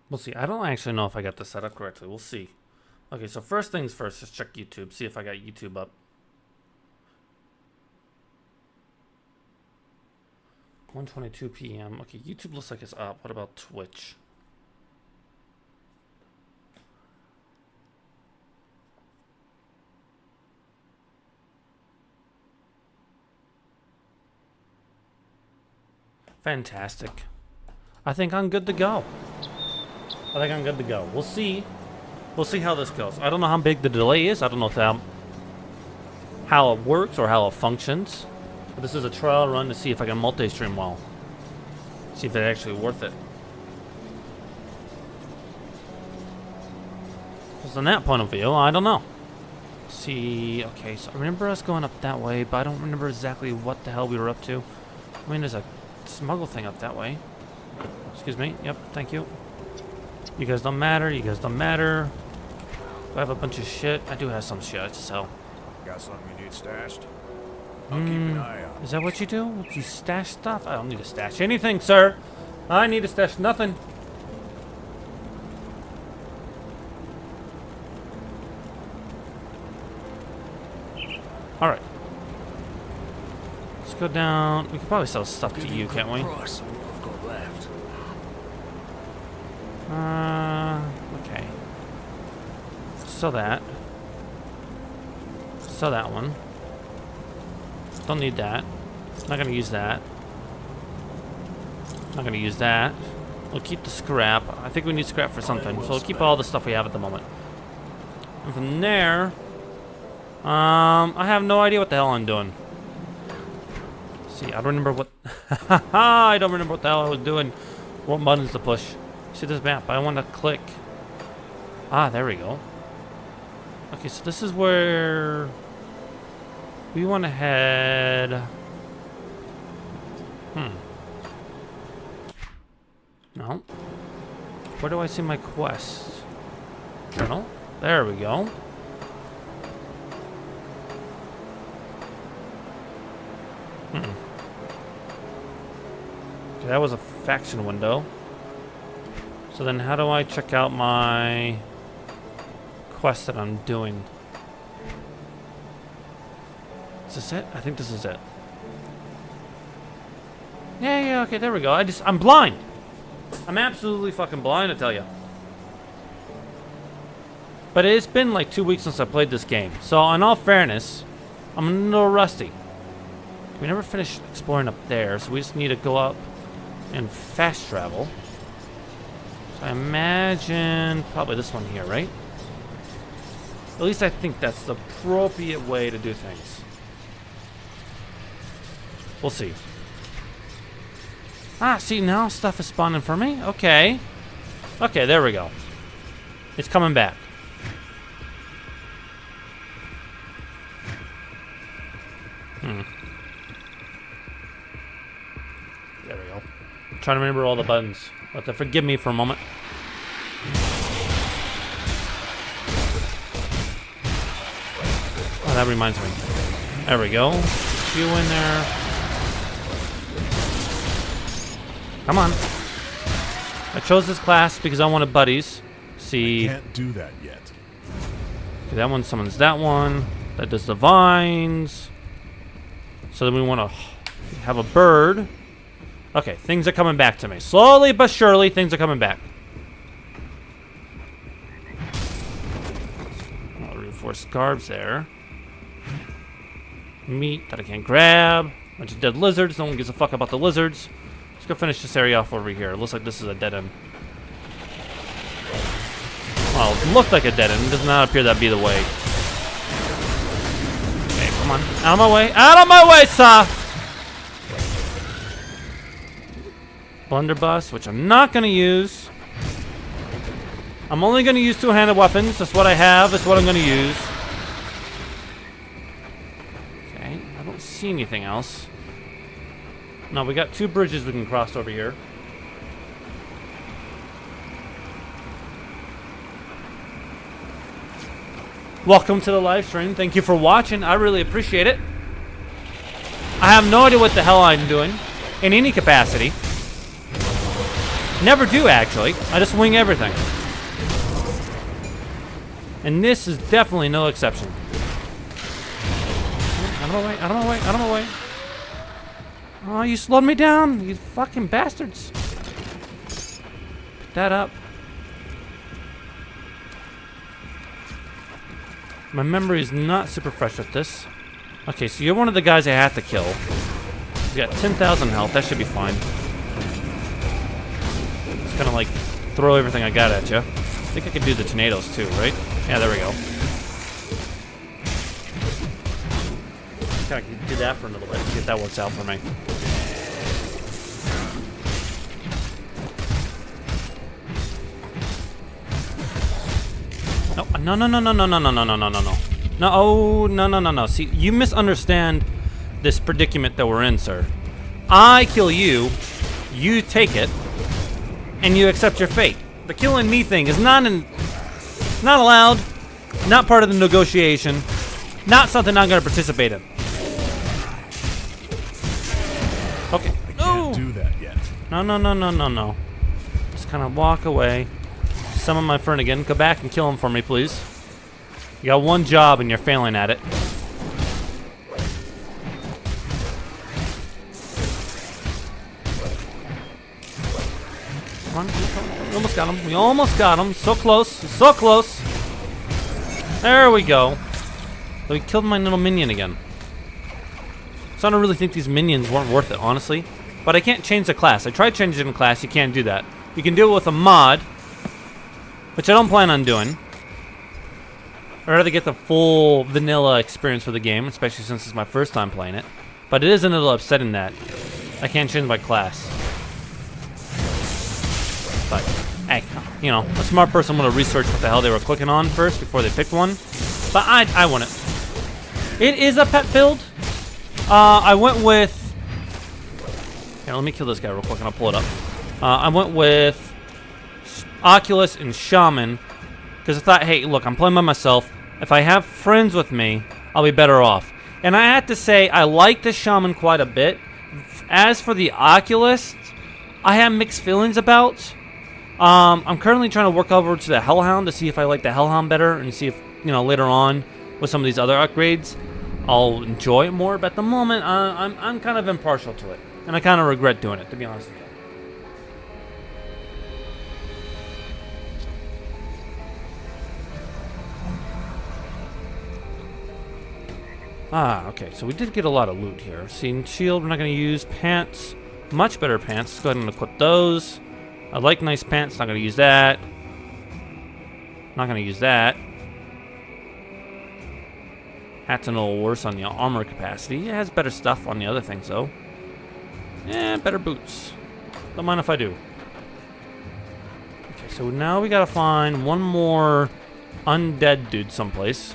We'll see. I don't actually know if I got this set up correctly. We'll see. Okay, so first things first, let's check YouTube. See if I got YouTube up. 1:22 p.m. Okay, YouTube looks like it's up. What about Twitch? Fantastic. I think I'm good to go. We'll see. We'll see how this goes. I don't know how big the delay is. I don't know how it works or how it functions. But this is a trial run to see if I can multi-stream well. See if it's actually worth it. Because from that point of view, I don't know. See, okay, so I remember us going up that way, but I don't remember exactly what the hell we were up to. I mean, there's a smuggle thing up that way. Excuse me. Yep, thank you. You guys don't matter. You guys don't matter. Do I have a bunch of shit? I do have some shit to sell. Got something you need stashed? I'll keep an eye out. Is that what you do? You stash stuff? I don't need to stash anything, sir. I need to stash nothing. Alright. Let's go down. We could probably sell stuff to you, can't we? Okay. Sell that. Sell that one. Don't need that. Not gonna use that. Not gonna use that. We'll keep the scrap. I think we need scrap for something, so we'll keep all the stuff we have at the moment. And from there, I have no idea what the hell I'm doing. See, I don't remember what. I don't remember what the hell I was doing. What buttons to push? See this map? I want to click. Ah, there we go. Okay, so this is where we want to head. No. Where do I see my quest? Journal. There we go. Okay, that was a faction window. So then how do I check out my quest that I'm doing? Is this it? I think this is it. Yeah, okay, there we go. I'm blind. I'm absolutely fucking blind, I tell you. But it's been like 2 weeks since I played this game. So in all fairness, I'm a little rusty. We never finished exploring up there, so we just need to go up and fast travel. So I imagine probably this one here, right? At least I think that's the appropriate way to do things. We'll see. Ah, see, now stuff is spawning for me? Okay. Okay, there we go. It's coming back. There we go. I'm trying to remember all the buttons. But forgive me for a moment. Oh, that reminds me. There we go. You in there. Come on. I chose this class because I wanted buddies. See. I can't do that yet. Okay, that one summons that one. That does the vines. So then we want to have a bird. Okay, things are coming back to me. Slowly but surely, things are coming back. Reinforced guards there. Meat that I can't grab. Bunch of dead lizards. No one gives a fuck about the lizards. Let's go finish this area off over here. It looks like this is a dead end. Well, it looked like a dead end. It does not appear that be the way. Okay, come on. Out of my way. Out of my way, sir! Blunderbuss, which I'm not going to use. I'm only going to use two-handed weapons. That's what I have. That's what I'm going to use. Okay, I don't see anything else. No, we got two bridges we can cross over here. Welcome to the live stream. Thank you for watching. I really appreciate it. I have no idea what the hell I'm doing in any capacity. Never do, actually. I just wing everything. And this is definitely no exception. Out of my way, out of my way, out of my way. Oh, you slowed me down, you fucking bastards. Pick that up. My memory is not super fresh with this. Okay, so you're one of the guys I have to kill. You got 10,000 health, that should be fine. Just gonna like throw everything I got at you. I think I can do the tornadoes too, right? Yeah, there we go. Kind of do that for a little bit, see if that works out for me. No, no, no, no, no, no, no, no, no, no, no, no. No, oh, no, no, no, no. See, you misunderstand this predicament that we're in, sir. I kill you, you take it, and you accept your fate. The killing me thing is not allowed, not part of the negotiation, not something I'm going to participate in. Okay. I can't do that yet. No, no, no, no, no, no. Just kind of walk away. Summon my friend again. Go back and kill him for me, please. You got one job and you're failing at it. Come on. We almost got him. We almost got him. So close. So close. There we go. So he killed my little minion again. So I don't really think these minions weren't worth it, honestly. But I can't change the class. I tried changing the class. You can't do that. You can do it with a mod, which I don't plan on doing. I'd rather get the full vanilla experience for the game, especially since it's my first time playing it. But it is a little upsetting that I can't change my class. But, hey, you know, a smart person would have researched what the hell they were clicking on first before they picked one. But I want it. It is a pet build. I went with... Here, let me kill this guy real quick and I'll pull it up. I went with Oculus and Shaman because I thought, hey, look, I'm playing by myself. If I have friends with me, I'll be better off. And I have to say, I like the Shaman quite a bit. As for the Oculus, I have mixed feelings about. I'm currently trying to work over to the Hellhound to see if I like the Hellhound better and see if, you know, later on with some of these other upgrades, I'll enjoy it more. But at the moment, I'm kind of impartial to it. And I kind of regret doing it, to be honest with you. Ah, okay, so we did get a lot of loot here. See, shield, we're not going to use. Pants, much better pants. Let's go ahead and equip those. I like nice pants, not going to use that. Not going to use that. Hat's a little worse on the armor capacity. It has better stuff on the other things, though. Eh, better boots. Don't mind if I do. Okay, so now we got to find one more undead dude someplace.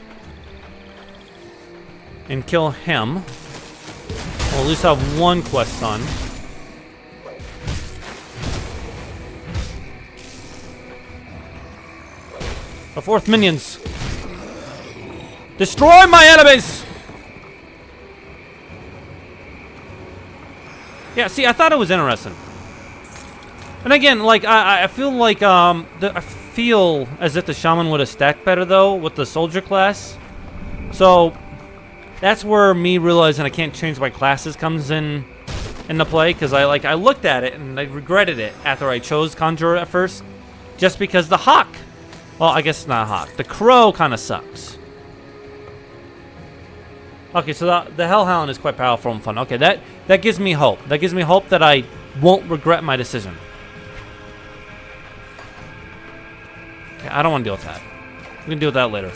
And kill him. We'll at least have one quest done. The fourth minions. Destroy my enemies! Yeah, see, I thought it was interesting. And again, like, I feel like, I feel as if the Shaman would have stacked better, though, with the Soldier class. So... that's where me realizing I can't change my classes comes into play, because I looked at it and I regretted it after I chose Conjurer at first, just because the Hawk, well, I guess it's not a Hawk, the Crow kind of sucks. Okay, so the Hellhound is quite powerful and fun. Okay, that gives me hope. That gives me hope that I won't regret my decision. Okay, I don't want to deal with that. We can deal with that later.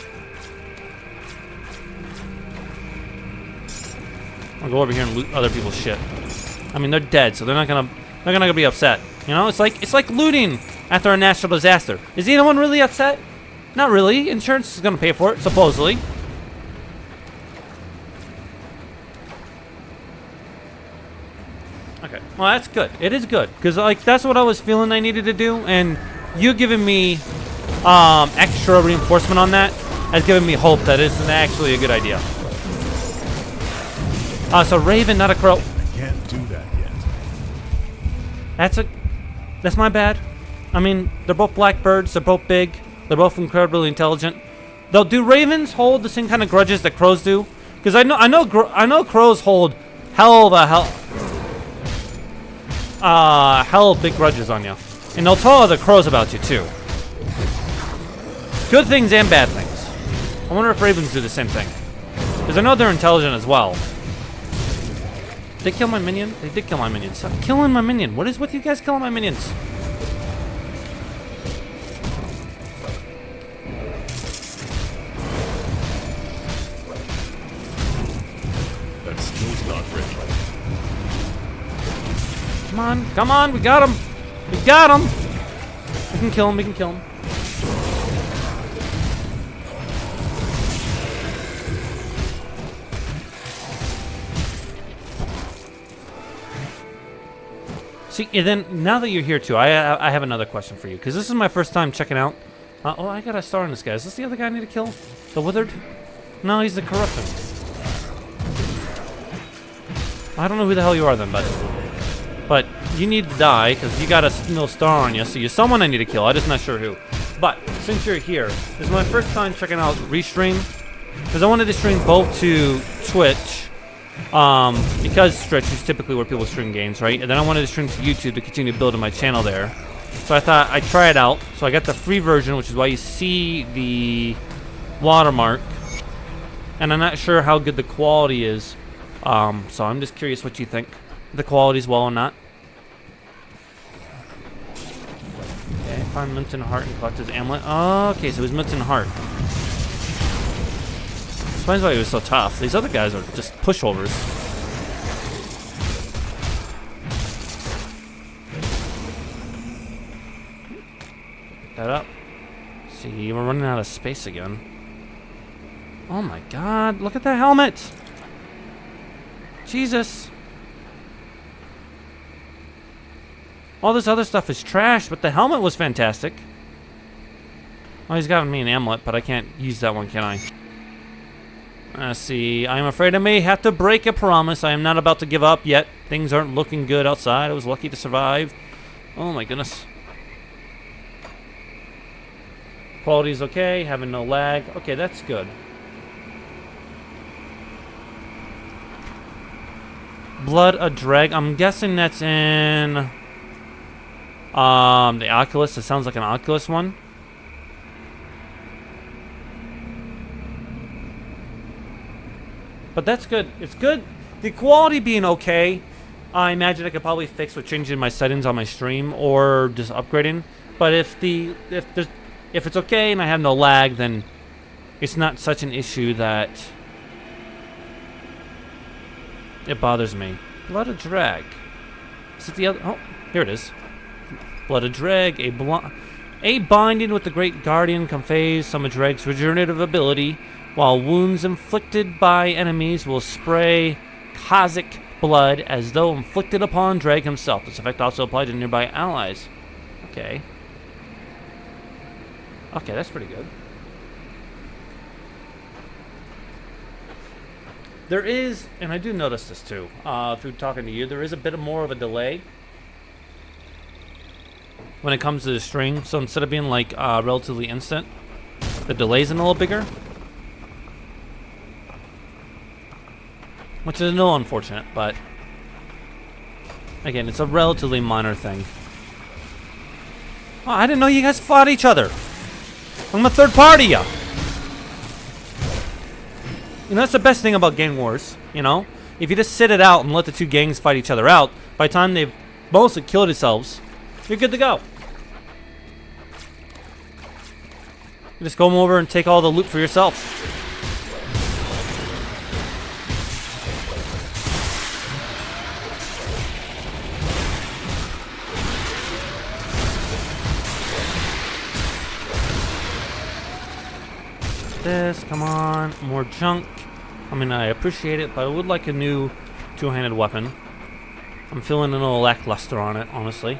I'll go over here and loot other people's shit. I mean, they're dead, so they're not gonna be upset. You know, it's like looting after a natural disaster. Is anyone really upset? Not really. Insurance is gonna pay for it, supposedly. Okay. Well, that's good. It is good because like that's what I was feeling I needed to do, and you giving me extra reinforcement on that has given me hope that it's actually a good idea. So Raven, not a crow. I can't do that yet. There's That's my bad. I mean, they're both blackbirds. They're both big. They're both incredibly intelligent. Though, do ravens hold the same kind of grudges that crows do? Because I know crows hold hell big grudges on you, and they'll tell other crows about you too. Good things and bad things. I wonder if ravens do the same thing, because I know they're intelligent as well. Did they kill my minion? They did kill my minion. Stop killing my minion. What is with you guys killing my minions? That skill's not ready. Come on, we got him. We got him. We can kill him, we can kill him. See, and then now that you're here too, I have another question for you, because this is my first time checking out. Oh, I got a star on this guy. Is this the other guy I need to kill? The Withered? No, he's the Corrupted. I don't know who the hell you are then, buddy. But you need to die, because you got a little star on you, so you're someone I need to kill. I'm just not sure who. But since you're here, this is my first time checking out Restream, because I wanted to stream both to Twitch. Because Twitch is typically where people stream games, right? And then I wanted to stream to YouTube to continue building my channel there. So I thought I'd try it out. So I got the free version, which is why you see the watermark. And I'm not sure how good the quality is. So I'm just curious what you think. The quality's well or not. Okay, find Milton Heart and collect his amulet. Oh, okay, so it was Milton Heart. Explains why he was so tough. These other guys are just pushovers. Pick that up. See, we're running out of space again. Oh my god, look at that helmet! Jesus! All this other stuff is trash, but the helmet was fantastic. Oh, he's got me an amulet, but I can't use that one, can I? Let's see. I'm afraid I may have to break a promise. I am not about to give up yet. Things aren't looking good outside. I was lucky to survive. Oh my goodness. Quality's okay. Having no lag. Okay, that's good. Blood a Drag. I'm guessing that's in the Oculus. It sounds like an Oculus one. But that's good. It's good. The quality being okay, I imagine I could probably fix with changing my settings on my stream or just upgrading. But if it's okay and I have no lag, then it's not such an issue that it bothers me. Blood of Drag. Is it the other? Oh, here it is. Blood of Drag. A binding with the Great Guardian confers some of Drag's regenerative ability, while wounds inflicted by enemies will spray Kazik blood as though inflicted upon Drag himself. This effect also applies to nearby allies. Okay. Okay, that's pretty good. There is, and I do notice this too, through talking to you, there is a bit more of a delay when it comes to the stream. So instead of being like relatively instant, the delay's a little bigger. Which is a little unfortunate, but again, it's a relatively minor thing. Oh, I didn't know you guys fought each other. I'm a third party, ya. You know, that's the best thing about Gang Wars, you know? If you just sit it out and let the two gangs fight each other out, by the time they've mostly killed themselves, you're good to go. You just go over and take all the loot for yourself. This, come on, more junk. I mean, I appreciate it, but I would like a new two-handed weapon. I'm feeling a little lackluster on it, honestly.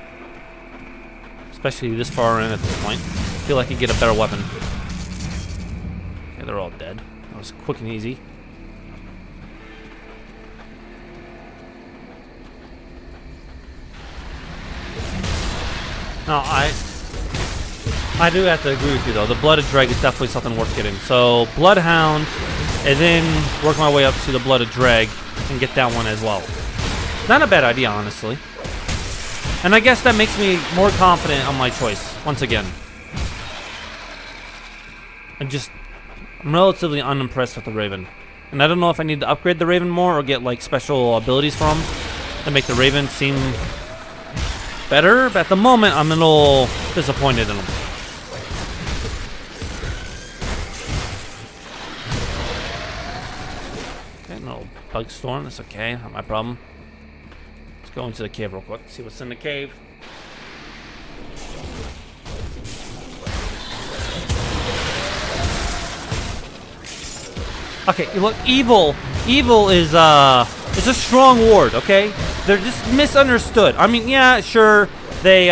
Especially this far in at this point. I feel like I could get a better weapon. Okay, they're all dead. That was quick and easy. No, I do have to agree with you though. The Blooded Dreg is definitely something worth getting. So Bloodhound, and then work my way up to the Blooded Dreg and get that one as well. Not a bad idea, honestly. And I guess that makes me more confident on my choice once again. I'm relatively unimpressed with the Raven. And I don't know if I need to upgrade the Raven more or get like special abilities from him to make the Raven seem better. But at the moment, I'm a little disappointed in him. Okay, no bug storm. That's okay. Not my problem. Let's go into the cave real quick. See what's in the cave. Okay, look, evil is a strong word, okay? They're just misunderstood. I mean, yeah, sure, they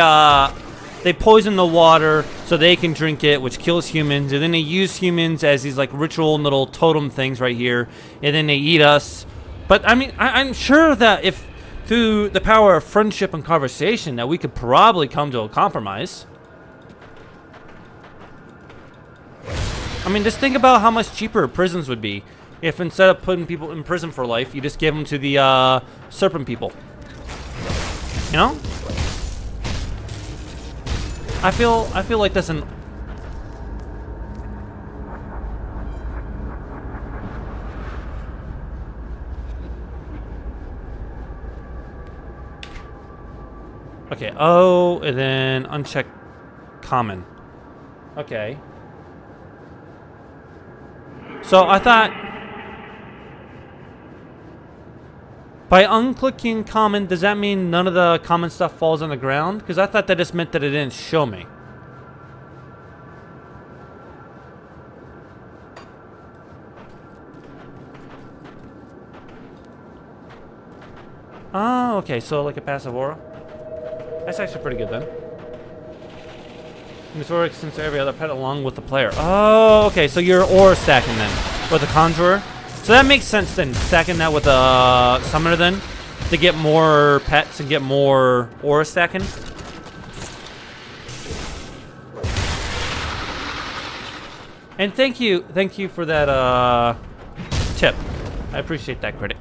poison the water so they can drink it, which kills humans, and then they use humans as these like ritual little totem things right here, and then they eat us. But I mean, I'm sure that if through the power of friendship and conversation that we could probably come to a compromise. I mean, just think about how much cheaper prisons would be if instead of putting people in prison for life, you just give them to the serpent people. You know? I feel like that's an... Okay, oh, and then uncheck common. Okay. So I thought by unclicking common, does that mean none of the common stuff falls on the ground? Because I thought that just meant that it didn't show me. Oh, okay, so like a passive aura. That's actually pretty good then. This aura extends to every other pet along with the player. Oh, okay, so you're aura stacking then with the conjurer. So that makes sense then, stacking that with a summoner then to get more pets and get more aura stacking. And thank you for that tip. I appreciate that, critic.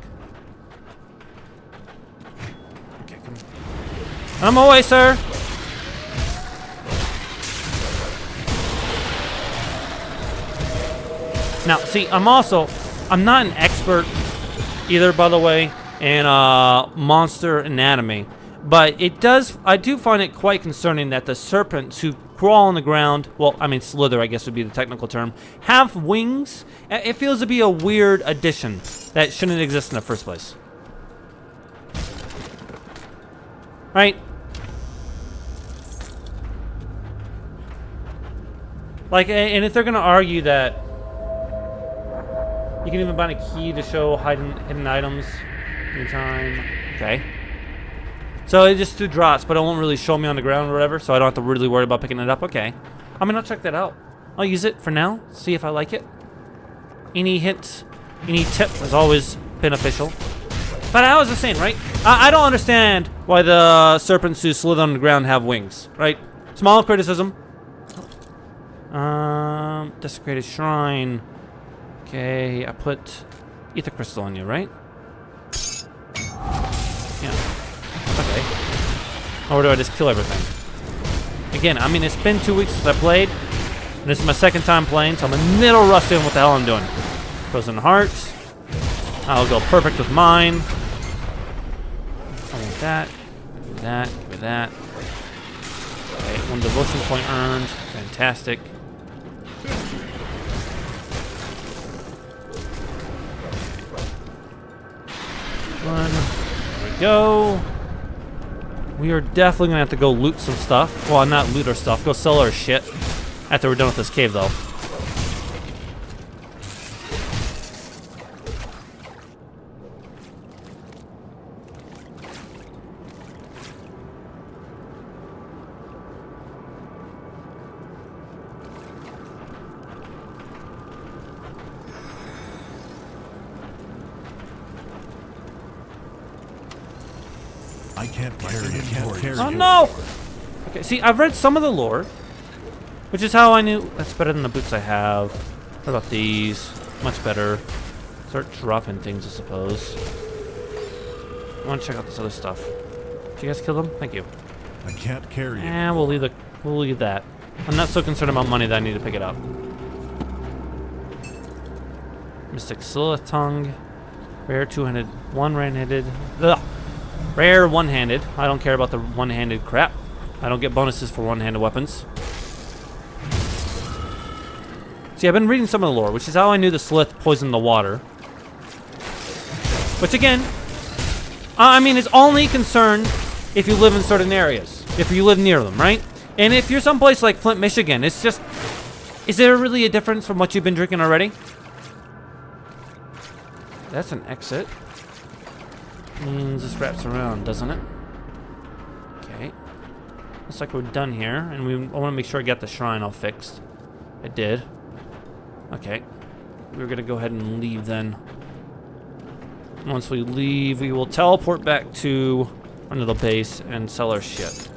Okay, come on. I'm away, sir. Now, see, I'm not an expert either, by the way, in monster anatomy, but I do find it quite concerning that the serpents who crawl on the ground, well, I mean slither, I guess would be the technical term, have wings. It feels to be a weird addition that shouldn't exist in the first place. Right? Like, and if they're gonna argue that you can even buy a key to show hidden items anytime. Okay. So it just 2 drops, but it won't really show me on the ground or whatever, so I don't have to really worry about picking it up. Okay. I mean, I'll check that out. I'll use it for now, see if I like it. Any hints, any tip is always beneficial. But I was just saying, right? I don't understand why the serpents who slither on the ground have wings, right? Small criticism. Desecrated shrine. Okay, I put ether crystal on you, right? Yeah. Okay. Or do I just kill everything? Again, I mean, it's been 2 weeks since I played. And this is my second time playing, so I'm a little rusty on what the hell I'm doing. Frozen Hearts. I'll go perfect with mine. I want that. Give me that. Give me that. Okay, 1 devotion point earned. Fantastic. There we go. We are definitely gonna have to go loot some stuff. Well, not loot our stuff. Go sell our shit after we're done with this cave, though. I can't carry it. Oh no! Okay, see, I've read some of the lore, which is how I knew that's better than the boots I have. What about these? Much better. Start dropping things, I suppose. I want to check out this other stuff. Did you guys kill them? Thank you. I can't carry it. And we'll leave that. I'm not so concerned about money that I need to pick it up. Mystic Scylla Tongue. Rare two-handed, one-handed. Ugh. Rare one-handed. I don't care about the one-handed crap. I don't get bonuses for one-handed weapons. See, I've been reading some of the lore, which is how I knew the Slith poisoned the water. Which again, I mean, it's only concerned if you live in certain areas. If you live near them, right? And if you're someplace like Flint, Michigan, it's just... Is there really a difference from what you've been drinking already? That's an exit. Means this wraps around, doesn't it? Okay. Looks like we're done here, and I want to make sure I got the shrine all fixed. I did. Okay. We're gonna go ahead and leave then. Once we leave, we will teleport back to our little base and sell our shit.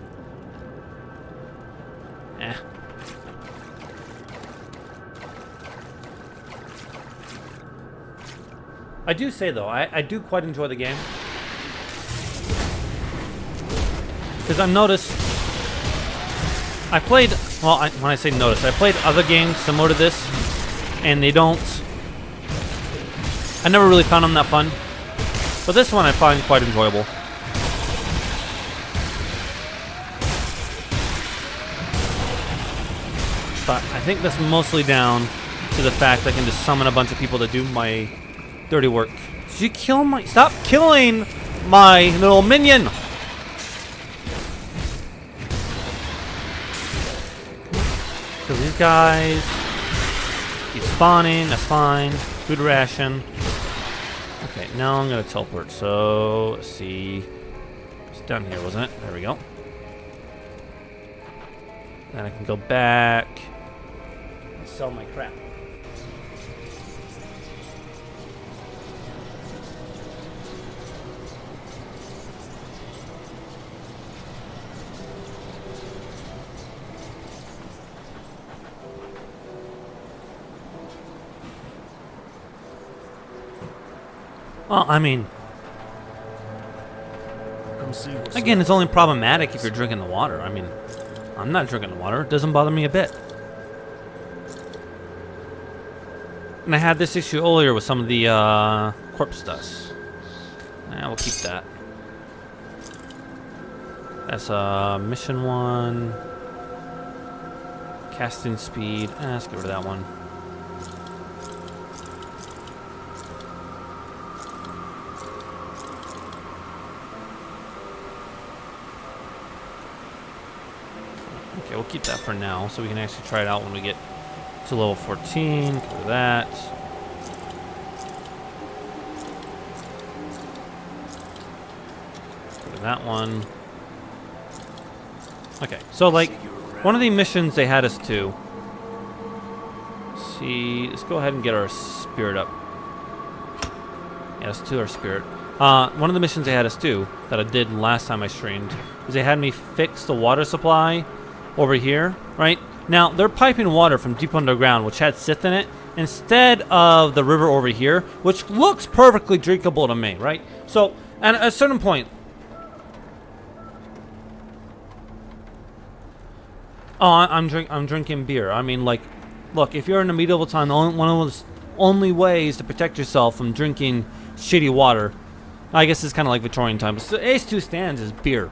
I do say though, I do quite enjoy the game. Because I've noticed, I played, well, when I say notice, I played other games similar to this, and they don't, I never really found them that fun. But this one I find quite enjoyable. But I think that's mostly down to the fact I can just summon a bunch of people to do my dirty work. Did you kill my... Stop killing my little minion! Kill these guys. Keep spawning, that's fine. Food ration. Okay, now I'm gonna teleport. So, let's see. It's down here, wasn't it? There we go. Then I can go back and sell my crap. Well, I mean, Come see what's again, up. it's only problematic if you're drinking the water. I mean, I'm not drinking the water. It doesn't bother me a bit. And I had this issue earlier with some of the corpse dust. Yeah, we'll keep that. That's mission 1. Casting speed. Let's get rid of that one. Okay, we'll keep that for now, so we can actually try it out when we get to level 14. Get rid of that. Get rid of that one. Okay, so like, one of the missions they had us to. See, let's go ahead and get our spirit up. Yeah, let's do our spirit. One of the missions they had us do, that I did last time I streamed, is they had me fix the water supply over here, right? Now, they're piping water from deep underground, which had Sith in it, instead of the river over here, which looks perfectly drinkable to me, right? So, at a certain point... Oh, I'm drinking beer. I mean, like, look, if you're in a medieval time, one of the only ways to protect yourself from drinking shitty water, I guess it's kind of like Victorian times. So Ace 2 stands is beer.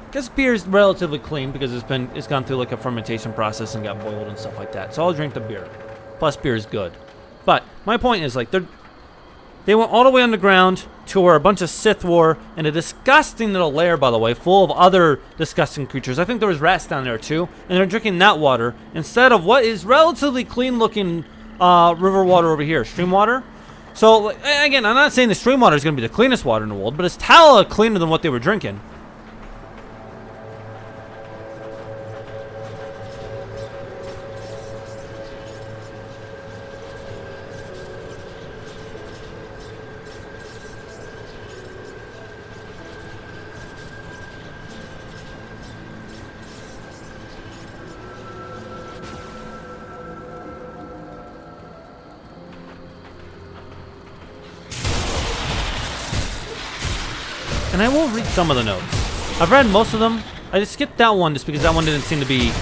Because beer is relatively clean because it's gone through like a fermentation process and got boiled and stuff like that. So I'll drink the beer. Plus beer is good. But my point is like they went all the way underground to where a bunch of Sith were in a disgusting little lair, by the way, full of other disgusting creatures. I think there was rats down there too, and they're drinking that water instead of what is relatively clean looking river water over here, stream water. So again, I'm not saying the stream water is going to be the cleanest water in the world, but it's hella cleaner than what they were drinking. And I will read some of the notes. I've read most of them. I just skipped that one just because that one didn't seem to be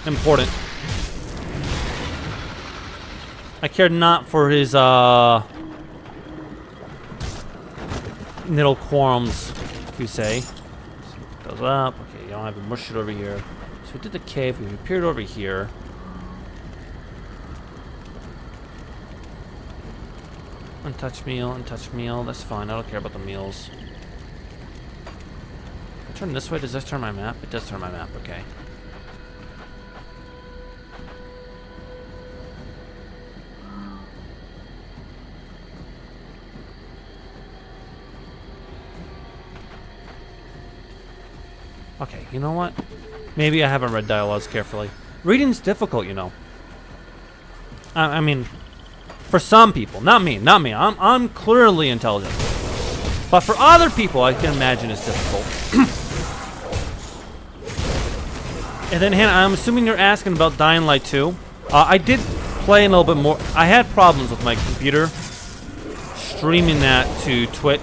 important. I cared not for his Niddle Quorums, if you say. So pick those up. Okay, you don't have more shit over here. So we did the cave. We appeared over here. Untouched meal, untouched meal. That's fine. I don't care about the meals. If I turn this way, does this turn my map? It does turn my map. Okay. Okay, you know what? Maybe I haven't read dialogues carefully. Reading's difficult, you know. I mean, for some people, not me. I'm clearly intelligent. But for other people, I can imagine it's difficult. And then, Hannah, I'm assuming you're asking about Dying Light 2. I did play a little bit more. I had problems with my computer streaming that to Twitch.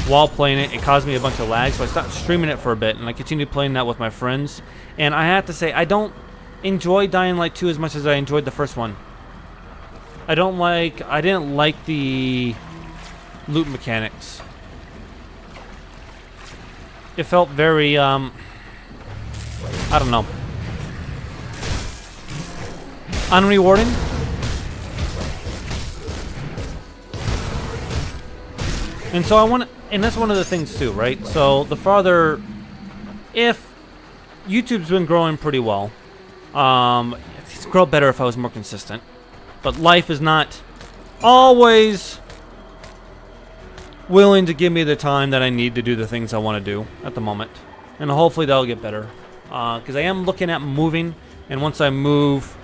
While playing it, it caused me a bunch of lag, so I stopped streaming it for a bit, and I continued playing that with my friends. And I have to say, I don't enjoy Dying Light 2 as much as I enjoyed the first one. I didn't like the loot mechanics. It felt very, I don't know, unrewarding. And so I want to, and that's one of the things too, right? So the farther, if YouTube's been growing pretty well, it's grow better if I was more consistent. But life is not always willing to give me the time that I need to do the things I want to do at the moment. And hopefully that'll get better. Because I am looking at moving, and once I move,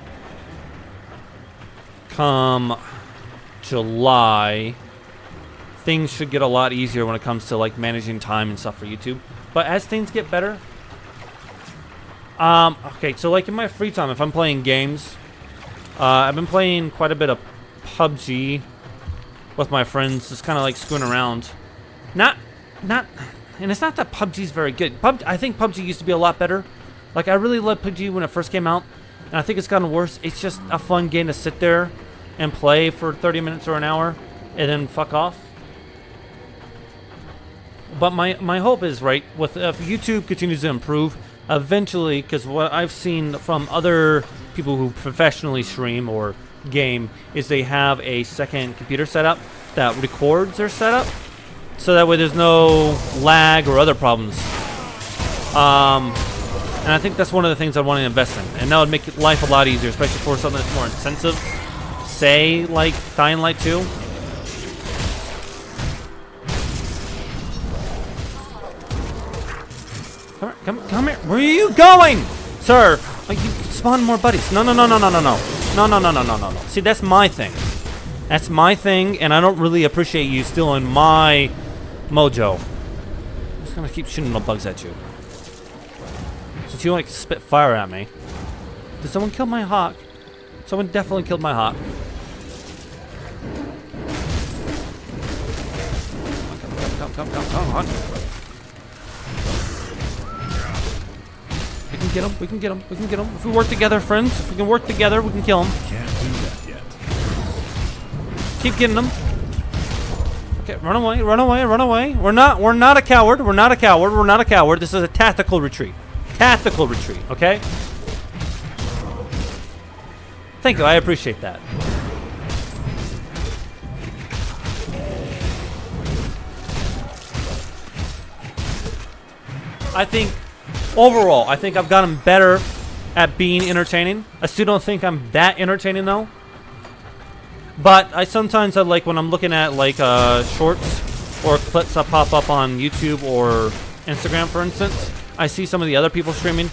come July, things should get a lot easier when it comes to like managing time and stuff for YouTube. But as things get better, okay, so like in my free time, if I'm playing games, I've been playing quite a bit of PUBG with my friends, just kind of like screwing around. And it's not that PUBG's very good. I think PUBG used to be a lot better. Like I really loved PUBG when it first came out, and I think it's gotten worse. It's just a fun game to sit there and play for 30 minutes or an hour, and then fuck off. But my hope is, right, with if YouTube continues to improve, eventually, because what I've seen from other people who professionally stream or game is they have a second computer setup that records their setup, so that way there's no lag or other problems. And I think that's one of the things I want to invest in, and that would make life a lot easier, especially for something that's more intensive, say like Dying Light 2. Come here. Where are you going, sir? Oh, you spawn more buddies. No. See, that's my thing. That's my thing, and I don't really appreciate you stealing my mojo. I'm just gonna keep shooting little bugs at you. Since you like to spit fire at me. Did someone kill my hawk? Someone definitely killed my hawk. Come, hawk. We can get him. If we work together, friends, if we can work together, we can kill him. Can't do that yet. Keep getting him. Okay, run away. We're not a coward. This is a tactical retreat. Okay? Thank you, I appreciate that. I think overall, I've gotten better at being entertaining. I still don't think I'm that entertaining though. But I like when I'm looking at like shorts or clips that pop up on YouTube or Instagram, for instance. I see some of the other people streaming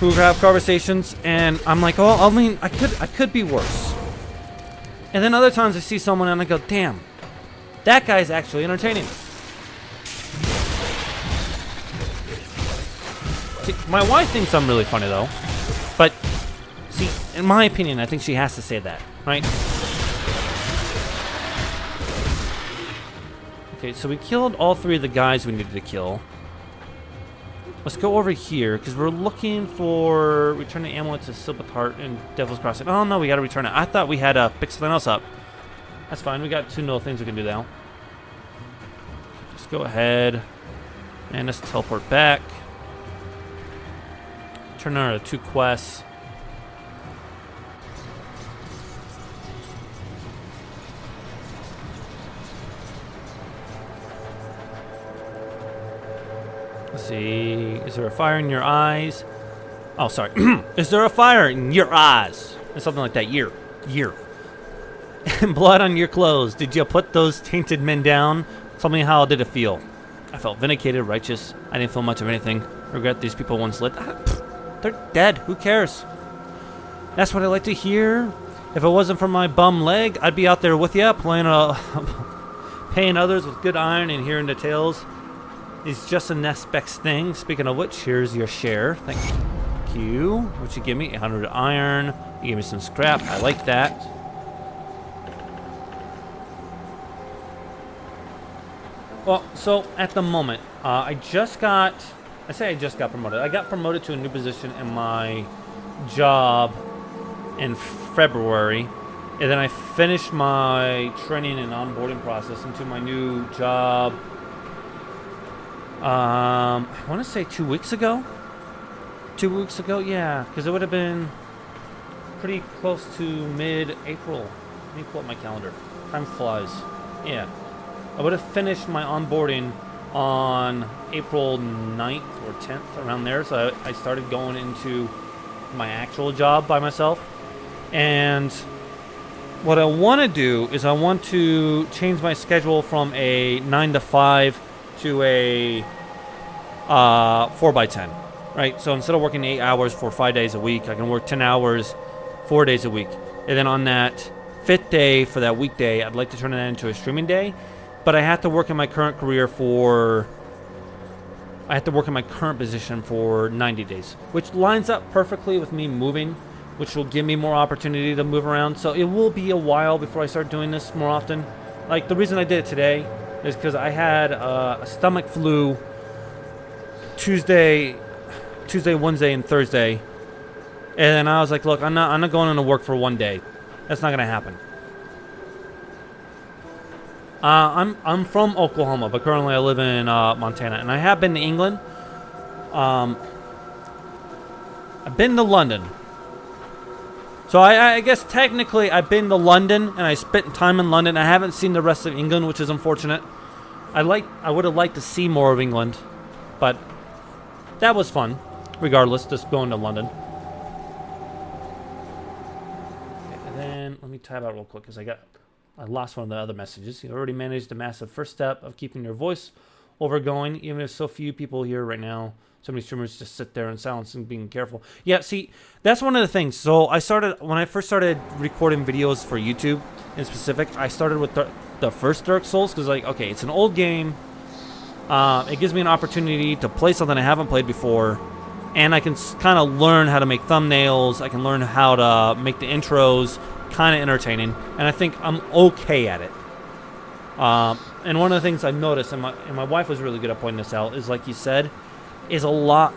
who have conversations, and I'm like, oh, I mean, I could be worse. And then other times I see someone and I go, damn, that guy's actually entertaining. See, my wife thinks I'm really funny though, but see, in my opinion, I think she has to say that, right? Okay, so we killed all 3 of the guys we needed to kill. Let's go over here, because we're looking for... Return the amulet to Silbert Heart and Devil's Crossing. Oh, no, we got to return it. I thought we had to pick something else up. That's fine. We got 2 little things we can do now. Just go ahead. And let's teleport back. Turn on our 2 quests. Let's see. Is there a fire in your eyes? Oh, sorry. Is there a fire in your eyes? Or something like that. Year. And blood on your clothes. Did you put those tainted men down? Tell me, how did it feel? I felt vindicated, righteous. I didn't feel much of anything. Regret these people once lived. They're dead. Who cares? That's what I like to hear. If it wasn't for my bum leg, I'd be out there with you, paying others with good iron and hearing the tales. It's just a next best thing. Speaking of which, here's your share. Thank you. What you give me? 800 iron. You gave me some scrap. I like that. Well, so at the moment, I just got promoted. I got promoted to a new position in my job in February. And then I finished my training and onboarding process into my new job. I want to say 2 weeks ago. 2 weeks ago, yeah, because it would have been pretty close to mid-April. Let me pull up my calendar. Time flies. Yeah, I would have finished my onboarding on April 9th or 10th, around there. So I started going into my actual job by myself. And what I want to do is I want to change my schedule from a 9 to 5 to a 4x10, right? So instead of working 8 hours for 5 days a week, I can work 10 hours 4 days a week. And then on that 5th day for that weekday, I'd like to turn it into a streaming day. But I have to work in my current position for 90 days, which lines up perfectly with me moving, which will give me more opportunity to move around. So it will be a while before I start doing this more often. Like, the reason I did it today is because I had a stomach flu Tuesday, Wednesday, and Thursday, and then I was like, look, I'm not going into work for 1 day. That's not gonna happen. I'm from Oklahoma, but currently I live in Montana, and I have been to England. I've been to London. So I guess technically I've been to London, and I spent time in London. I haven't seen the rest of England, which is unfortunate. I would have liked to see more of England, but that was fun. Regardless, just going to London. Okay, and then let me tab out real quick because I lost one of the other messages. You already managed the massive first step of keeping your voice over going, even if so few people here right now. So many streamers just sit there in silence and being careful. Yeah, see, that's one of the things. So when I first started recording videos for YouTube in specific, I started with the first Dark Souls because, like, okay, it's an old game. It gives me an opportunity to play something I haven't played before, and I can kind of learn how to make thumbnails. I can learn how to make the intros kind of entertaining, and I think I'm okay at it. And one of the things I noticed, and my wife was really good at pointing this out, is, like you said, is a lot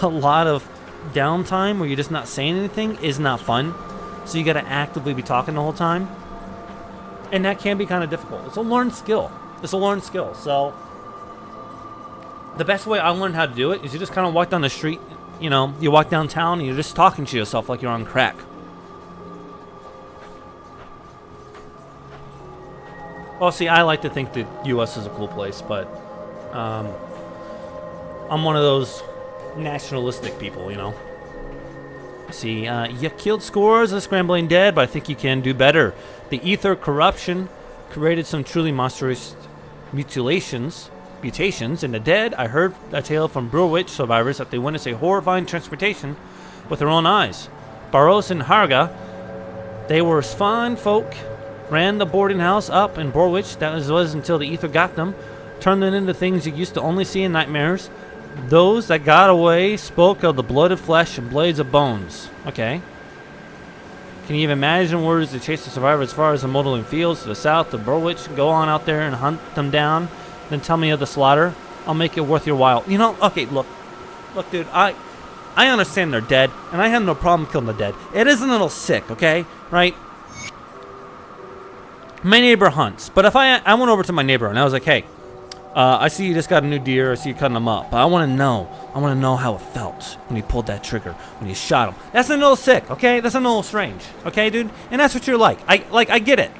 of downtime where you're just not saying anything is not fun. So you got to actively be talking the whole time, and that can be kind of difficult. It's a learned skill. So the best way I learned how to do it is you just kind of walk down the street. You know, you walk downtown and you're just talking to yourself like you're on crack. Well, see, I like to think the U.S. is a cool place, but I'm one of those nationalistic people, you know. See, you killed scores of scrambling dead, but I think you can do better. The ether corruption created some truly monstrous mutations in the dead. I heard a tale from Burwitch survivors that they witnessed a horrifying transmutation with their own eyes. Baros and Harga, they were fine folk, ran the boarding house up in Borwich. That was until the ether got them, turned them into things you used to only see in nightmares. Those that got away spoke of the blood of flesh and blades of bones. Okay. Can you even imagine words to chase the survivor as far as the modeling fields to the south of Borwich? Go on out there and hunt them down. than tell me of the slaughter. I'll make it worth your while. You know, okay, look, dude, I understand they're dead, and I have no problem killing the dead. It is a little sick, okay, right? My neighbor hunts, but if I went over to my neighbor and I was like, hey, I see you just got a new deer. I see you cutting them up. But I want to know how it felt when you pulled that trigger, when you shot him. That's a little sick, okay? That's a little strange, okay, dude? And that's what you're like. I get it.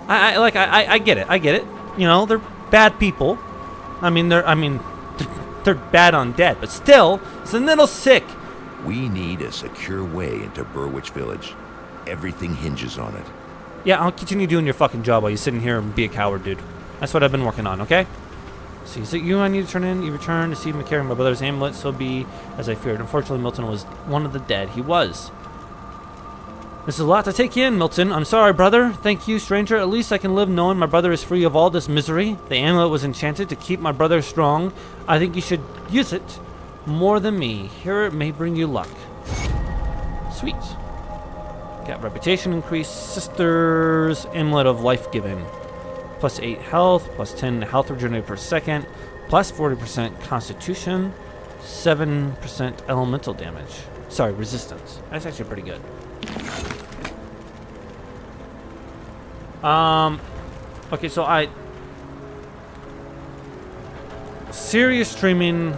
I get it. I get it. You know, they're bad people. They're bad undead, but still, it's a little sick. We need a secure way into Burwich Village. Everything hinges on it. Yeah, I'll continue doing your fucking job while you sit in here and be a coward, dude. That's what I've been working on, okay? See, is it you I need to turn in? You return to see me carrying my brother's amulet, so be as I feared. Unfortunately, Milton was one of the dead. He was. This is a lot to take in, Milton. I'm sorry, brother. Thank you, stranger. At least I can live knowing my brother is free of all this misery. The amulet was enchanted to keep my brother strong. I think you should use it more than me. Here it may bring you luck. Sweet. Got reputation increase. Sisters amulet of life given. Plus 8 health, plus 10 health regenerated per second, plus 40% constitution, 7% elemental damage. Sorry, resistance. That's actually pretty good. Okay, so serious streaming.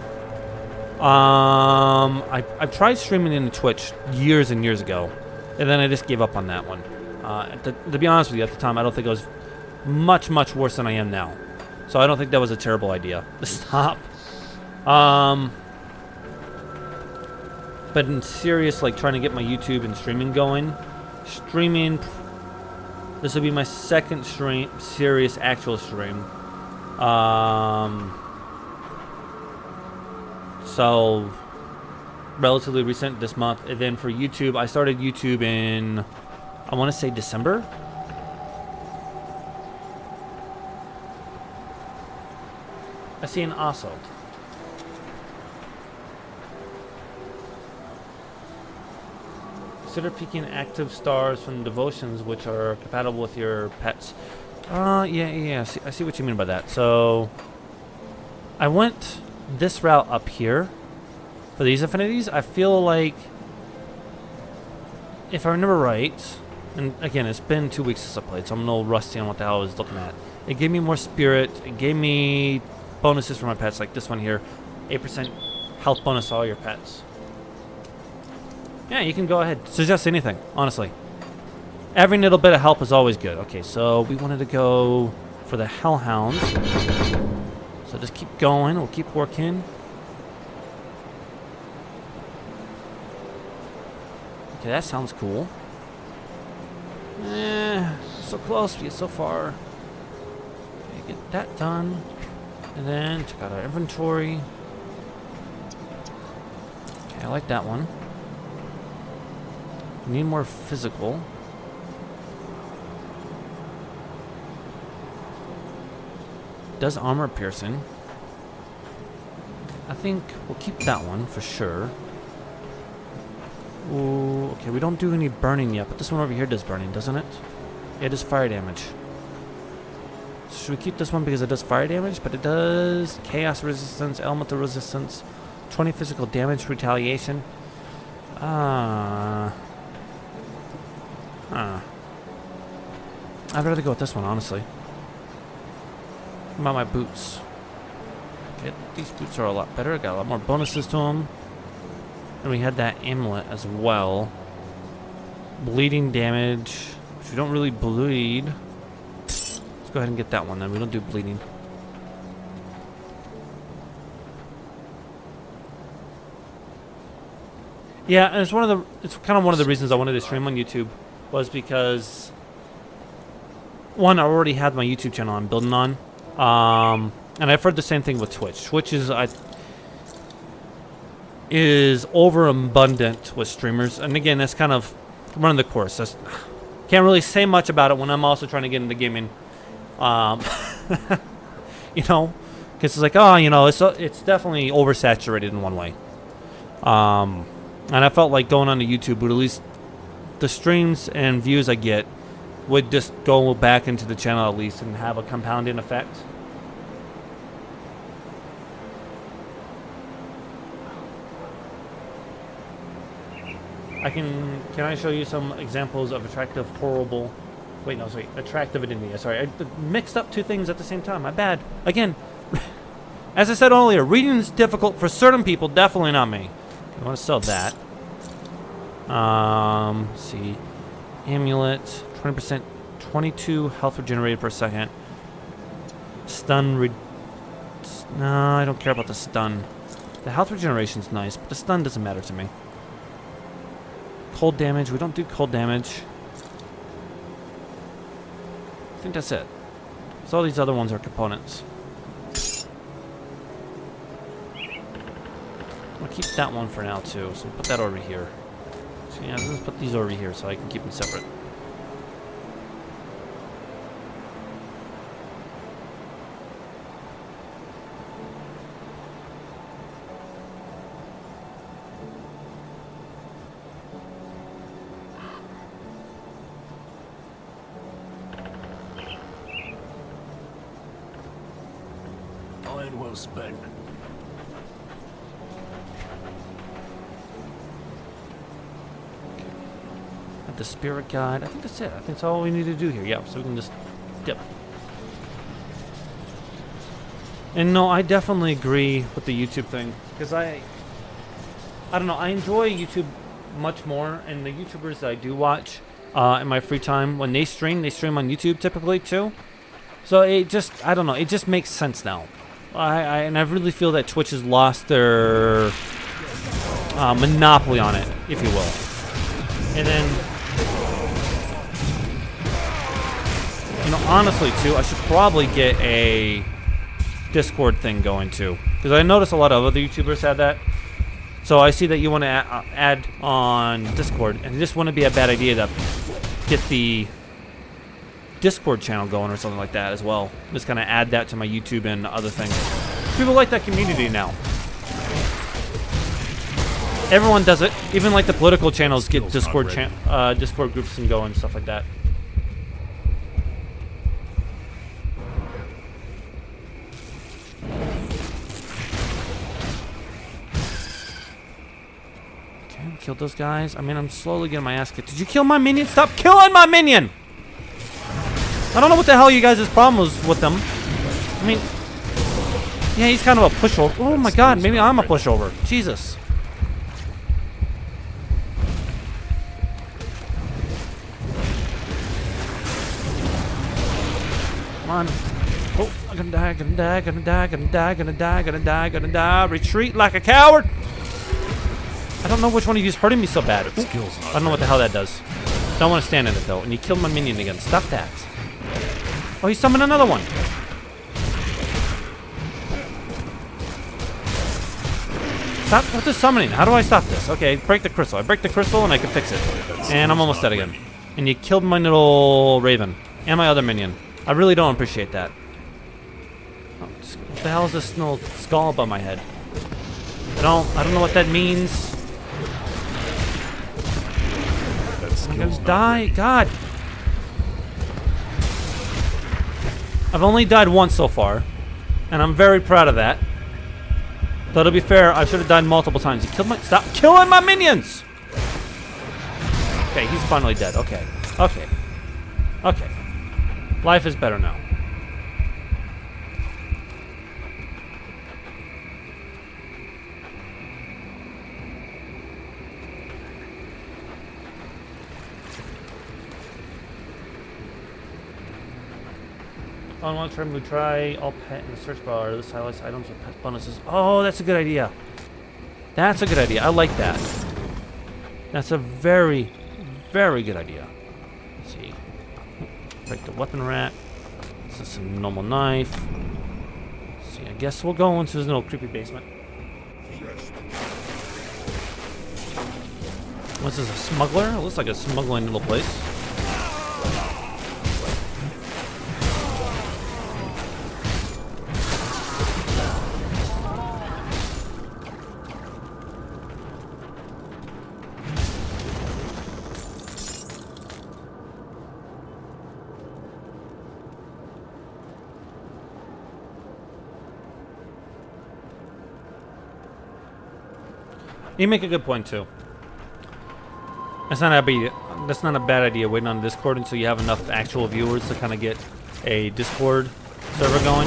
I've tried streaming into Twitch years and years ago, and then I just gave up on that one. To be honest with you, at the time, I don't think I was much worse than I am now, so I don't think that was a terrible idea to stop. But in serious, like trying to get my YouTube and streaming going, this will be my second serious actual stream. So relatively recent this month. And then for YouTube, I started YouTube in, I want to say December. I see an Osso. Consider picking active stars from devotions which are compatible with your pets. Yeah. I see what you mean by that. So, I went this route up here for these affinities. I feel like, if I remember right, and again, it's been 2 weeks since I played, so I'm a little rusty on what the hell I was looking at. It gave me more spirit. It gave me bonuses for my pets, like this one here. 8% health bonus to all your pets. Yeah, you can go ahead. Suggest anything, honestly. Every little bit of help is always good. Okay, so we wanted to go for the Hellhound. So just keep going. We'll keep working. Okay, that sounds cool. So close, yet so far. Okay, get that done. And then check out our inventory. Okay, I like that one. We need more physical. Does armor piercing. I think we'll keep that one for sure. Ooh, okay, we don't do any burning yet, but this one over here does burning, doesn't it? Yeah, it does fire damage. So should we keep this one because it does fire damage? But it does chaos resistance, elemental resistance, 20 physical damage, retaliation. I'd rather go with this one, honestly. What about my boots? Okay, these boots are a lot better. Got a lot more bonuses to them. And we had that amulet as well. Bleeding damage, which we don't really bleed. Let's go ahead and get that one then. We don't do bleeding. Yeah, and it's kind of one of the reasons I wanted to stream on YouTube was because one, I already had my YouTube channel I'm building on. And I've heard the same thing with Twitch. Twitch is overabundant with streamers, and again, that's kind of running the course. Can't really say much about it when I'm also trying to get into gaming. You know, because it's like, oh, you know, it's definitely oversaturated in one way. And I felt like going on to YouTube would at least the streams and views I get would just go back into the channel at least and have a compounding effect. Can I show you some examples of attractive, horrible... Wait, no, sorry. Attractive and India. Sorry, I mixed up two things at the same time. My bad. Again, as I said earlier, reading is difficult for certain people. Definitely not me. I want to sell that. Let's see. Amulet. 20%. 22 health regenerated per second. Stun. No, I don't care about the stun. The health regeneration's nice, but the stun doesn't matter to me. Cold damage. We don't do cold damage. I think that's it. So all these other ones are components. I'll keep that one for now too. So put that over here. So yeah, let's put these over here so I can keep them separate. Iron well spent. The spirit guide. I think that's it. I think that's all we need to do here. Yeah, so we can just dip. And no, I definitely agree with the YouTube thing because I don't know. I enjoy YouTube much more, and the YouTubers that I do watch in my free time when they stream on YouTube typically too. So it just, I don't know. It just makes sense now. I really feel that Twitch has lost their monopoly on it, if you will. And then, you know, honestly, too, I should probably get a Discord thing going, too. Because I notice a lot of other YouTubers have that. So I see that you want to add on Discord. And it just wouldn't be a bad idea to get the Discord channel going or something like that as well. Just kind of add that to my YouTube and other things. People like that community now. Everyone does it. Even like the political channels get Discord Discord groups and go and stuff like that. Okay, we killed those guys. I mean, I'm slowly getting my ass kicked. Did you kill my minion? Stop killing my minion! I don't know what the hell you guys' problem was with them. I mean, yeah, he's kind of a pushover. Oh my god, maybe I'm a pushover. Jesus. Come on. Oh, I'm gonna die, gonna die, gonna die, gonna die, gonna die, gonna die, gonna die. Retreat like a coward. I don't know which one of you is hurting me so bad. Ooh, I don't know what the hell that does. Don't want to stand in it though. And you killed my minion again. Stop that. Oh, he summoned another one. Stop with the summoning. How do I stop this? Okay, break the crystal. I break the crystal and I can fix it. And I'm almost dead again. And you killed my little raven. And my other minion. I really don't appreciate that. Oh, what the hell is this little skull above my head? I don't know what that means. I'm gonna die. God. I've only died once so far, and I'm very proud of that. But to be fair, I should have died multiple times. You killed my... Stop killing my minions! Okay, he's finally dead. Okay. Okay. Okay. Life is better now. On one term, we try all pet in the search bar. This highlights items with pet bonuses. Oh, that's a good idea. That's a good idea. I like that. That's a very, very good idea. Let's see. Break the weapon rack. This is a normal knife. Let's see. I guess we'll go into this little creepy basement. What's this? A smuggler? It looks like a smuggling little place. You make a good point too. That's not a bad idea. Waiting on Discord until you have enough actual viewers to kind of get a Discord server going.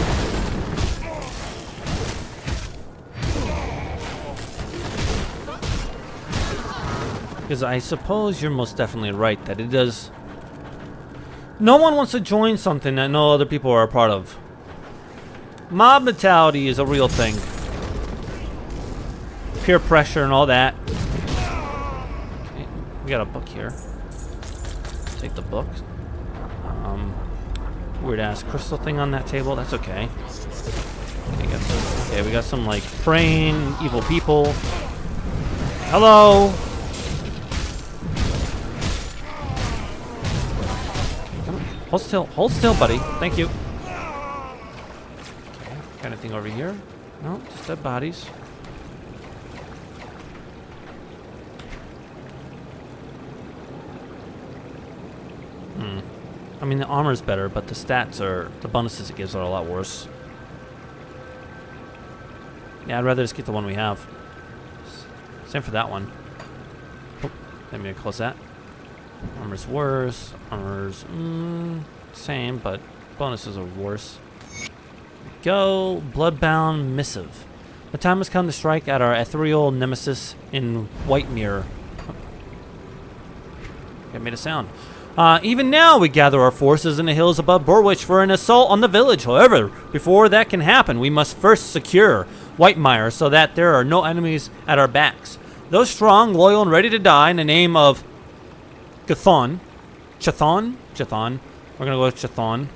Because I suppose you're most definitely right that it does. No one wants to join something that no other people are a part of. Mob mentality is a real thing. Peer pressure and all that. Okay, we got a book here. Take the book. Weird ass crystal thing on that table. That's okay. Okay, we got some like praying evil people. Hello. Hold still, buddy. Thank you. Okay, got anything over here? No, just dead bodies. I mean, the armor's better, but the stats are, the bonuses it gives are a lot worse. Yeah, I'd rather just get the one we have. Same for that one. Oh, let me close that. Armor's worse. Armor's same, but bonuses are worse. Go. Bloodbound Missive. The time has come to strike at our ethereal nemesis in Whitemere. It made a sound. Even now, we gather our forces in the hills above Borwich for an assault on the village. However, before that can happen, we must first secure Whitemire so that there are no enemies at our backs. Those strong, loyal, and ready to die in the name of Chthon. We're gonna go with Chthon.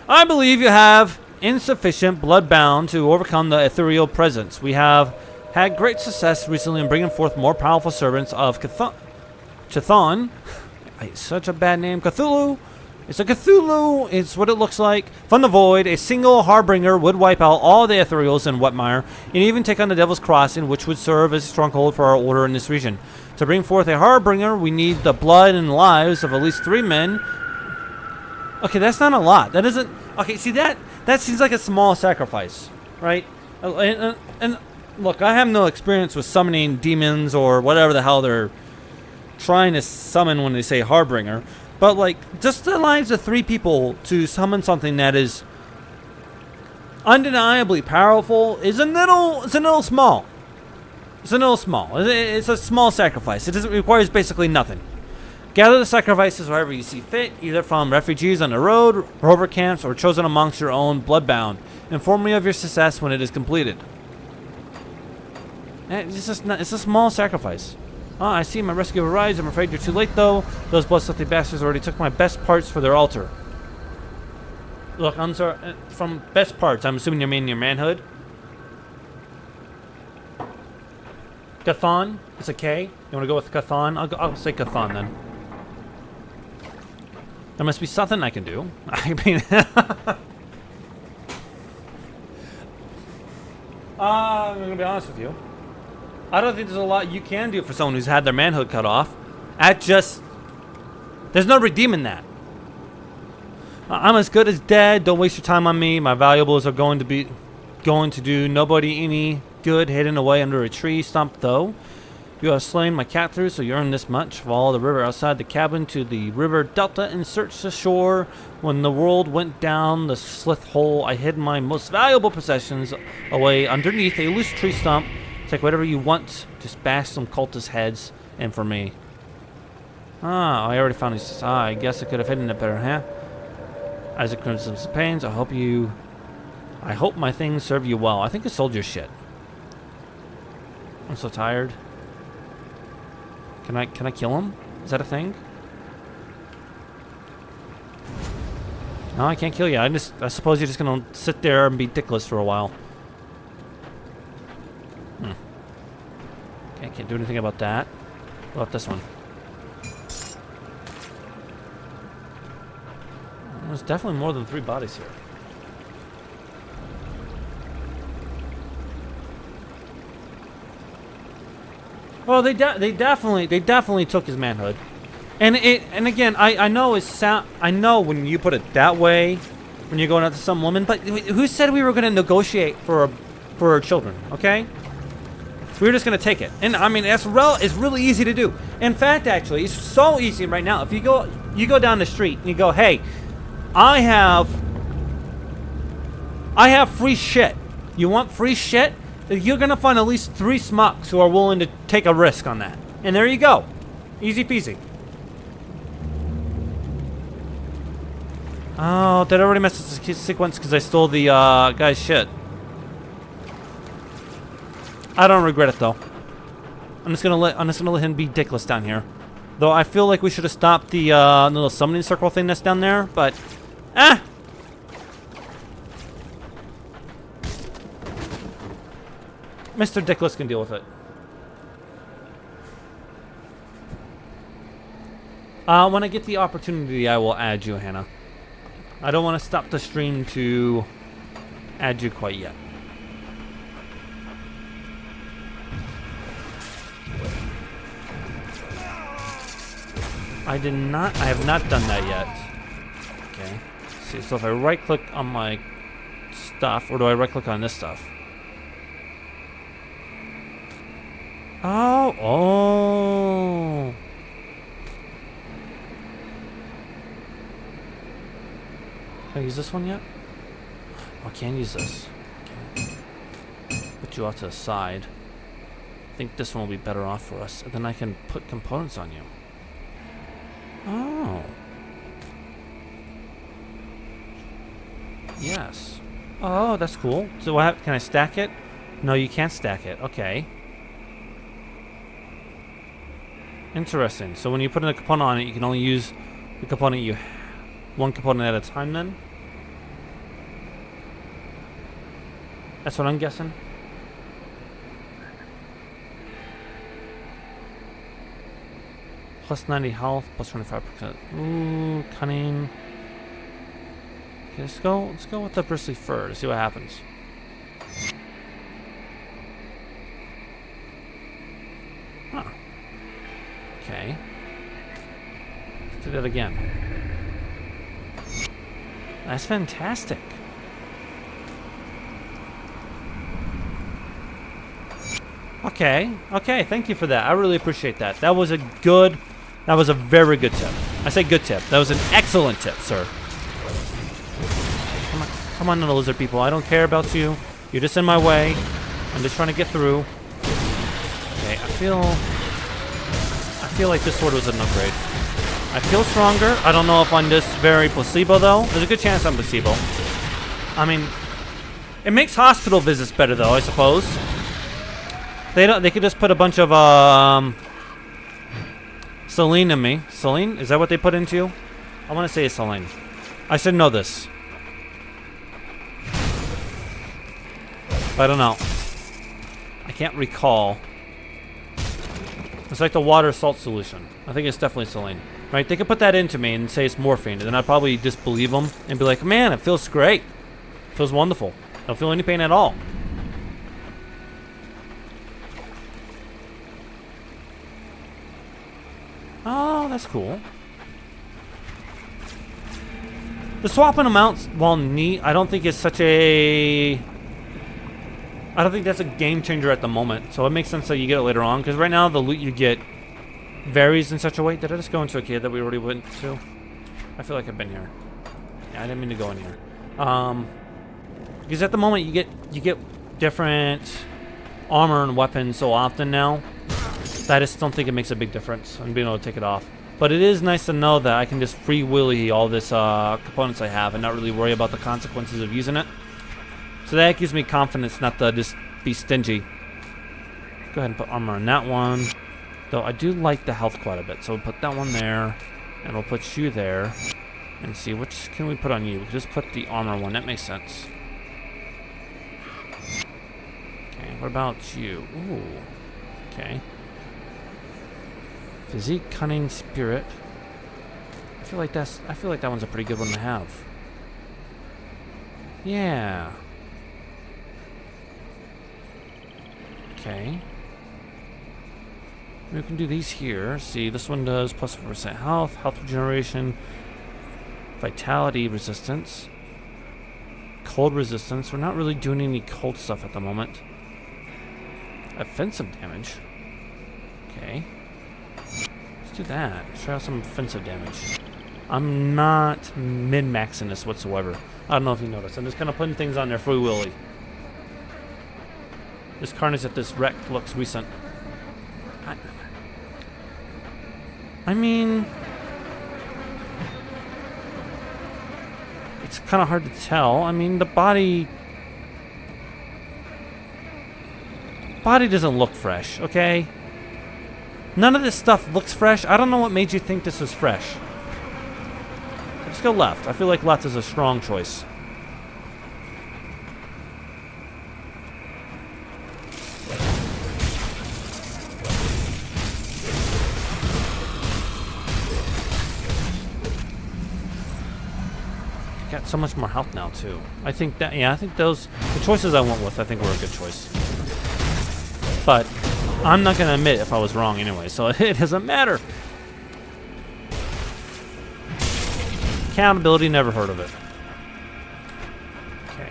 I believe you have insufficient bloodbound to overcome the ethereal presence. We have had great success recently in bringing forth more powerful servants of Chthon. It's such a bad name. Cthulhu. It's a Cthulhu. It's what it looks like. From the void, a single Harbinger would wipe out all the ethereals in Whitemire, and even take on the Devil's Crossing, which would serve as a stronghold for our order in this region. To bring forth a Harbinger, we need the blood and lives of at least 3 men. Okay, that's not a lot. That isn't... Okay, see, that seems like a small sacrifice, right? And look, I have no experience with summoning demons or whatever the hell they're trying to summon when they say Harbinger, but like just the lives of 3 people to summon something that is undeniably powerful is a little small. It's a little small. It's a small sacrifice. It requires basically nothing. Gather the sacrifices wherever you see fit, either from refugees on the road, rover camps, or chosen amongst your own bloodbound. Inform me of your success when it is completed. It's a small sacrifice. I see my rescue arrives. I'm afraid you're too late, though. Those bloodsucking bastards already took my best parts for their altar. Look, I'm sorry. From best parts, I'm assuming you mean your manhood. Chthon. It's a K. You want to go with Chthon? I'll say Chthon then. There must be something I can do. I mean... I'm going to be honest with you. I don't think there's a lot you can do for someone who's had their manhood cut off. There's no redeeming that. I'm as good as dead. Don't waste your time on me. My valuables are going to do nobody any good hidden away under a tree stump, though. You have slain my captors, so you earn this much. Follow the river outside the cabin to the river delta and search the shore. When the world went down the slith hole, I hid my most valuable possessions away underneath a loose tree stump. Take whatever you want. Just bash some cultist heads in for me. I already found these. I guess I could have hidden it better, huh? Isaac Crimson's Pains, I hope my things serve you well. I think I sold your shit. I'm so tired. Can I kill him? Is that a thing? No, I can't kill you. I suppose you're just gonna sit there and be dickless for a while. I can't do anything about that. What about this one? There's definitely more than 3 bodies here. Well, they definitely took his manhood, and again, I know I know when you put it that way, when you're going out to some woman, but who said we were going to negotiate for children? Okay. we're just gonna take it. And I mean, it's really easy to do. In fact, actually, it's so easy right now. If you go down the street and you go, hey, I have free shit. You want free shit? You're gonna find at least 3 smucks who are willing to take a risk on that. And there you go. Easy peasy. Oh, did I already mess with the sequence because I stole the guy's shit? I don't regret it though. I'm just gonna let him be dickless down here. Though I feel like we should have stopped the little summoning circle thing that's down there, but Mr. Dickless can deal with it. When I get the opportunity, I will add you, Hannah. I don't want to stop the stream to add you quite yet. I have not done that yet. Okay. Let's see, so if I right click on my stuff, or do I right click on this stuff? Oh. Can I use this one yet? Oh, I can't use this. Okay. Put you off to the side. I think this one will be better off for us. And then I can put components on you. Oh. Yes. Oh, that's cool. So what can I stack it? No, you can't stack it. Okay. Interesting. So when you put in a component on it, you can only use the component one component at a time then? That's what I'm guessing. Plus 90 health, plus 25%. Ooh, cunning. Okay, let's go with the bristly fur to see what happens. Huh. Okay. Let's do that again. That's fantastic. Okay, thank you for that. I really appreciate that. That was a very good tip. I say good tip. That was an excellent tip, sir. Come on, little lizard people. I don't care about you. You're just in my way. I'm just trying to get through. Okay, I feel like this sword was an upgrade. I feel stronger. I don't know if I'm just very placebo though. There's a good chance I'm placebo. I mean, it makes hospital visits better though, I suppose. They could just put a bunch of saline in me. Saline? Is that what they put into you? I want to say it's saline. I should know this. But I don't know. I can't recall. It's like the water salt solution. I think it's definitely saline. Right? They could put that into me and say it's morphine, and then I'd probably disbelieve them and be like, man, it feels great. It feels wonderful. I don't feel any pain at all. Oh, that's cool. The swapping them out, while neat, I don't think it's such a... I don't think that's a game changer at the moment. So it makes sense that you get it later on, because right now the loot you get varies in such a way. Did I just go into a cave that we already went to? I feel like I've been here. Yeah, I didn't mean to go in here. Because at the moment you get different armor and weapons so often now that I just don't think it makes a big difference in being able to take it off. But it is nice to know that I can just free willy all this components I have and not really worry about the consequences of using it. So that gives me confidence not to just be stingy. Go ahead and put armor on that one. Though I do like the health quite a bit. So we'll put that one there. And we'll put you there. And see, which can we put on you? We can just put the armor one. That makes sense. Okay, what about you? Ooh. Okay. Physique, cunning, spirit. I feel like that one's a pretty good one to have. Yeah. Okay. We can do these here. See, this one does plus 4% health, health regeneration, vitality resistance, cold resistance. We're not really doing any cold stuff at the moment. Offensive damage. Okay. Let's do that. Let's try out some offensive damage. I'm not min-maxing this whatsoever. I don't know if you noticed. I'm just kind of putting things on there free willy. This carnage at this wreck looks recent. I mean, it's kind of hard to tell. I mean, the body doesn't look fresh, okay? None of this stuff looks fresh. I don't know what made you think this was fresh. Let's go left. I feel like left is a strong choice. Got so much more health now too. I think that, yeah, I think the choices I went with, I think were a good choice. But I'm not gonna admit if I was wrong anyway, so it doesn't matter. Accountability, never heard of it. Okay.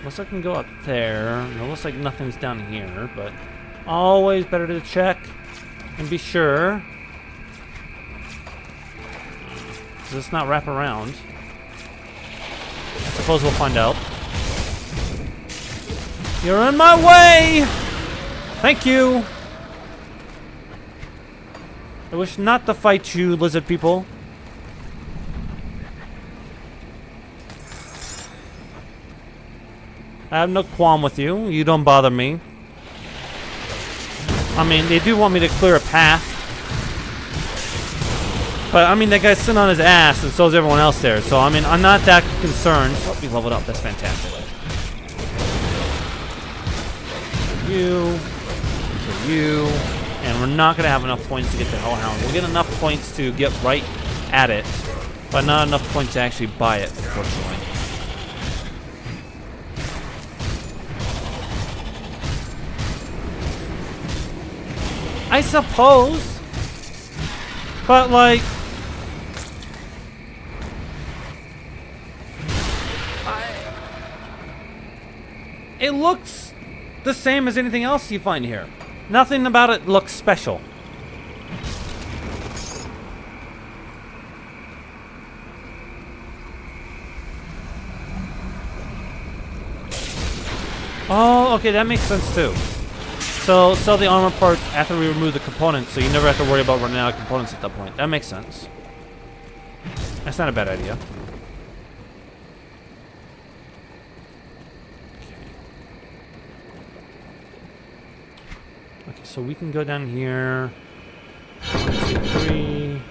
Looks like I can go up there. It looks like nothing's down here, but always better to check and be sure. Does this not wrap around? I suppose we'll find out. You're in my way! Thank you! I wish not to fight you, lizard people. I have no qualm with you. You don't bother me. I mean, they do want me to clear a path. But, I mean, that guy's sitting on his ass, and so is everyone else there. So, I mean, I'm not that concerned. Oh, we leveled up. That's fantastic. You. You. And we're not going to have enough points to get the Hellhound. We'll get enough points to get right at it, but not enough points to actually buy it, unfortunately. I suppose. But, like, it looks the same as anything else you find here. Nothing about it looks special. Oh, okay, that makes sense too. So sell the armor parts after we remove the components, so you never have to worry about running out of components at that point. That makes sense. That's not a bad idea. Okay, so we can go down here. 1, 2, 3.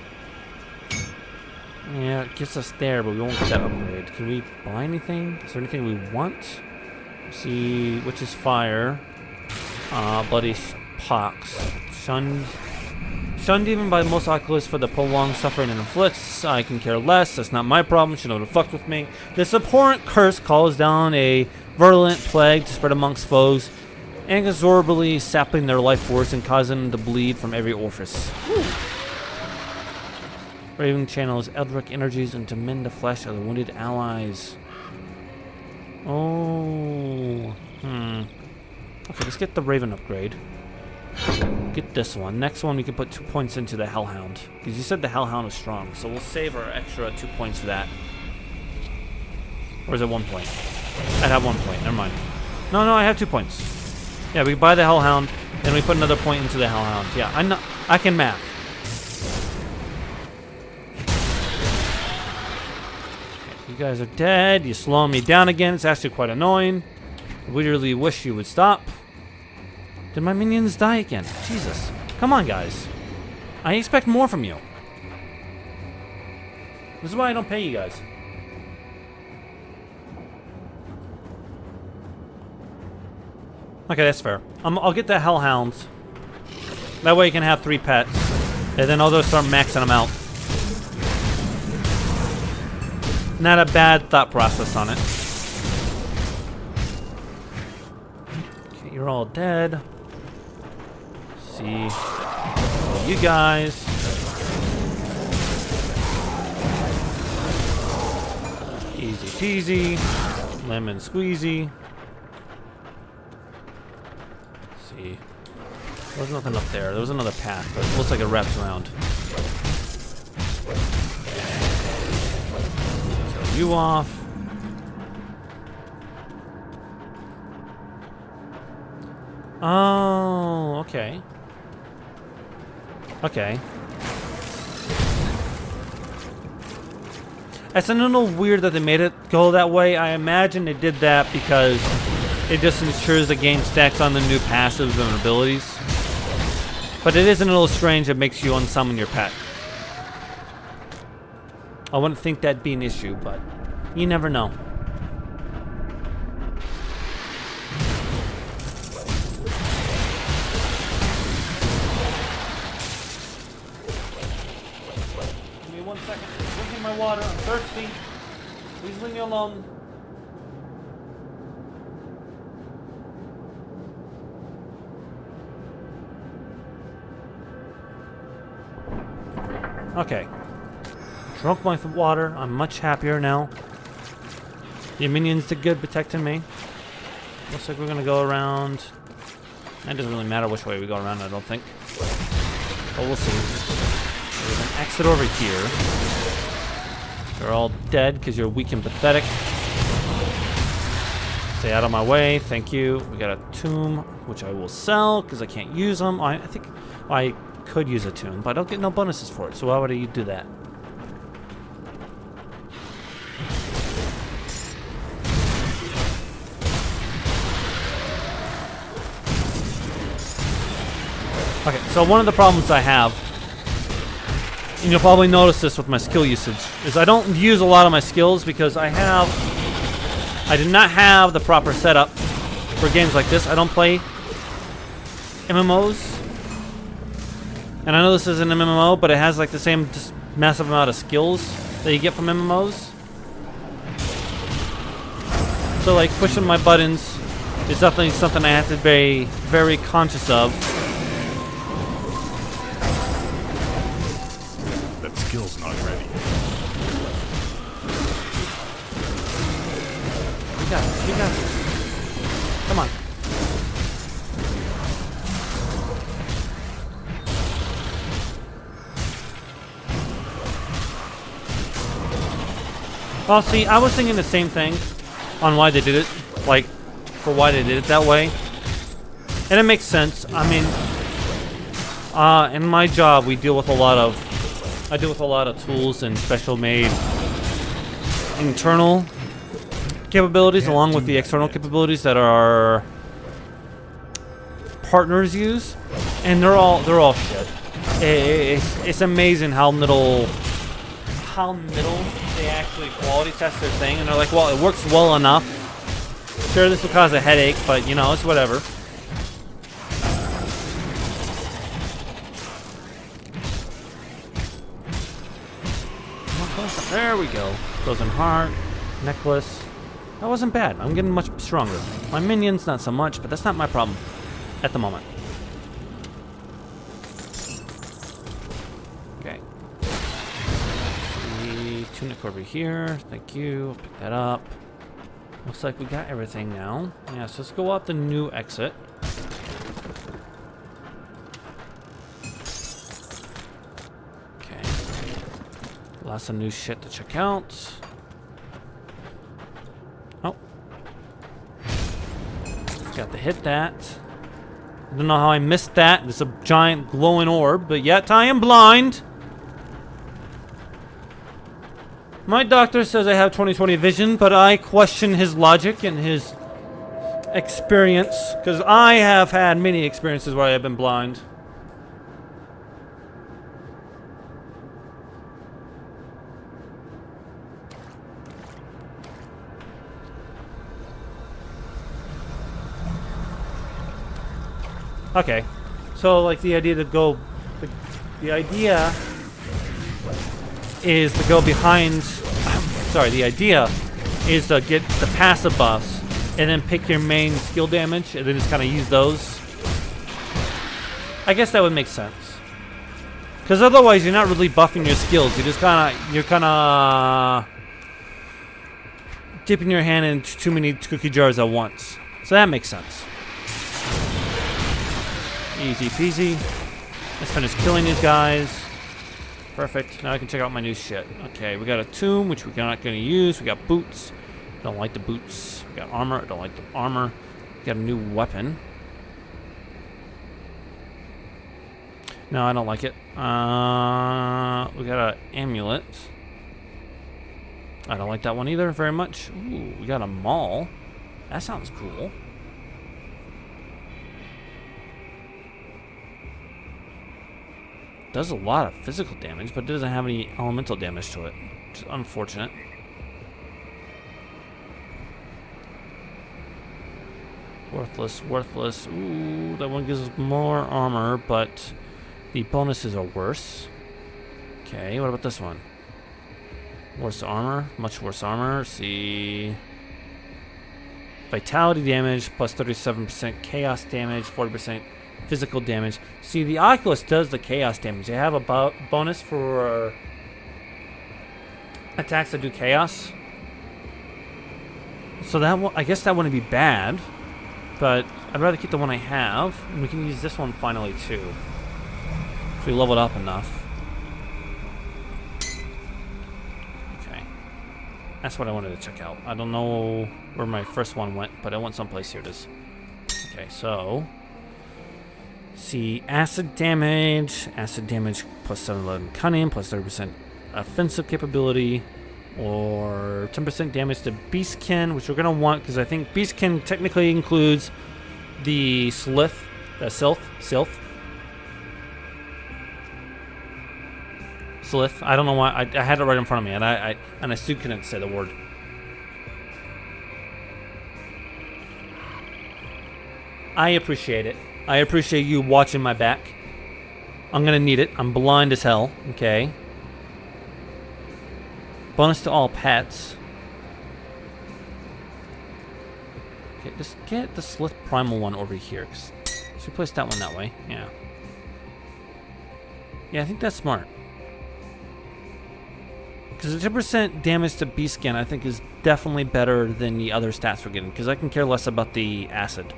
Yeah, it gets us there, but we won't get that upgrade. Can we buy anything? Is there anything we want? Let's see, which is fire. Bloody pox. Shunned even by most oculists for the prolonged suffering it inflicts. I can care less. That's not my problem. Should know to fuck with me. This abhorrent curse calls down a virulent plague to spread amongst foes, inexorably sapping their life force and causing them to bleed from every orifice. Raven channels Eldritch energies and to mend the flesh of the wounded allies. Oh. Okay, let's get the Raven upgrade. Get this one. Next one, we can put 2 points into the Hellhound. Because you said the Hellhound is strong, so we'll save our extra 2 points for that. Or is it 1 point? I'd have 1 point. Never mind. No, I have 2 points. Yeah, we buy the Hellhound, then we put another point into the Hellhound. Yeah, I can math. Okay, you guys are dead. You're slowing me down again. It's actually quite annoying. I really wish you would stop. Did my minions die again? Jesus. Come on, guys. I expect more from you. This is why I don't pay you guys. Okay, that's fair. I'll get the Hellhounds. That way you can have 3 pets. And then I'll just start maxing them out. Not a bad thought process on it. Okay, you're all dead. See you guys. Easy peasy. Lemon squeezy. See see. There was nothing up there. There was another path, but it looks like it wraps around. Kill you off. Oh, okay. Okay. It's a little weird that they made it go that way. I imagine they did that because it just ensures the game stacks on the new passives and abilities. But it is a little strange. It makes you unsummon your pet. I wouldn't think that'd be an issue, but you never know. Give me 1 second. Drinking my water. I'm thirsty. Please leave me alone. Okay. Drunk my water. I'm much happier now. The minions did good protecting me. Looks like we're gonna go around. It doesn't really matter which way we go around, I don't think. But we'll see. There's an exit over here. They're all dead because you're weak and pathetic. Stay out of my way, thank you. We got a tomb, which I will sell because I can't use them. I think I could use a tomb, but I don't get no bonuses for it, so why would I do that? Okay, so one of the problems I have, and you'll probably notice this with my skill usage, is I don't use a lot of my skills because I did not have the proper setup for games like this. I don't play MMOs. And I know this is an MMO, but it has like the same just massive amount of skills that you get from MMOs. So like pushing my buttons is definitely something I have to be very conscious of. That skill's not ready. You got this. You got this. Come on. Well, see, I was thinking the same thing on why they did it, like, for why they did it that way. And it makes sense. I mean, in my job, I deal with a lot of tools and special made internal capabilities along with the external capabilities that our partners use, and they're all shit. It's amazing how little they actually quality test their thing, and they're like, well, it works well enough. Sure, this will cause a headache, but you know, it's whatever. There we go. Frozen heart, necklace. That wasn't bad. I'm getting much stronger. My minions, not so much, but that's not my problem at the moment. Okay. The tunic over here. Thank you. Pick that up. Looks like we got everything now. Yeah, so let's go up the new exit. Okay. Lots of new shit to check out. Oh. Got to hit that. I don't know how I missed that. There's a giant glowing orb, but yet I am blind. My doctor says I have 20/20 vision, but I question his logic and his experience, because I have had many experiences where I have been blind. Okay, so like the idea to go, the idea is to go behind, sorry, the idea is to get the passive buffs and then pick your main skill damage and then just kind of use those. I guess that would make sense. Because otherwise you're not really buffing your skills, you're kind of dipping your hand into too many cookie jars at once. So that makes sense. Easy peasy. Let's finish killing these guys. Perfect. Now I can check out my new shit. Okay, we got a tomb, which we're not going to use. We got boots. Don't like the boots. We got armor. Don't like the armor. We got a new weapon. No, I don't like it. We got an amulet. I don't like that one either very much. Ooh, we got a maul. That sounds cool. Does a lot of physical damage, but it doesn't have any elemental damage to it, which is unfortunate. Worthless, worthless. Ooh, that one gives us more armor, but the bonuses are worse. Okay, what about this one? Worse armor, much worse armor. See. Vitality damage, plus 37% chaos damage, 40% physical damage. See, the Oculus does the chaos damage. They have a bonus for attacks that do chaos. So that I guess that wouldn't be bad, but I'd rather keep the one I have, and we can use this one finally too. If we level it up enough. Okay, that's what I wanted to check out. I don't know where my first one went, but it went someplace. Here it is. Okay, so. See, acid damage plus 711 cunning, plus 30% offensive capability, or 10% damage to Beastkin, which we're going to want because I think Beastkin technically includes the Sylph. I don't know why, I had it right in front of me, and I still couldn't say the word. I appreciate it. I appreciate you watching my back. I'm gonna need it. I'm blind as hell. Okay. Bonus to all pets. Okay, just get the Slith Primal one over here. Should place that one that way. Yeah. Yeah, I think that's smart. Because the 10% damage to Beastkin, I think, is definitely better than the other stats we're getting. Because I can care less about the acid.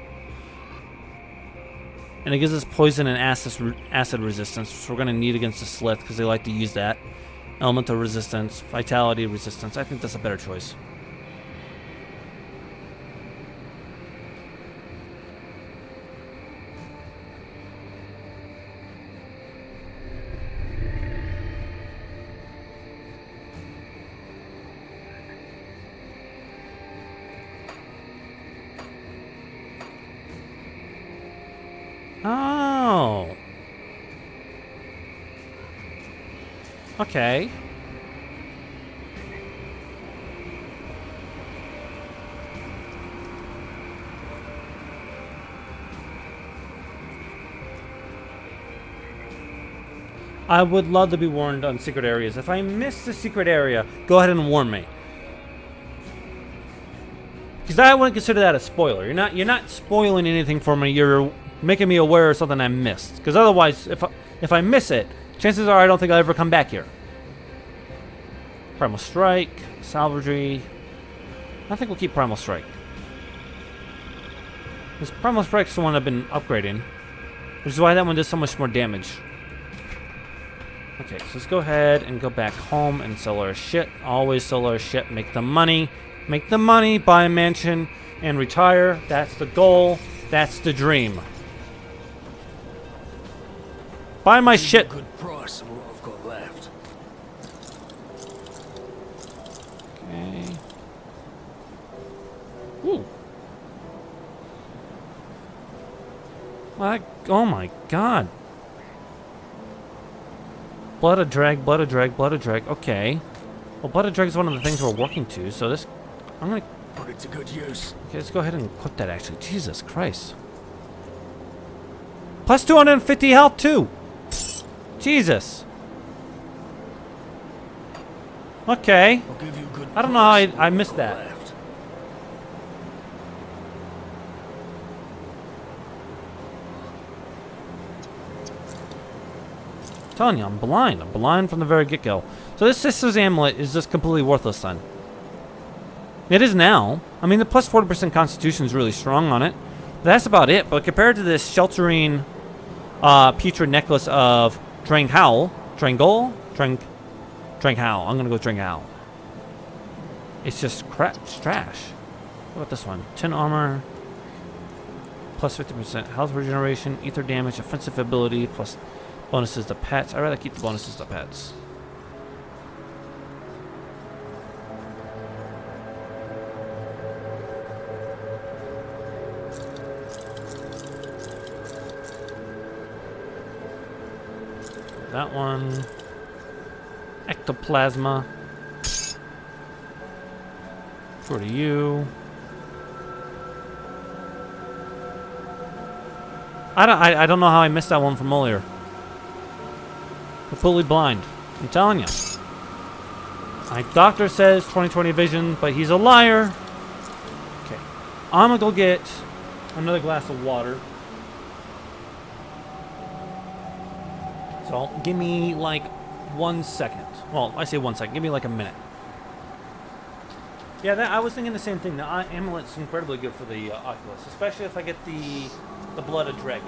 And it gives us poison and acid resistance, which we're going to need against the Slith because they like to use that. Elemental resistance, vitality resistance. I think that's a better choice. Oh. Okay. I would love to be warned on secret areas. If I miss the secret area, go ahead and warn me. Because I wouldn't consider that a spoiler. You're not spoiling anything for me. You're making me aware of something I missed. Because otherwise, if I miss it, chances are I don't think I'll ever come back here. Primal Strike, Salvagey. I think we'll keep Primal Strike. This Primal Strike's the one I've been upgrading, which is why that one does so much more damage. Okay, so let's go ahead and go back home and sell our shit. Always sell our shit. Make the money. Make the money, buy a mansion, and retire. That's the goal. That's the dream. Buy my shit. Good price of what I've got left. Okay. Ooh. Oh my god. Blood of drag, blood of drag, blood of drag. Okay. Well, blood of drag is one of the things we're working to, so this... I'm gonna... Put it to good use. Okay, let's go ahead and equip that, actually. Jesus Christ. Plus 250 health, too! Jesus. Okay. I'll give you a good I don't know how price I for missed what I've that. got left. I'm telling you, I'm blind. I'm blind from the very get-go. So this Sister's Amulet is just completely worthless then. It is now. I mean, the plus 40% Constitution is really strong on it. That's about it. But compared to this Sheltering putrid necklace of Dranghowl. Drangol? Dranghowl. I'm gonna go Dranghowl. It's just crap. It's trash. What about this one? 10 armor. Plus 50% health regeneration. Ether damage. Offensive ability. Plus bonuses to pets. I'd rather keep the bonuses to pets. That one. Ectoplasma. For you. I don't know how I missed that one from earlier. Completely blind. I'm telling you. My doctor says 20/20 vision, but he's a liar. Okay. I'm gonna go get another glass of water. So give me like 1 second. Well, I say 1 second. Give me like a minute. Yeah, I was thinking the same thing. The amulet's incredibly good for the Oculus, especially if I get the Blood of Dreg.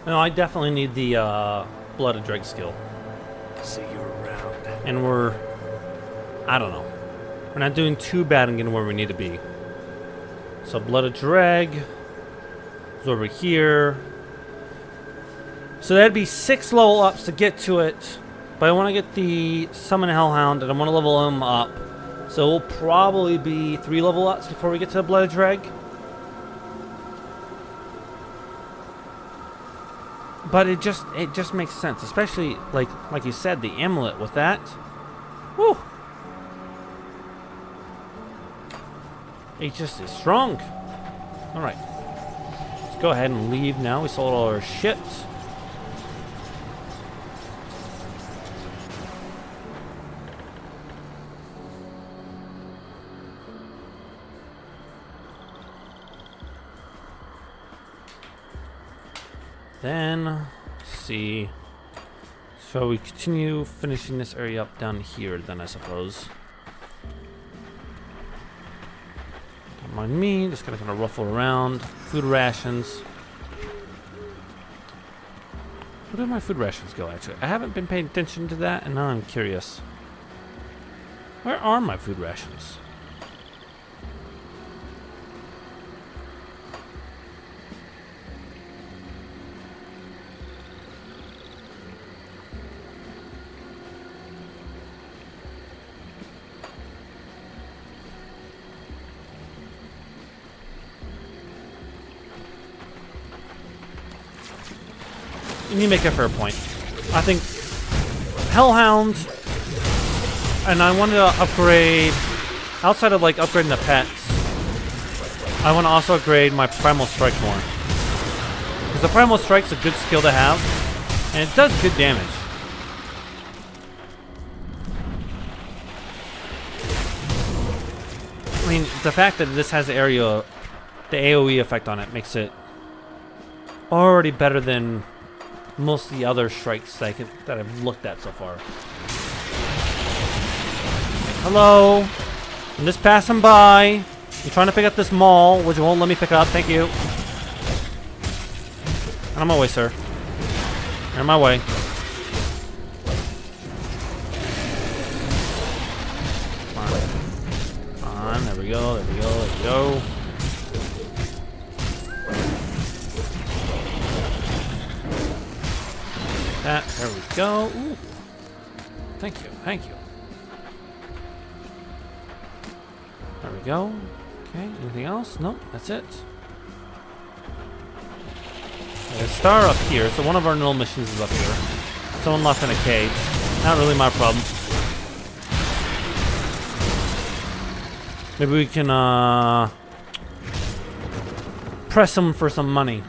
No, I definitely need the Blood of Dreg skill. See you around. And I don't know. We're not doing too bad in getting where we need to be. So Blood of Dreg is over here. So that'd be 6 level ups to get to it. But I want to get the Summon Hellhound and I want to level him up. So it'll probably be 3 level ups before we get to the Blood of Dreg. But it just makes sense, especially like you said, the amulet with that. Woo! It just is strong. All right, let's go ahead and leave now. We sold all our shit. Then, let's see. Shall we continue finishing this area up down here then, I suppose? Don't mind me, just gonna kind of ruffle around. Food rations. Where did my food rations go, actually? I haven't been paying attention to that, and now I'm curious. Where are my food rations? You make a fair point. I think Hellhounds, and I wanted to upgrade, outside of like upgrading the pets, I want to also upgrade my Primal Strike more. Because the Primal Strike's a good skill to have, and it does good damage. I mean, the fact that this has the area, the AoE effect on it makes it already better than most of the other strikes that I've looked at so far. Hello. I'm just passing by. I'm trying to pick up this mall, which won't let me pick up. Thank you. Out of my way, sir. Out of my way. Come on. There we go. There we go. There we go. that. There we go. Ooh. Thank you. Thank you. There we go. Okay, anything else? Nope, that's it. There's a star up here, so one of our null missions is up here. Someone left in a cage. Not really my problem. Maybe we can, press them for some money.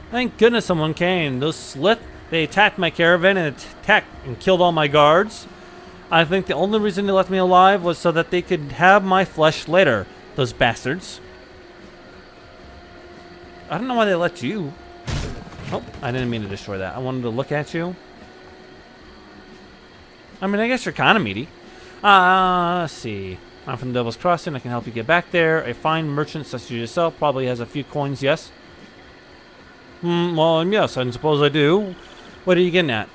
Thank goodness someone came. Those Slith, they attacked my caravan and attacked and killed all my guards. I think the only reason they left me alive was so that they could have my flesh later. Those bastards. I don't know why they let you. Oh, I didn't mean to destroy that. I wanted to look at you. I mean, I guess you're kind of meaty. Let's see. I'm from the Devil's Crossing. I can help you get back there. A fine merchant such as yourself probably has a few coins, yes? Well, yes, I suppose I do. What are you getting at?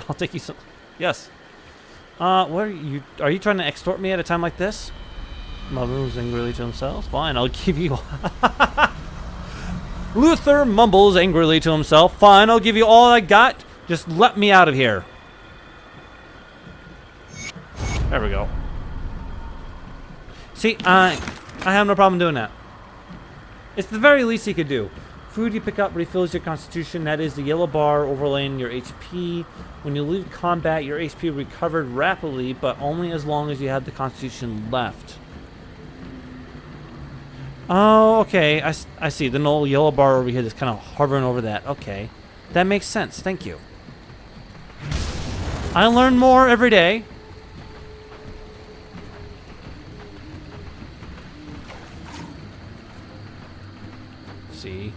I'll take you some. Yes. What are you trying to extort me at a time like this? Mumbles angrily to himself. Fine, I'll give you. Luther mumbles angrily to himself. Fine, I'll give you all I got. Just let me out of here. There we go. See, I have no problem doing that. It's the very least he could do. Food you pick up refills your constitution. That is the yellow bar overlaying your HP. When you leave combat, your HP recovered rapidly, but only as long as you have the constitution left. Oh, okay. I see. The little yellow bar over here that's kind of hovering over that. Okay. That makes sense. Thank you. I learn more every day. See.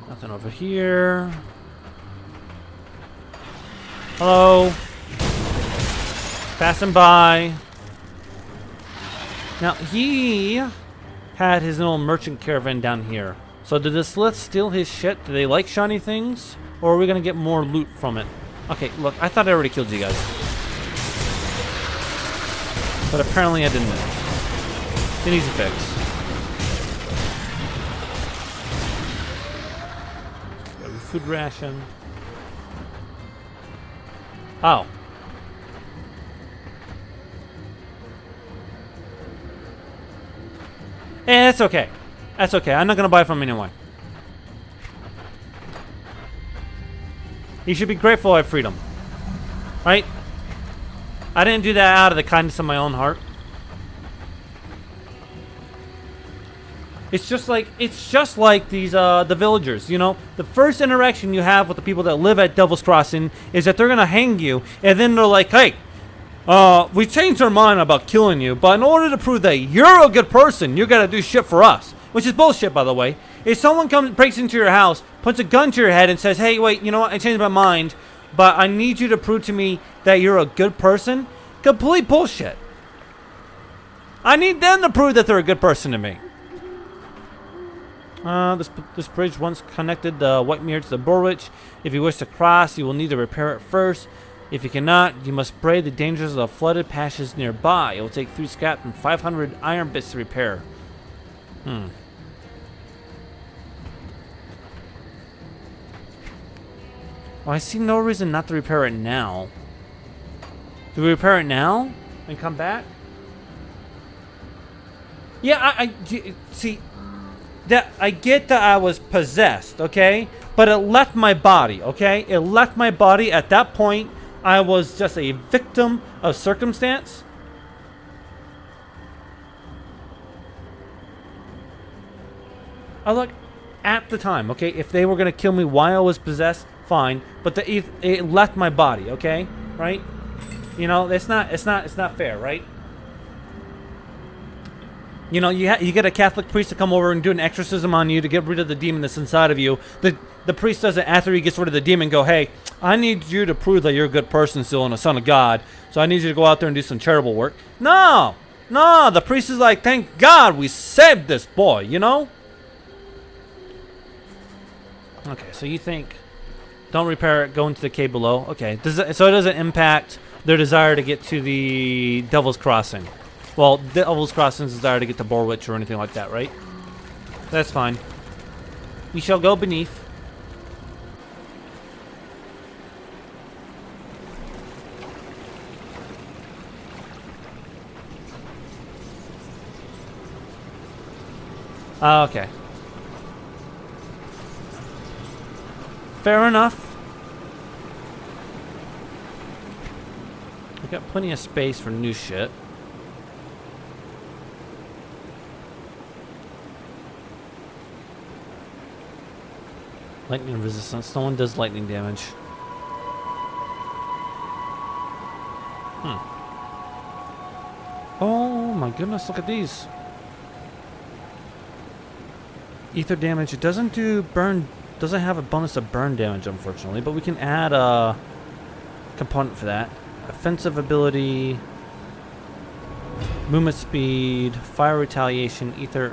Nothing over here. Hello. Passing by. Now, he had his little merchant caravan down here. So did the Sliths steal his shit? Do they like shiny things? Or are we going to get more loot from it? Okay, look, I thought I already killed you guys. But apparently I didn't. It's an easy fix. Food ration. Oh. That's okay. That's okay. I'm not going to buy from him anyway. You should be grateful I have freedom. Right? I didn't do that out of the kindness of my own heart. It's just like these the villagers, you know. The first interaction you have with the people that live at Devil's Crossing is that they're gonna hang you, and then they're like, "Hey, we changed our mind about killing you, but in order to prove that you're a good person, you gotta do shit for us." Which is bullshit, by the way. If someone breaks into your house, puts a gun to your head, and says, "Hey, wait, you know what? I changed my mind, but I need you to prove to me that you're a good person," complete bullshit. I need them to prove that they're a good person to me. This bridge once connected the Whitemere to the Burwitch. If you wish to cross, you will need to repair it first. If you cannot, you must brave the dangers of the flooded passages nearby. It will take 3 scrap and 500 iron bits to repair. Well, I see no reason not to repair it now. Do we repair it now and come back? Yeah, I see. That I get that I was possessed, okay? But it left my body, okay? It left my body. At that point, I was just a victim of circumstance. I look at the time, okay? If they were gonna kill me while I was possessed, fine. But it left my body, okay? Right? You know, it's not fair, right? You know, you get a Catholic priest to come over and do an exorcism on you to get rid of the demon that's inside of you. The priest doesn't, after he gets rid of the demon, go, "Hey, I need you to prove that you're a good person still and a son of God. So I need you to go out there and do some charitable work." No, the priest is like, "Thank God we saved this boy," you know? Okay, so you think, don't repair it, go into the cave below. Okay, so it doesn't impact their desire to get to the Devil's Crossing. Well, Devil's Crossing's desire to get to Borwich or anything like that, right? That's fine. We shall go beneath. Okay. Fair enough. We got plenty of space for new shit. Lightning resistance. No one does lightning damage. Oh my goodness, look at these. Ether damage. It doesn't do burn. Doesn't have a bonus of burn damage, unfortunately, but we can add a component for that. Offensive ability, movement speed, fire retaliation, ether.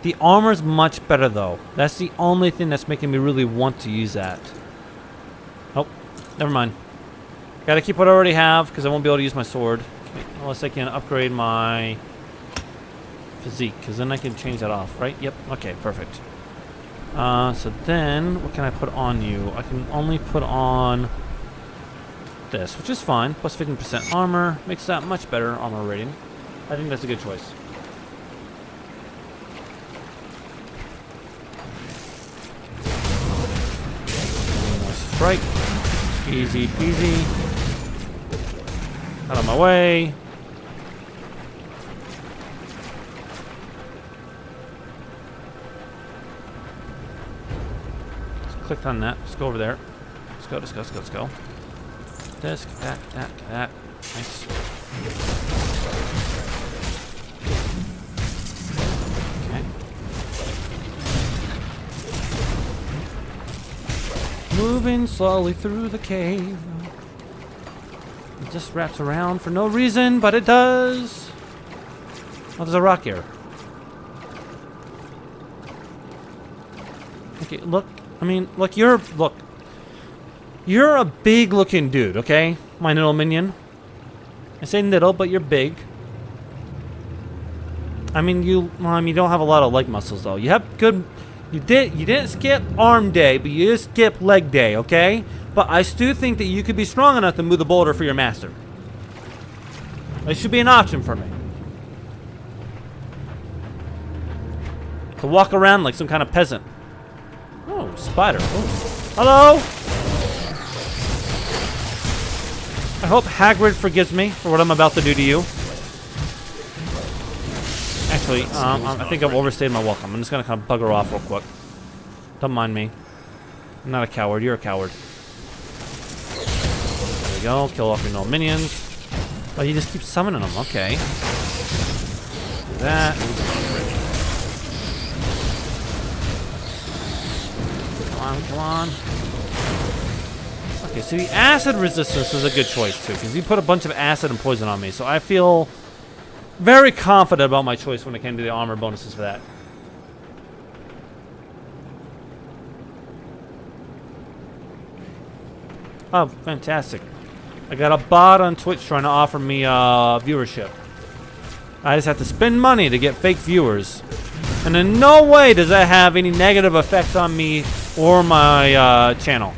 The armor's much better though. That's the only thing that's making me really want to use that. Oh, never mind. Gotta keep what I already have because I won't be able to use my sword unless I can upgrade my physique, because then I can change that off, right? Yep. Okay, perfect. So then, what can I put on you? I can only put on this, which is fine. Plus 15% armor. Makes that much better armor rating. I think that's a good choice. Strike. Easy peasy. Out of my way. Clicked on that. Let's go over there. Let's go, let's go, let's go, let's go. This, that. Nice. Okay. Moving slowly through the cave. It just wraps around for no reason, but it does. Oh, there's a rock here. Okay, look. I mean, look, you're a big looking dude, okay? My little minion. I say little, but you're big. I mean, you don't have a lot of leg muscles though. You have good, you didn't skip arm day, but you did skip leg day, okay? But I still think that you could be strong enough to move the boulder for your master. It should be an option for me. To walk around like some kind of peasant. Oh, spider. Oh. Hello? I hope Hagrid forgives me for what I'm about to do to you. Actually, I think I've overstayed my welcome. I'm just gonna kind of bugger off real quick. Don't mind me. I'm not a coward. You're a coward. There we go. Kill off your little minions. Oh, you just keep summoning them. Okay. Do that. Come on. Okay, so the acid resistance is a good choice too, because you put a bunch of acid and poison on me, so I feel very confident about my choice when it came to the armor bonuses for that. Oh, fantastic. I got a bot on Twitch trying to offer me viewership. I just have to spend money to get fake viewers. And in no way does that have any negative effects on me or my channel.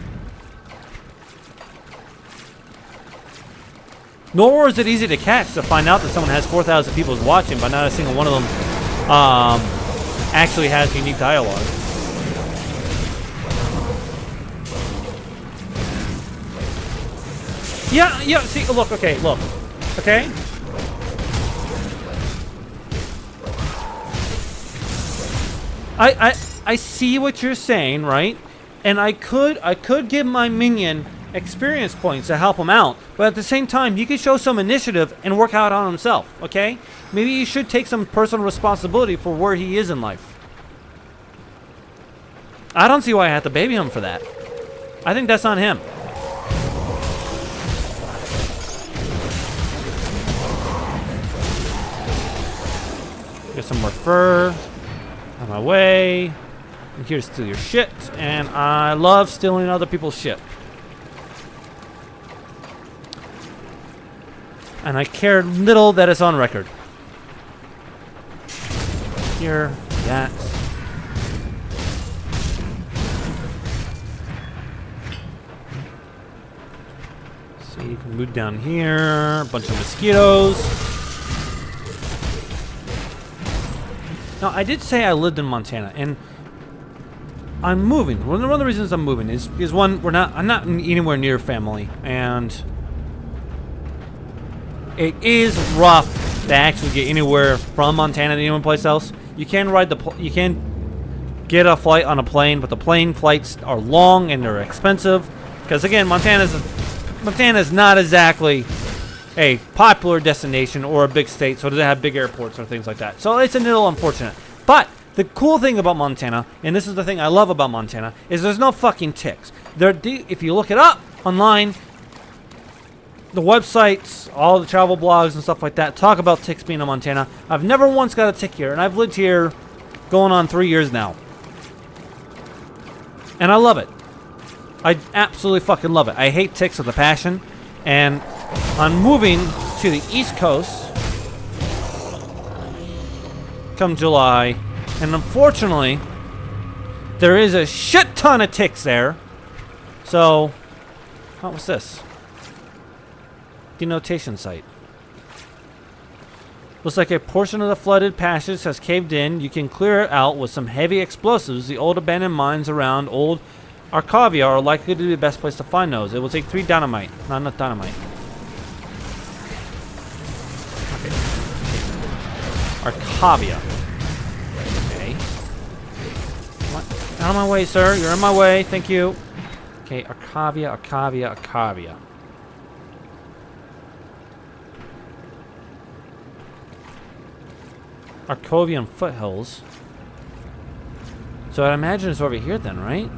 Nor is it easy to catch to find out that someone has 4,000 people watching, but not a single one of them actually has unique dialogue. Yeah, see, look, okay, look. Okay? I see what you're saying, right? And I could give my minion experience points to help him out, but at the same time, he could show some initiative and work out on himself, okay? Maybe you should take some personal responsibility for where he is in life. I don't see why I have to baby him for that. I think that's on him. Get some more fur. On my way. I'm here to steal your shit, and I love stealing other people's shit. And I care little that it's on record. Here, that. So you can move down here. A bunch of mosquitoes. Now, I did say I lived in Montana, and I'm moving. One of the reasons I'm moving is one, I'm not anywhere near family, and it is rough to actually get anywhere from Montana to any place else. You can you can get a flight on a plane, but the plane flights are long and they're expensive. Because again, Montana is not exactly a popular destination or a big state, so it doesn't have big airports or things like that. So it's a little unfortunate. But the cool thing about Montana, and this is the thing I love about Montana, is there's no fucking ticks. If you look it up online, the websites, all the travel blogs and stuff like that talk about ticks being in Montana. I've never once got a tick here, and I've lived here going on 3 years now. And I love it. I absolutely fucking love it. I hate ticks with a passion, and I'm moving to the East Coast come July, and unfortunately, there is a shit ton of ticks there. So, what was this? Denotation site. Looks like a portion of the flooded passage has caved in. You can clear it out with some heavy explosives. The old abandoned mines around Old Arcavia are likely to be the best place to find those. It will take 3 dynamite. Not enough dynamite. Okay. Arcavia. Okay. What? Out of my way, sir. You're in my way. Thank you. Okay, Arcavia, Arcavia, Arcavia. Arcovian foothills. So I imagine it's over here then, right?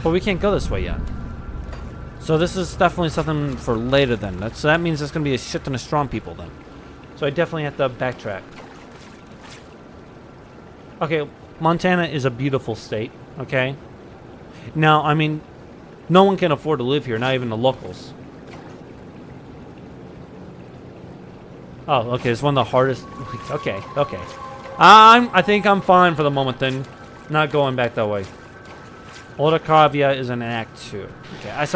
But we can't go this way yet. So this is definitely something for later then. That means there's going to be a shit ton of strong people then. So I definitely have to backtrack. Okay, Montana is a beautiful state, okay? Now, I mean, no one can afford to live here, not even the locals. Oh, okay, it's one of the hardest. Okay. I think I'm fine for the moment then. Not going back that way. Old Arcavia is in Act 2. Okay, I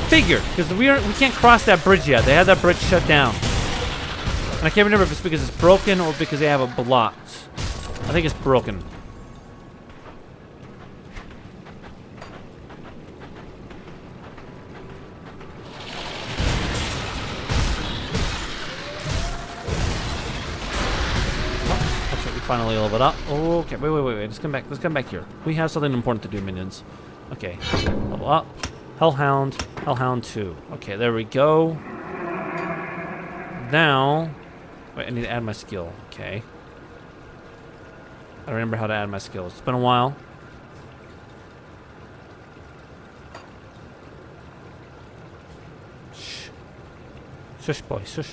figured, because we can't cross that bridge yet. They have that bridge shut down. And I can't remember if it's because it's broken or because they have it blocked. I think it's broken. Finally leveled up. Oh, okay, wait. Let's come back here. We have something important to do, minions. Okay, level up. Hellhound 2. Okay, there we go. Now, wait, I need to add my skill. Okay. I remember how to add my skills. It's been a while. Shh. Shush, boy, shush.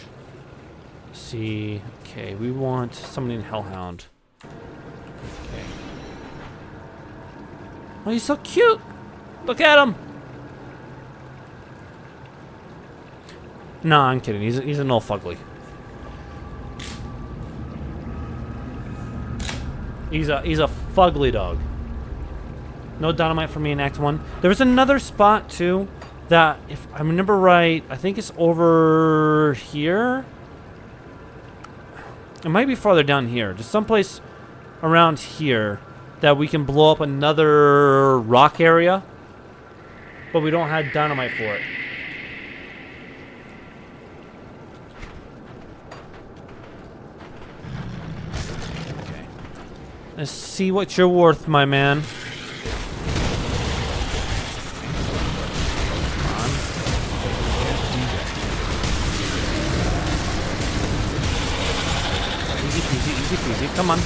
See, okay, we want somebody in Hellhound. Okay. Oh, he's so cute! Look at him! Nah, I'm kidding. He's a no fugly. He's a fugly dog. No dynamite for me in Act 1. There was another spot too that, if I remember right, I think it's over here. It might be farther down here. Just someplace around here that we can blow up another rock area. But we don't have dynamite for it. Okay. Let's see what you're worth, my man. Easy. Come on.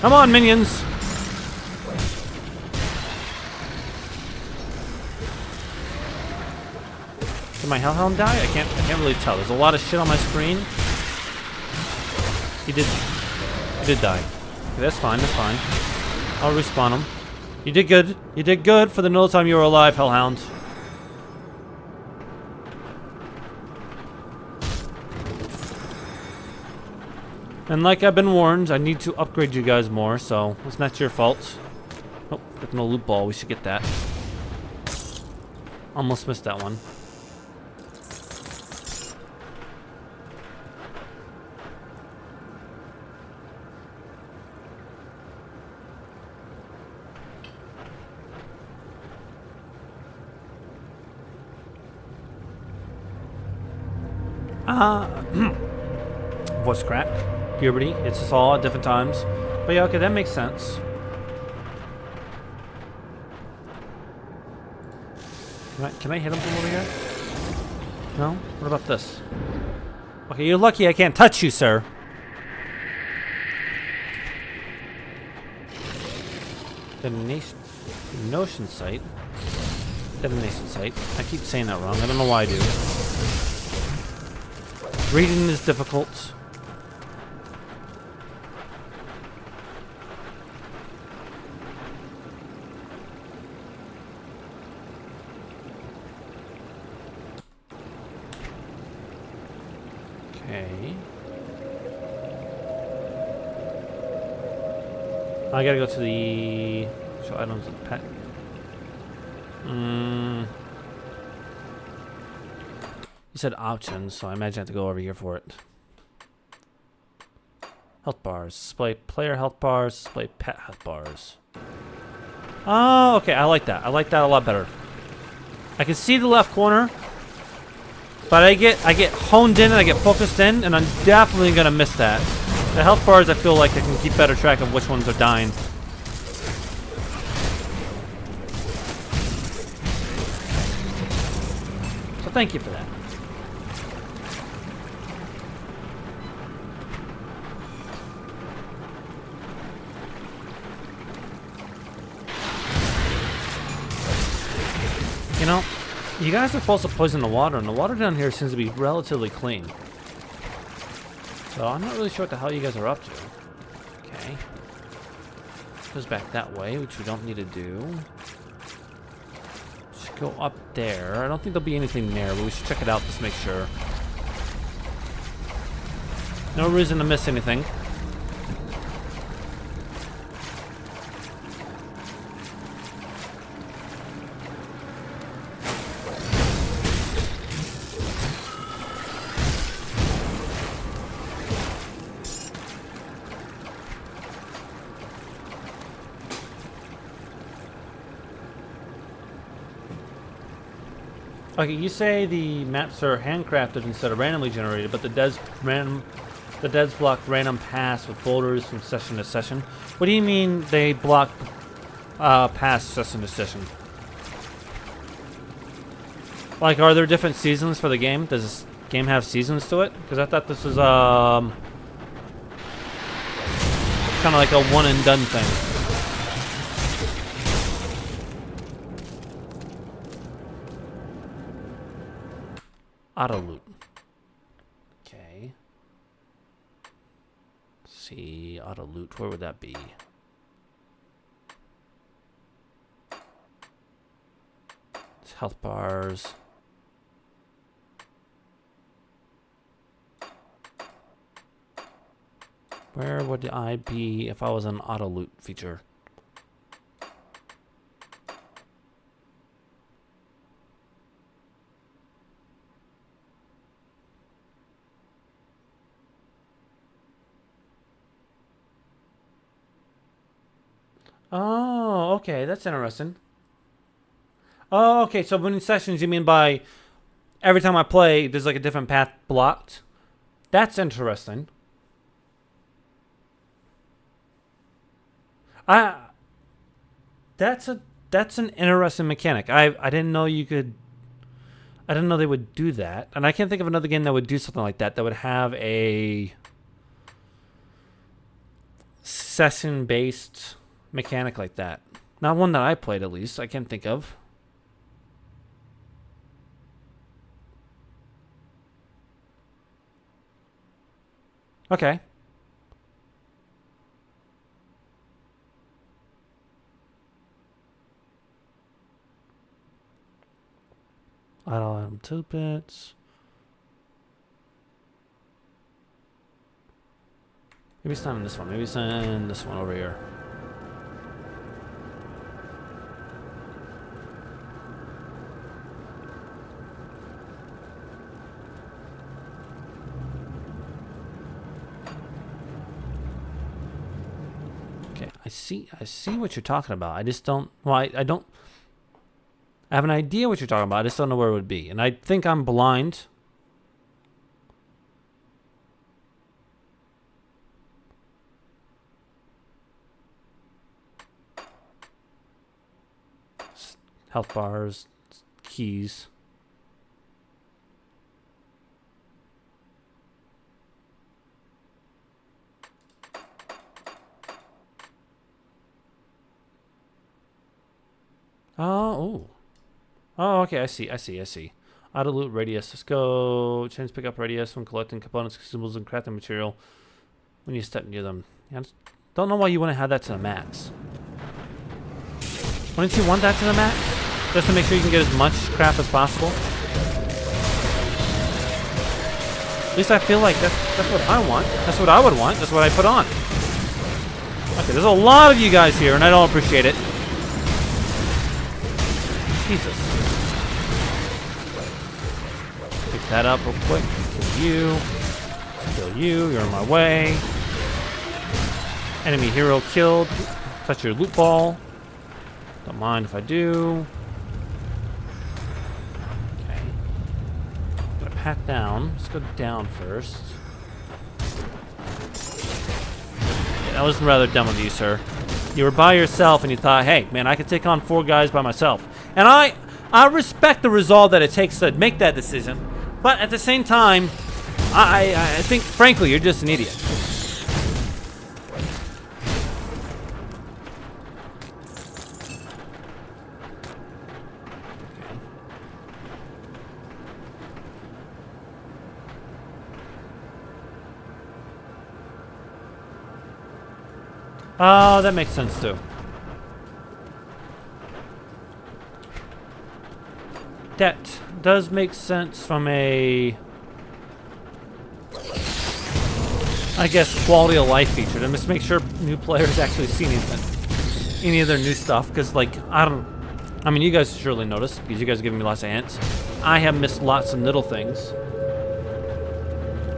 Come on, minions. Did my Hellhound die? I can't really tell. There's a lot of shit on my screen. He did die. Okay, that's fine. I'll respawn him. You did good. You did good for the little time you were alive, Hellhound. And like I've been warned, I need to upgrade you guys more, so it's not your fault. Oh, got no loot ball. We should get that. Almost missed that one. Voice crack, puberty, it's just all at different times. But yeah, okay, that makes sense. Can I hit him from over here? No? What about this? Okay, you're lucky I can't touch you, sir. Detonation site. Detonation site. I keep saying that wrong. I don't know why I do. Reading is difficult. Okay. I gotta go to the show items and pet. You said options, so I imagine I have to go over here for it. Health bars. Display player health bars. Display pet health bars. Oh, okay. I like that. I like that a lot better. I can see the left corner, but I get honed in and I get focused in, and I'm definitely gonna miss that. The health bars, I feel like I can keep better track of which ones are dying. So thank you for that. You know, you guys are supposed to poison the water, and the water down here seems to be relatively clean. So I'm not really sure what the hell you guys are up to. Okay. Goes back that way, which we don't need to do. Should go up there. I don't think there'll be anything there, but we should check it out just to make sure. No reason to miss anything. Okay, you say the maps are handcrafted instead of randomly generated, but the DES block random paths with boulders from session to session. What do you mean they block paths session to session? Like, are there different seasons for the game? Does this game have seasons to it? Because I thought this was kind of like a one and done thing. Auto loot. Okay. Let's see, auto loot. Where would that be? It's health bars. Where would I be if I was an auto loot feature? Oh, okay, that's interesting. Oh, okay, so when in sessions you mean by every time I play there's like a different path blocked? That's interesting. That's an interesting mechanic. I didn't know you could. I didn't know they would do that, and I can't think of another game that would do something like that. That would have a session-based mechanic like that. Not one that I played, at least. I can't think of. Okay. Idle item 2 bits. Maybe it's not in this one. Maybe it's in this one over here. Okay, I see what you're talking about. I just don't, well, I don't, I have an idea what you're talking about. I just don't know where it would be. And I think I'm blind. Health bars, keys. Oh, okay, I see. Auto loot radius. Let's go. Change pickup radius when collecting components, consumables, and crafting material when you step near them. Yeah, I just don't know why you want to have that to the max. Wouldn't you want that to the max? Just to make sure you can get as much crap as possible? At least I feel like that's what I want. That's what I would want. That's what I put on. Okay, there's a lot of you guys here, and I don't appreciate it. Jesus. Pick that up real quick. Kill you. Kill you. You're in my way. Enemy hero killed. Touch your loot ball. Don't mind if I do. Okay. I'm gonna pat down. Let's go down first. Yeah, that was rather dumb of you, sir. You were by yourself and you thought, hey, man, I could take on 4 guys by myself. And I respect the resolve that it takes to make that decision. But at the same time, I think, frankly, you're just an idiot. Oh, that makes sense too. That does make sense from a, I guess, quality of life feature to just make sure new players actually see anything, any of their new stuff. Because, like, I mean, you guys surely noticed because you guys are giving me lots of hints. I have missed lots of little things.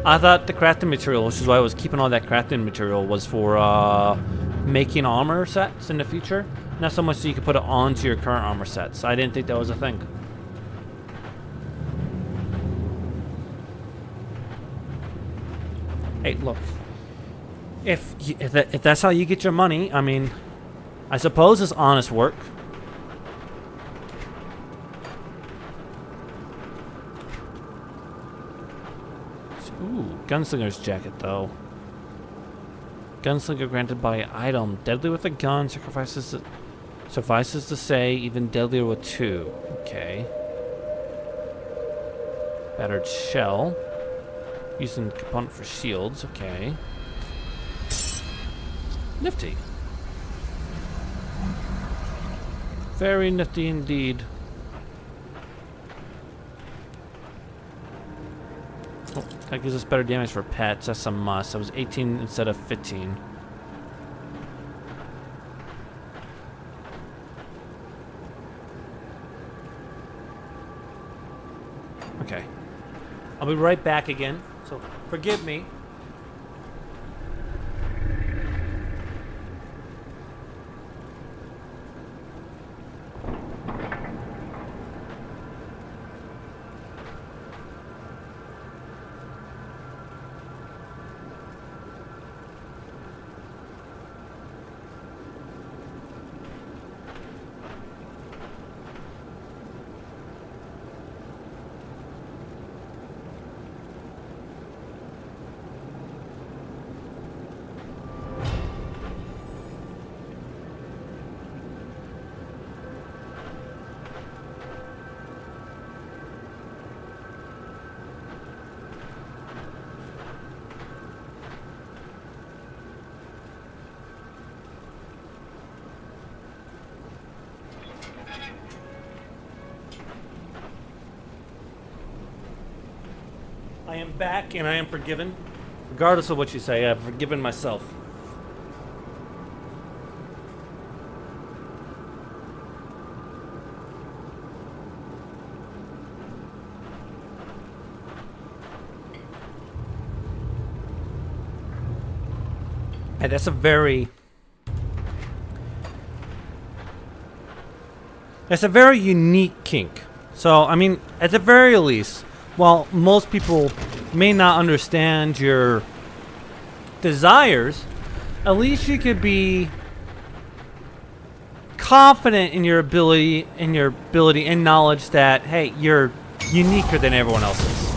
I thought the crafting material, which is why I was keeping all that crafting material, was for making armor sets in the future. Not so much so you could put it onto your current armor sets. I didn't think that was a thing. Hey, look. If that's how you get your money, I mean, I suppose it's honest work. Ooh, gunslinger's jacket though. Gunslinger granted by item. Deadly with a gun, suffices to say, even deadlier with 2. Okay. Battered shell. Using component for shields. Okay. Nifty. Very nifty indeed. Oh, that gives us better damage for pets. That's a must. That was 18 instead of 15. Okay. I'll be right back again. So forgive me. I am back and I am forgiven. Regardless of what you say, I've forgiven myself. And that's a very unique kink. So, I mean, at the very least, while most people may not understand your desires, at least you could be confident in your ability and knowledge that, hey, you're uniquer than everyone else is.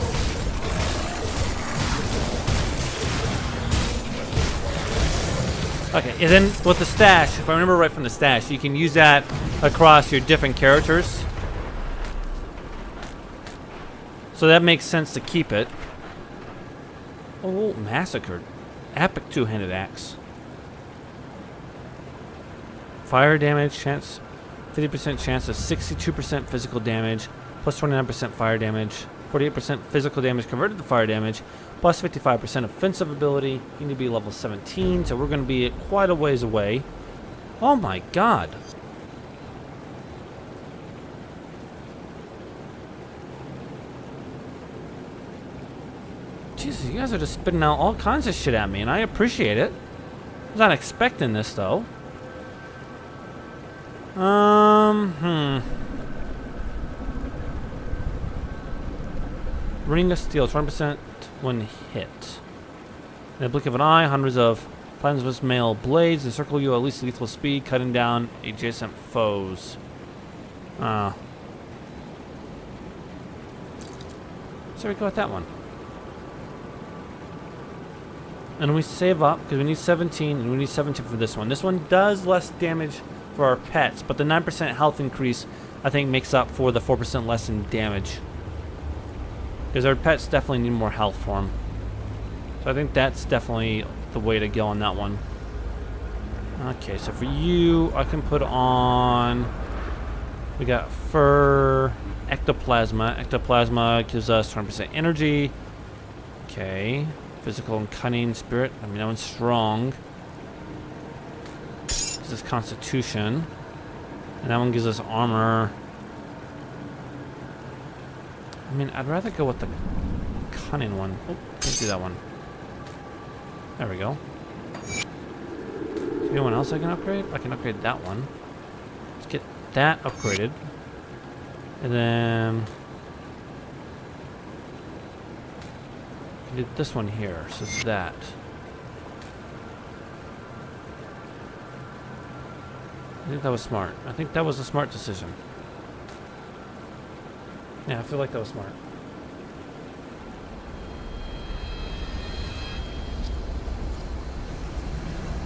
Okay, and then with the stash, if I remember right from the stash, you can use that across your different characters. So that makes sense to keep it. Oh, massacred. Epic two-handed axe. Fire damage chance, 50% chance of 62% physical damage, plus 29% fire damage, 48% physical damage converted to fire damage, plus 55% offensive ability. You need to be level 17, so we're going to be quite a ways away. Oh my god. Jesus, you guys are just spitting out all kinds of shit at me, and I appreciate it. I was not expecting this, though. Ring of Steel, 20% when hit. In the blink of an eye, hundreds of flameless mail blades encircle you at least lethal speed, cutting down adjacent foes. So we go with that one. And we save up, because we need 17, and we need 17 for this one. This one does less damage for our pets, but the 9% health increase, I think, makes up for the 4% less in damage. Because our pets definitely need more health for them. So I think that's definitely the way to go on that one. Okay, so for you, I can put on... We got fur, ectoplasma. Ectoplasma gives us 20% energy. Okay. Physical and cunning spirit. I mean, that one's strong. This is constitution. And that one gives us armor. I mean, I'd rather go with the cunning one. Oh, let's do that one. There we go. Anyone else I can upgrade? I can upgrade that one. Let's get that upgraded. And then... do this one here, so it's that. I think that was smart. I think that was a smart decision. Yeah, I feel like that was smart.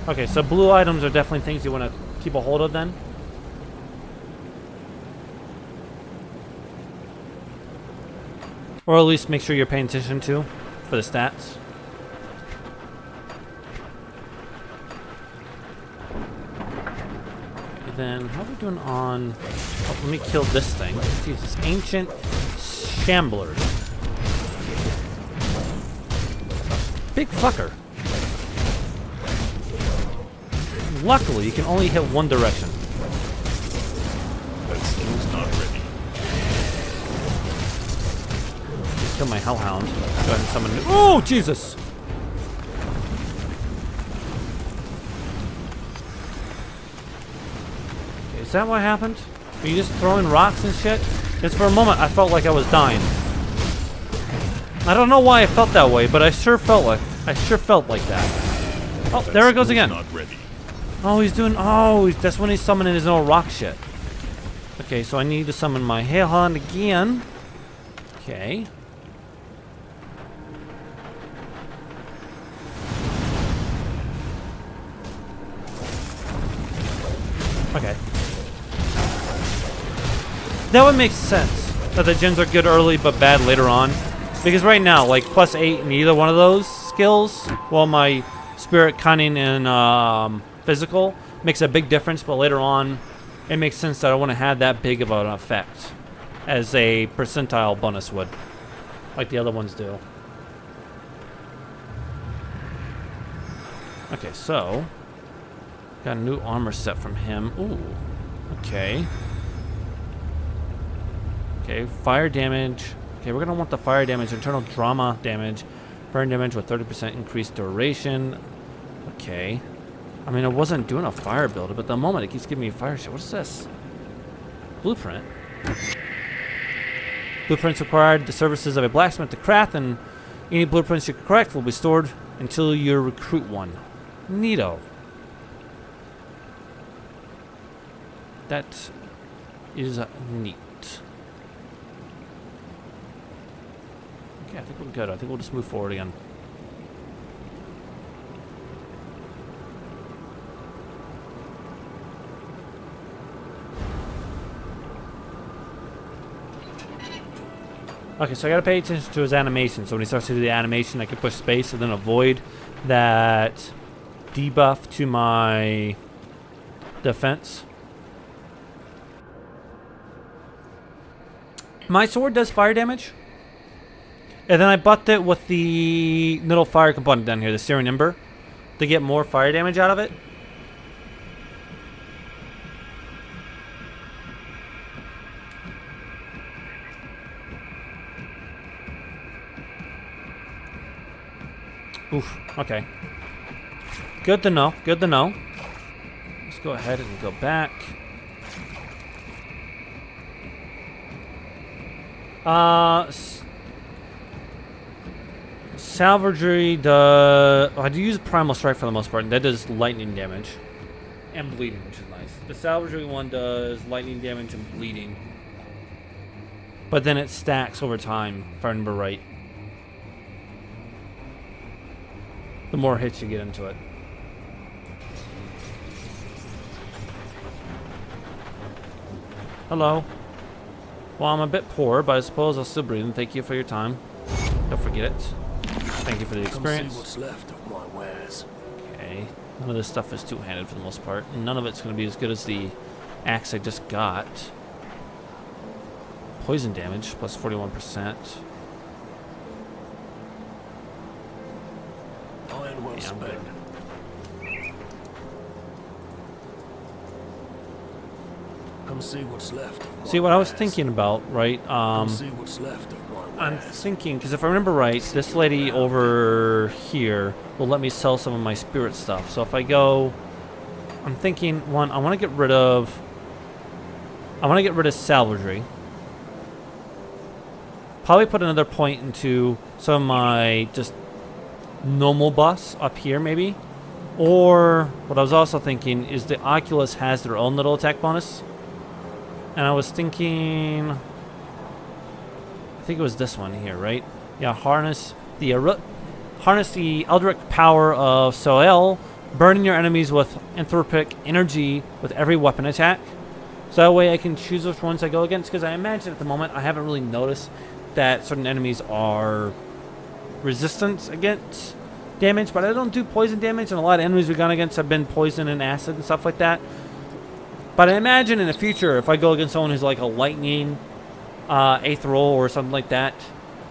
Okay, so blue items are definitely things you want to keep a hold of then. Or at least make sure you're paying attention to for the stats. And then, how are we doing on... Oh, let me kill this thing. Jesus, ancient shamblers. Big fucker. Luckily, you can only hit one direction. That skill's not ready. Just kill my hellhound. Go ahead and summon... Oh, Jesus! Okay, is that what happened? Were you just throwing rocks and shit? Because for a moment, I felt like I was dying. I don't know why I felt that way, but I sure felt like that. Oh, there it goes again. Not ready. Oh, he's doing... Oh, that's when he's summoning his own rock shit. Okay, so I need to summon my hellhound again. Okay. Okay. That would make sense. That the gens are good early but bad later on. Because right now, like, +8 in either one of those skills, well, my spirit, cunning, and physical makes a big difference, but later on, it makes sense that I want to have that big of an effect as a percentile bonus would, like the other ones do. Okay, so got a new armor set from him. Ooh. Okay. Okay, fire damage. Okay, we're gonna want the fire damage, internal drama damage, burn damage with 30% increased duration. Okay. I mean, I wasn't doing a fire build, but at the moment it keeps giving me fire shit. What is this? Blueprint. Blueprints required the services of a blacksmith to craft, and any blueprints you correct will be stored until you recruit one. Neato. That is neat. Okay, I think we're good. I think we'll just move forward again. Okay, so I gotta pay attention to his animation. So when he starts to do the animation, I can push space and then avoid that debuff to my defense. My sword does fire damage. And then I buffed it with the little fire component down here, the Searing Ember, to get more fire damage out of it. Oof, okay. Good to know, good to know. Let's go ahead and go back. Salvagey does... I do use Primal Strike for the most part, and that does lightning damage. And bleeding, which is nice. The Salvagey one does lightning damage and bleeding. But then it stacks over time, if I remember right. The more hits you get into it. Hello. Well, I'm a bit poor, but I suppose I'll still breathe, and thank you for your time. Don't forget it. Thank you for the experience. Come see what's left of my wares. Okay. None of this stuff is two-handed for the most part. None of it's going to be as good as the axe I just got. Poison damage, plus 41%. Iron well spent. Come see what's left of my See, what I was wares. thinking about, right? Come see what's left of my I'm wares. thinking, because if I remember right, this lady over here will let me sell some of my spirit stuff. So if I go, I'm thinking, one, I want to get rid of Salvagey. Probably put another point into some of my just normal buffs up here, maybe. Or what I was also thinking is the Oculus has their own little attack bonus. And I was thinking, I think it was this one here, right? Yeah, harness the Eldritch power of Soel, burning your enemies with anthropic energy with every weapon attack. So that way I can choose which ones I go against, because I imagine at the moment I haven't really noticed that certain enemies are resistant against damage, but I don't do poison damage, and a lot of enemies we've gone against have been poison and acid and stuff like that. But I imagine in the future, if I go against someone who's like a lightning, Aetherol or something like that,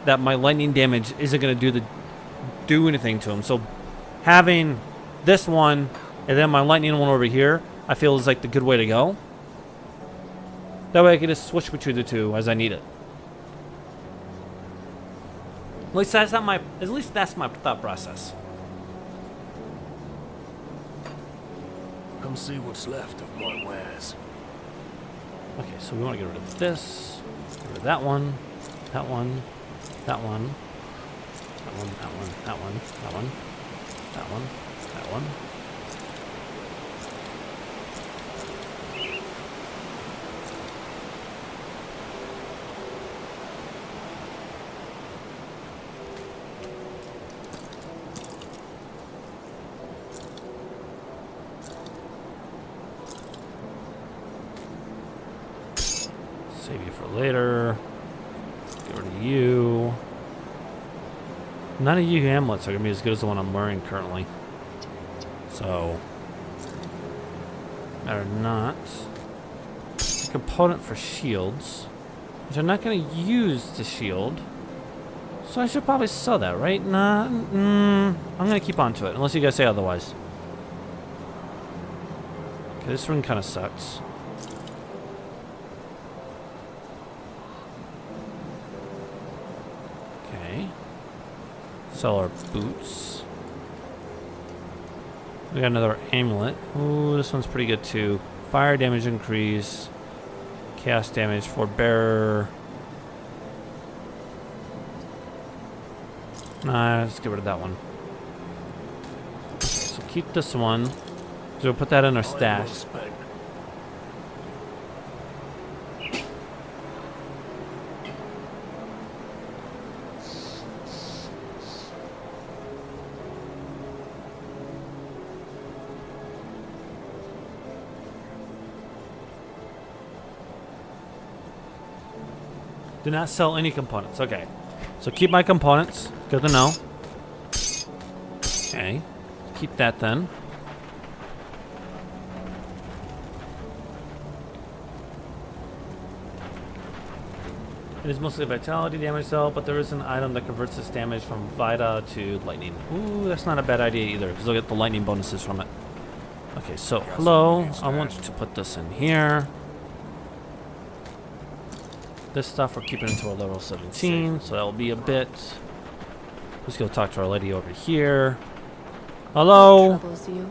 that my lightning damage isn't going to do anything to them. So having this one and then my lightning one over here, I feel is like the good way to go. That way I can just switch between the two as I need it. At least that's my thought process. Come see what's left of my wares. Okay, so we want to get rid of this, get rid of that one, that one, that one, that one, that one, that one, that one, that one, that one. Save you for later. Get rid of you. None of you amulets are going to be as good as the one I'm wearing currently. So, matter not. A component for shields, which I'm not going to use the shield. So I should probably sell that, right? Nah, I'm going to keep on to it, unless you guys say otherwise. Okay, this ring kind of sucks. Okay. Sell our boots. We got another amulet. Ooh, this one's pretty good too. Fire damage increase. Chaos damage for bearer. Nah, let's get rid of that one. So keep this one. So we'll put that in our stash. Do not sell any components. Okay. So keep my components. Good to know. Okay. Keep that then. It is mostly vitality damage though, but there is an item that converts this damage from Vita to lightning. Ooh, that's not a bad idea either, because they'll get the lightning bonuses from it. Okay, so hello. I want to put this in here. This stuff we're keeping until level 17, so that'll be a bit. Let's go talk to our lady over here. Hello. Troubles you?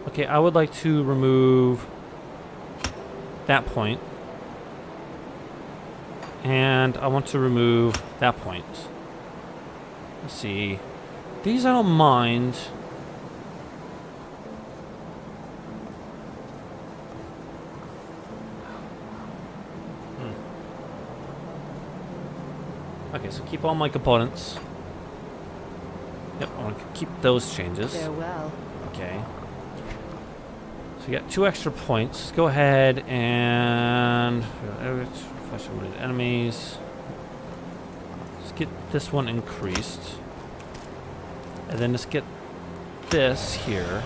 Okay, I would like to remove that point. And I want to remove that point. Let's see. These I don't mind. Okay, so keep all my components. Yep, I want to keep those changes. Farewell. Okay. So you got 2 extra points. Let's go ahead and flash wounded enemies. Let's get this one increased. And then let's get this here.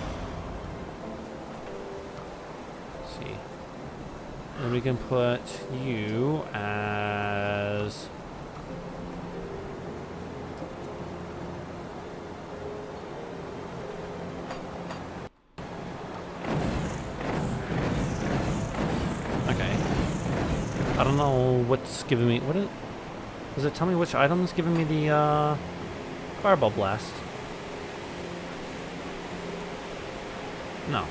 Let's see. And we can put you as I don't know what's giving me. Does it tell me which item is giving me the fireball blast? No.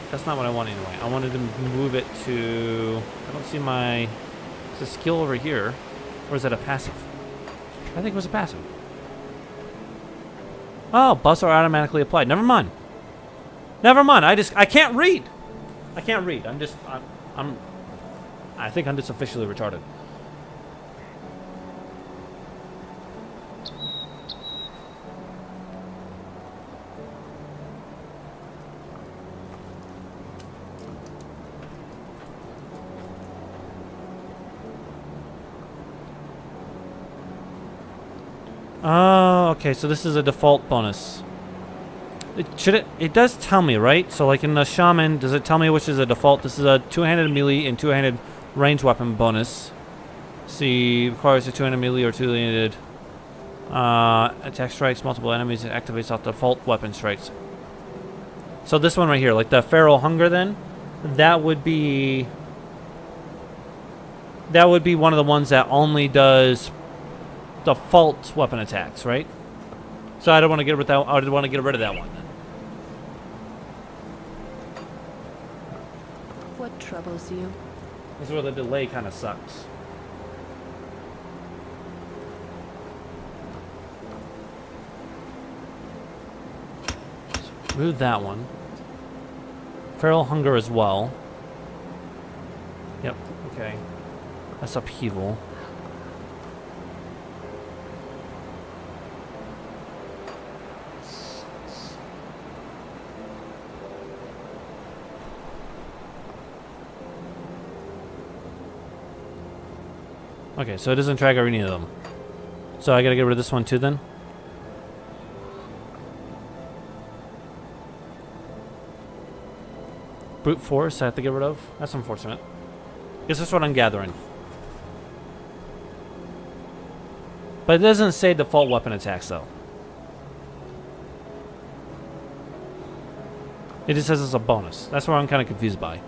That's not what I want anyway. I wanted to move it to. I don't see my. It's a skill over here, or is it a passive? I think it was a passive. Oh, buffs are automatically applied. Never mind. Never mind. I can't read. I can't read. I think I'm just officially retarded. Oh, okay. So this is a default bonus. It does tell me, right? So like in the shaman, does it tell me which is a default? This is a two-handed melee and two-handed range weapon bonus. See, requires a two-handed melee or two-handed attack strikes multiple enemies and activates off default weapon strikes. So this one right here, like the feral hunger, then that would be one of the ones that only does default weapon attacks, right? So I don't want to get rid of that. I want to get rid of that one. Then. What troubles you? This is where the delay kind of sucks. So remove that one. Feral hunger as well. Yep. Okay. That's upheaval. Okay, so it doesn't track any of them. So I gotta get rid of this one too then? Brute force I have to get rid of? That's unfortunate. Guess that's what I'm gathering. But it doesn't say default weapon attacks though. It just says it's a bonus. That's what I'm kind of confused by.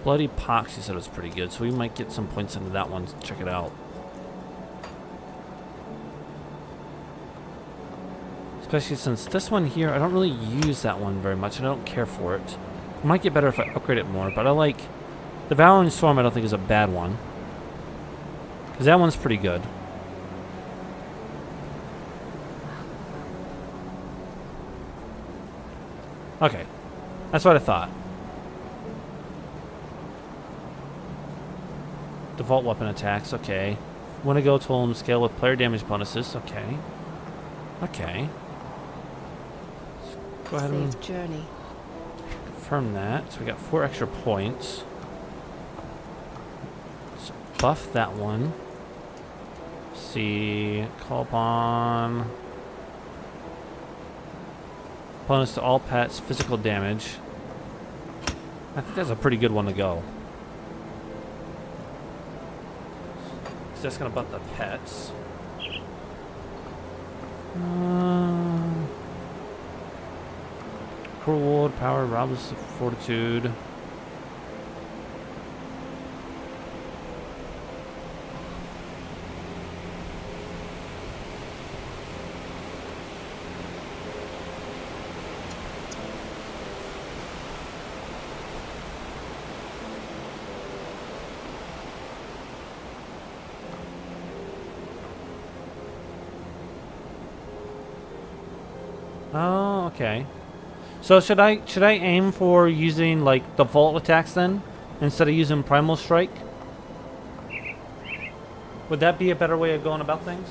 Bloody Pox, you said it was pretty good, so we might get some points into that one to check it out. Especially since this one here, I don't really use that one very much, and I don't care for it. It might get better if I upgrade it more, but I like... The Valorant Storm I don't think is a bad one. Because that one's pretty good. Okay. That's what I thought. Default weapon attacks, okay. Wanna go totem scale with player damage bonuses, okay. Okay. Let's go ahead and Safe journey. confirm that. So we got 4 extra points. Let's buff that one. See, call upon bonus to all pets, physical damage. I think that's a pretty good one to go. So that's gonna buff the pets. Cruel Wood, Power, Robust Fortitude. Oh, okay. So should I aim for using like the vault attacks then instead of using Primal Strike? Would that be a better way of going about things?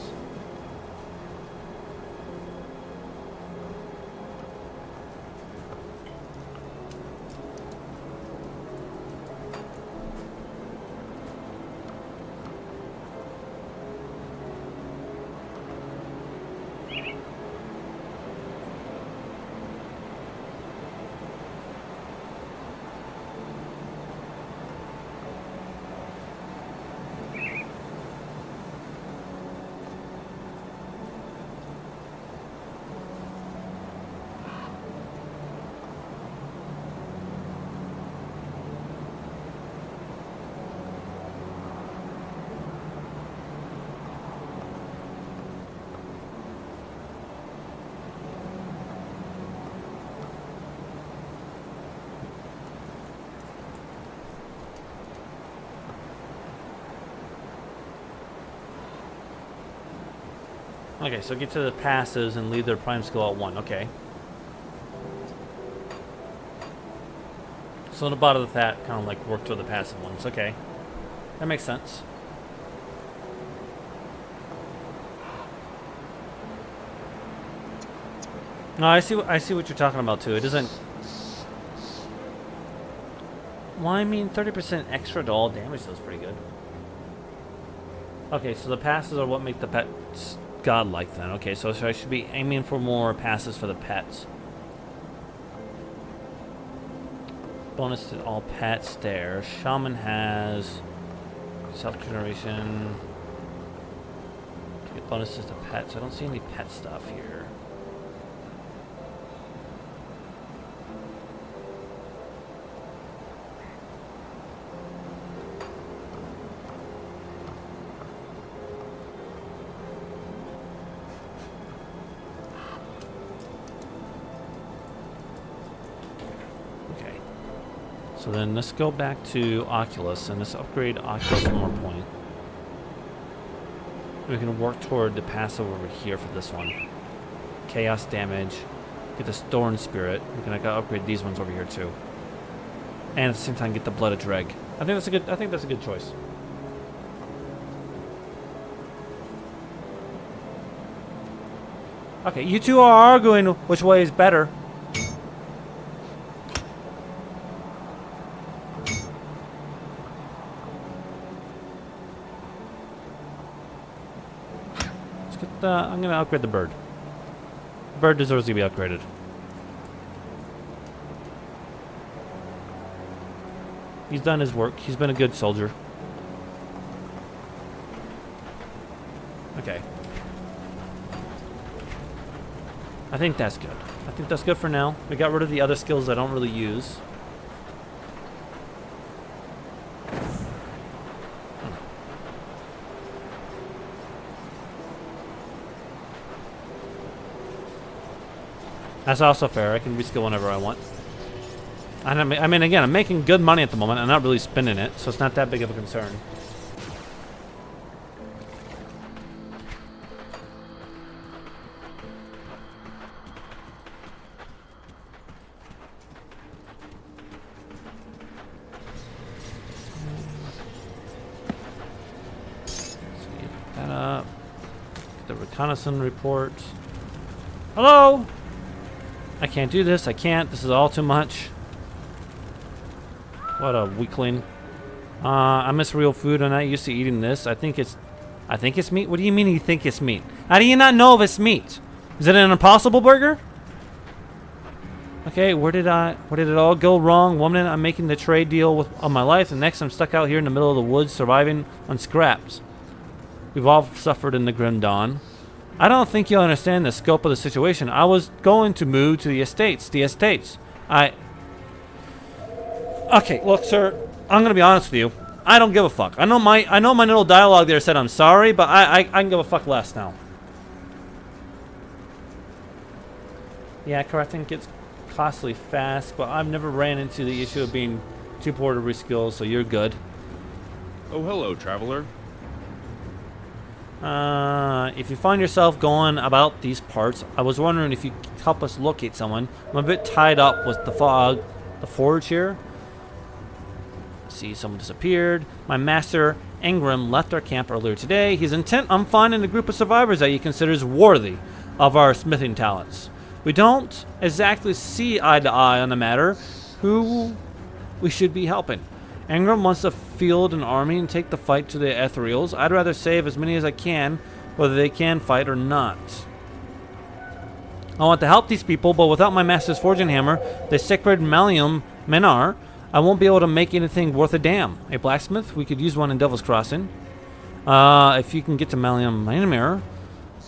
Okay, so get to the passives and leave their prime skill at 1. Okay. So on the bottom of that, kind of like work toward the passive ones. Okay. That makes sense. No, I see what you're talking about too. It doesn't... Well, I mean, 30% extra to all damage is pretty good. Okay, so the passes are what make the pets godlike then. Okay, so I should be aiming for more passes for the pets. Bonus to all pets there. Shaman has self-generation. To get bonuses to pets. I don't see any pet stuff here. So then let's go back to Oculus and let's upgrade Oculus one more point. We can work toward the passive over here for this one. Chaos damage. Get the Thorn Spirit. We can upgrade these ones over here too. And at the same time get the Blooded Dreg. I think that's a good choice. Okay, you two are arguing which way is better. I'm gonna upgrade the bird. The bird deserves to be upgraded. He's done his work. He's been a good soldier. Okay. I think that's good. I think that's good for now. We got rid of the other skills I don't really use. That's also fair. I can reskill whenever I want. And I mean, again, I'm making good money at the moment. I'm not really spending it, so it's not that big of a concern. That up. Get the reconnaissance report. Hello? I can't do this. I can't. This is all too much. What a weakling. I miss real food. I'm not used to eating this. I think it's meat. What do you mean you think it's meat? How do you not know if it's meat? Is it an Impossible Burger? Okay, where did it all go wrong? One minute I'm making the trade deal of my life, and next I'm stuck out here in the middle of the woods surviving on scraps. We've all suffered in the Grim Dawn. I don't think you'll understand the scope of the situation. I was going to move to the estates. Okay, look, sir. I'm gonna be honest with you. I don't give a fuck. I know my little dialogue there said I'm sorry, but I can give a fuck less now. Yeah, correcting gets costly fast, but I've never ran into the issue of being too poor to reskill, so you're good. Oh, hello, traveler. If you find yourself going about these parts, I was wondering if you could help us locate someone. I'm a bit tied up with the forge here. See, someone disappeared. My master, Ingram, left our camp earlier today. He's intent on finding a group of survivors that he considers worthy of our smithing talents. We don't exactly see eye to eye on the matter who we should be helping. Ingram wants to field an army and take the fight to the Ethereals. I'd rather save as many as I can, whether they can fight or not. I want to help these people, but without my master's forging hammer, the sacred Malium Menar, I won't be able to make anything worth a damn. A blacksmith? We could use one in Devil's Crossing. If you can get to Malium Menar,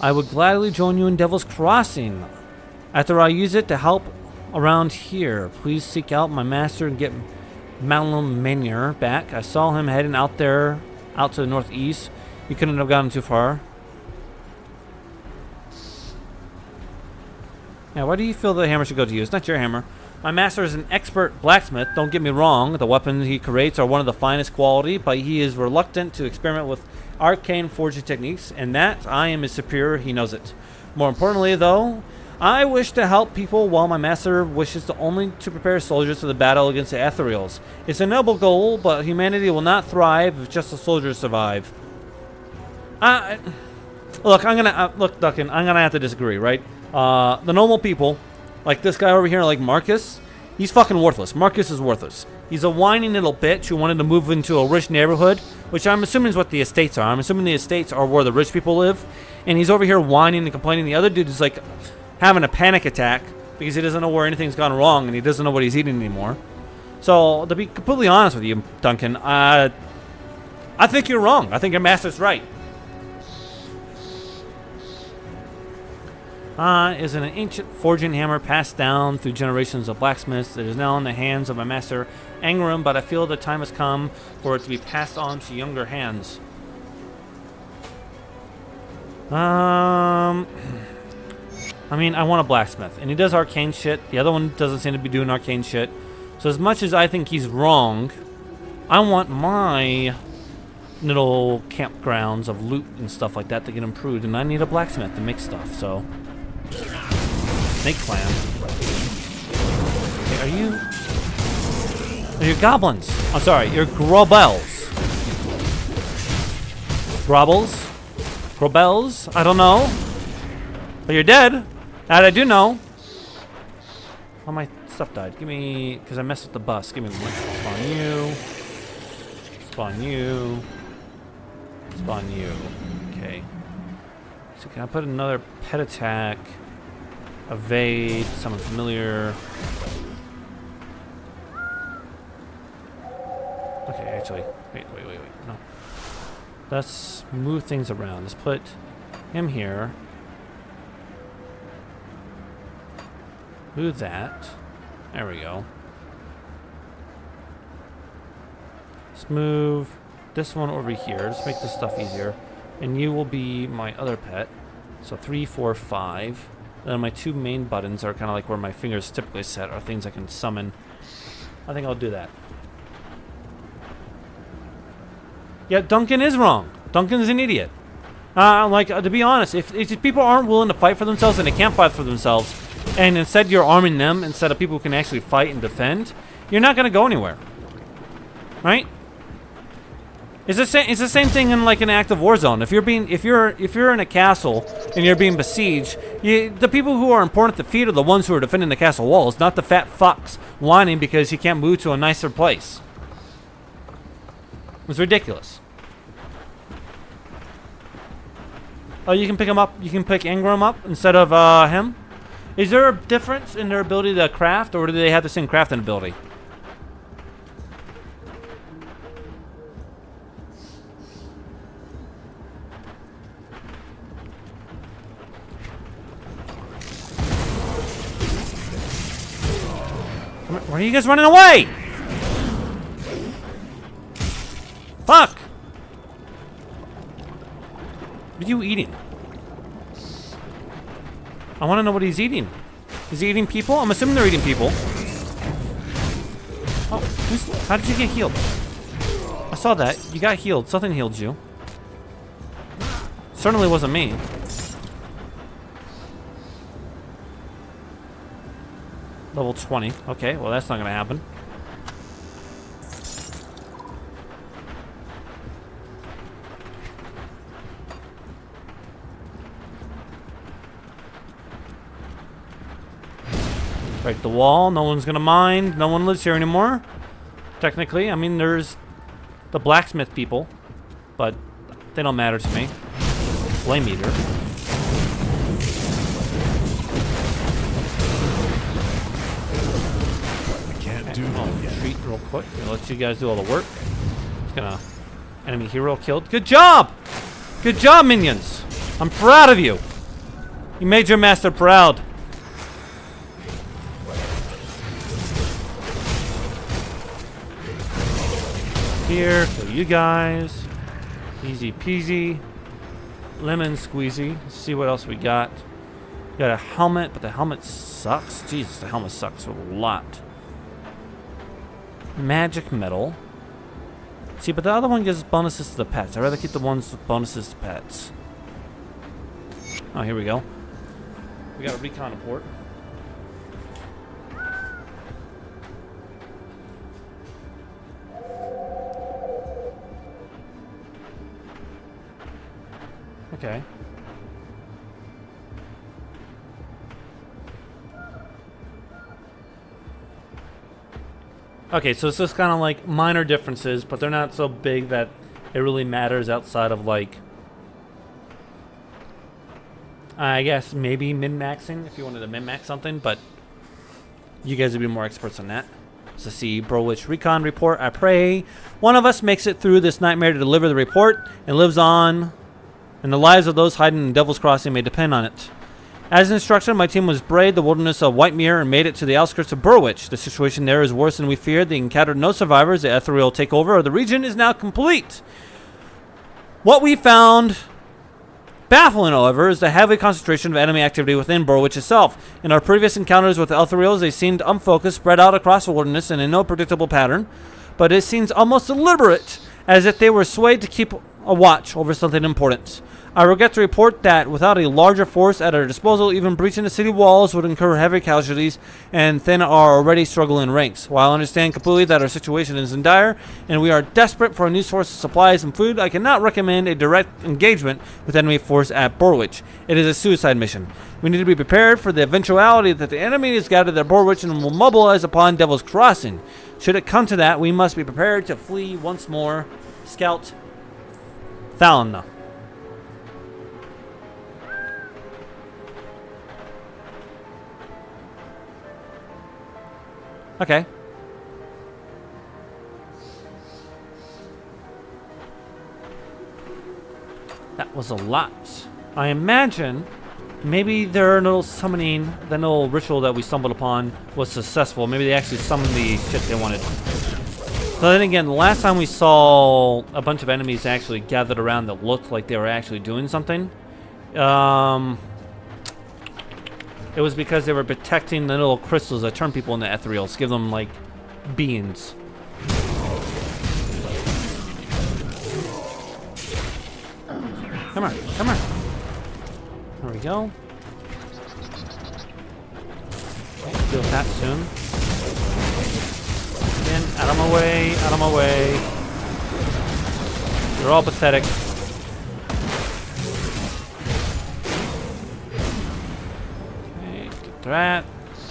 I would gladly join you in Devil's Crossing. After I use it to help around here, please seek out my master and get Malium Menar back. I saw him heading out to the northeast. He couldn't have gotten too far. Yeah, why do you feel the hammer should go to you? It's not your hammer. My master is an expert blacksmith, don't get me wrong. The weapons he creates are one of the finest quality, but he is reluctant to experiment with arcane forging techniques, and that I am his superior, he knows it. More importantly, though, I wish to help people while my master wishes only to prepare soldiers for the battle against the Ethereals. It's a noble goal, but humanity will not thrive if just the soldiers survive. Look, Duncan, I'm gonna have to disagree, right? The normal people, like this guy over here, like Marcus, he's fucking worthless. Marcus is worthless. He's a whiny little bitch who wanted to move into a rich neighborhood, which I'm assuming is what the estates are. I'm assuming the estates are where the rich people live, and he's over here whining and complaining. The other dude is like having a panic attack because he doesn't know where anything's gone wrong and he doesn't know what he's eating anymore. So, to be completely honest with you, Duncan, I think you're wrong. I think your master's right. Is an ancient forging hammer passed down through generations of blacksmiths. It is now in the hands of my master, Ingram, but I feel the time has come for it to be passed on to younger hands. I mean, I want a blacksmith, and he does arcane shit. The other one doesn't seem to be doing arcane shit. So as much as I think he's wrong, I want my little campgrounds of loot and stuff like that to get improved, and I need a blacksmith to make stuff, so... Snake Clan. Okay, are you goblins? I'm sorry, you're grobels. Grobbles? Grobels? I don't know. But you're dead. That I do know. Oh, my stuff died. Give me... Because I messed with the bus. Give me... Spawn you. Spawn you. Spawn you. Okay. So can I put another pet attack? Evade. Summon familiar. Okay, actually... Wait. No. Let's move things around. Let's put Him here. Do that. There we go. Let's move this one over here. Just make this stuff easier. And you will be my other pet. So 3, 4, 5. Then my 2 main buttons are kind of like where my fingers typically set, are things I can summon. I think I'll do that. Yeah, Duncan is wrong. Duncan's an idiot. To be honest, if people aren't willing to fight for themselves and they can't fight for themselves, and instead you're arming them instead of people who can actually fight and defend, you're not going to go anywhere. Right? It's the same thing in like an active war zone. If you're in a castle and you're being besieged, the people who are important to defeat are the ones who are defending the castle walls, not the fat fucks whining because he can't move to a nicer place. It's ridiculous. Oh, you can pick him up. You can pick Ingram up instead of him. Is there a difference in their ability to craft, or do they have the same crafting ability? Why are you guys running away? Fuck! What are you eating? I want to know what he's eating. Is he eating people? I'm assuming they're eating people. Oh, how did you get healed? I saw that. You got healed. Something healed you. Certainly wasn't me. Level 20. Okay, well that's not gonna happen. Break the wall. No one's gonna mind. No one lives here anymore. Technically, I mean, there's the blacksmith people, but they don't matter to me. Flame eater. Retreat real quick. I'll let you guys do all the work. It's gonna enemy hero killed. Good job! Good job, minions! I'm proud of you. You made your master proud. Here, so you guys. Easy peasy. Lemon squeezy. Let's see what else we got. We got a helmet, but the helmet sucks. Jesus, the helmet sucks a lot. Magic metal. See, but the other one gives bonuses to the pets. I'd rather keep the ones with bonuses to pets. Oh, here we go. We got a recon report. Okay. Okay, so it's just kind of like minor differences, but they're not so big that it really matters outside of like, I guess maybe min-maxing if you wanted to min-max something, but you guys would be more experts on that. So see, Burrowitch Recon Report. I pray one of us makes it through this nightmare to deliver the report and lives on, and the lives of those hiding in Devil's Crossing may depend on it. As instructed, my team was braved the wilderness of Whitemere and made it to the outskirts of Burrowitch. The situation there is worse than we feared. They encountered no survivors. The ethereal takeover of the region is now complete. What we found baffling, however, is the heavy concentration of enemy activity within Burrowitch itself. In our previous encounters with the ethereals, they seemed unfocused, spread out across the wilderness and in no predictable pattern, but it seems almost deliberate, as if they were swayed to keep a watch over something important. I regret to report that without a larger force at our disposal, even breaching the city walls would incur heavy casualties and thin our already struggling ranks. While I understand completely that our situation is in dire and we are desperate for a new source of supplies and food, I cannot recommend a direct engagement with enemy force at Burrowitch. It is a suicide mission. We need to be prepared for the eventuality that the enemy is gathered at Burrowitch and will mobilize upon Devil's Crossing. Should it come to that, we must be prepared to flee once more. Scout Thalna. Okay. That was a lot. I imagine maybe their little summoning, the little ritual that we stumbled upon was successful. Maybe they actually summoned the shit they wanted. But then again, the last time we saw a bunch of enemies actually gathered around that looked like they were actually doing something, it was because they were protecting the little crystals that turn people into ethereals, give them like beings. Come on, come on. There we go. Deal with that soon. Again, out of my way, out of my way. They're all pathetic. Okay, get that.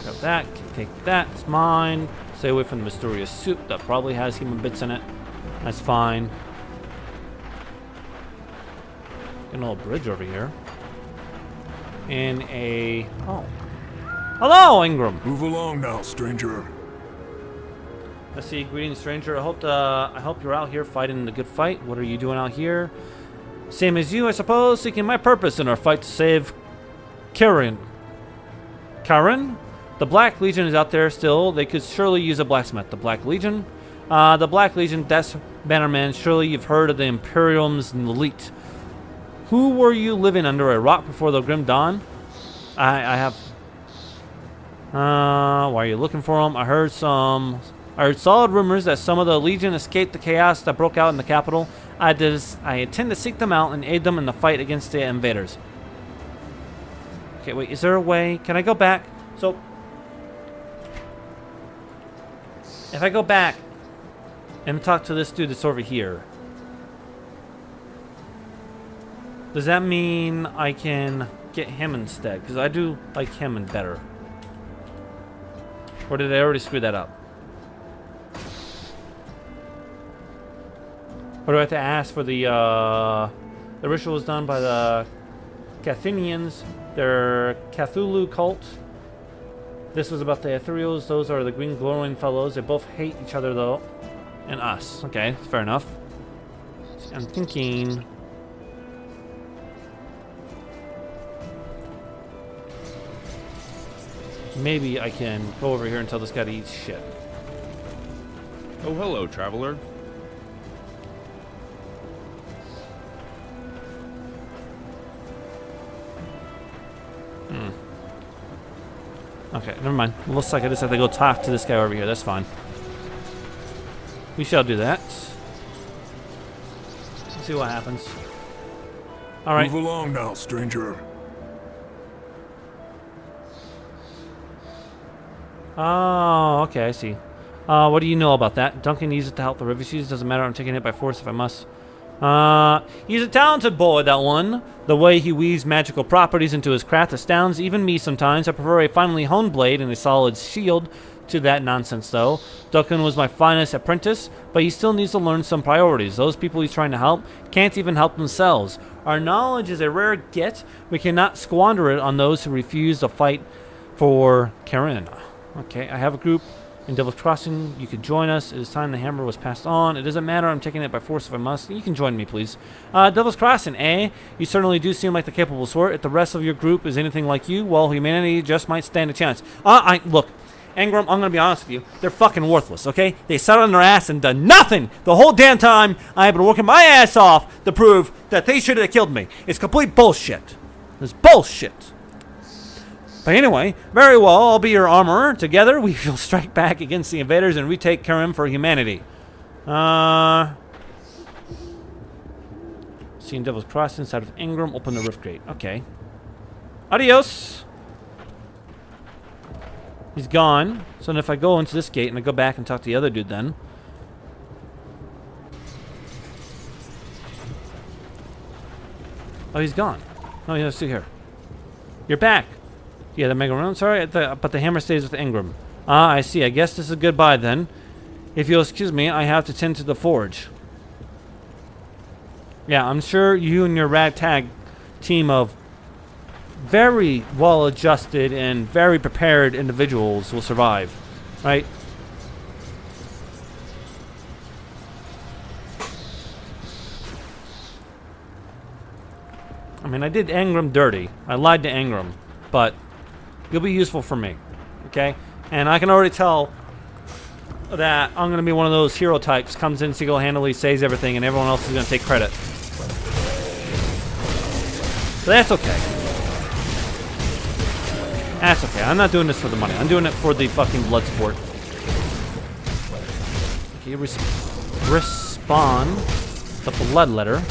Grab that. Take that. It's mine. Stay away from the mysterious soup that probably has human bits in it. That's fine. Got a little bridge over here. And a... Oh. Hello, Ingram. Move along now, stranger. Let's see. Greetings, stranger. I hope you're out here fighting the good fight. What are you doing out here? Same as you, I suppose. Seeking my purpose in our fight to save Karen. Karen? The Black Legion is out there still. They could surely use a blacksmith. The Black Legion? The Black Legion, Death Bannerman. Surely you've heard of the Imperium's elite. Who were you living under a rock before the grim dawn? I have... why are you looking for them? I heard solid rumors that some of the Legion escaped the chaos that broke out in the capital. I intend to seek them out and aid them in the fight against the invaders. Okay, wait, is there a way? Can I go back? So... if I go back and talk to this dude that's over here... does that mean I can get him instead? Because I do like him better. Or did I already screw that up? Or do I have to ask for the ritual was done by the Cathinians, their Cthulhu cult. This was about the Ethereals. Those are the green glowing fellows. They both hate each other though. And us. Okay, fair enough. I'm thinking... maybe I can go over here and tell this guy to eat shit. Oh, hello, traveler. Okay, never mind. It looks like I just have to go talk to this guy over here. That's fine. We shall do that. Let's see what happens. Alright. Move along now, stranger. Oh, okay, I see. What do you know about that? Duncan used it to help the refugees. Doesn't matter, I'm taking it by force if I must. He's a talented boy, that one. The way he weaves magical properties into his craft astounds even me sometimes. I prefer a finely honed blade and a solid shield to that nonsense, though. Duncan was my finest apprentice, but he still needs to learn some priorities. Those people he's trying to help can't even help themselves. Our knowledge is a rare gift. We cannot squander it on those who refuse to fight for Karen. Okay, I have a group in Devil's Crossing. You can join us. It is time the hammer was passed on. It doesn't matter. I'm taking it by force if I must. You can join me, please. Devil's Crossing, eh? You certainly do seem like the capable sort. If the rest of your group is anything like you, well, humanity just might stand a chance. Look, Ingram, I'm going to be honest with you. They're fucking worthless, okay? They sat on their ass and done nothing the whole damn time. I have been working my ass off to prove that they should have killed me. It's complete bullshit. It's bullshit. But anyway, very well, I'll be your armorer. Together, we will strike back against the invaders and retake Karen for humanity. Seeing Devil's Cross inside of Ingram, open the rift gate. Okay. Adios. He's gone. So if I go into this gate and I go back and talk to the other dude then. Oh, he's gone. Oh, he's still here. You're back. Yeah, the Mega Rune, sorry, but the hammer stays with Ingram. Ah, I see. I guess this is goodbye then. If you'll excuse me, I have to tend to the forge. Yeah, I'm sure you and your ragtag team of very well-adjusted and very prepared individuals will survive, right? mean, I did Engram dirty. I lied to Engram, but you'll be useful for me, okay? And I can already tell that I'm gonna be one of those hero types, comes in single-handedly, saves everything, and everyone else is gonna take credit. So that's okay. That's okay. I'm not doing this for the money. I'm doing it for the fucking blood sport. Okay, respawn the blood letter.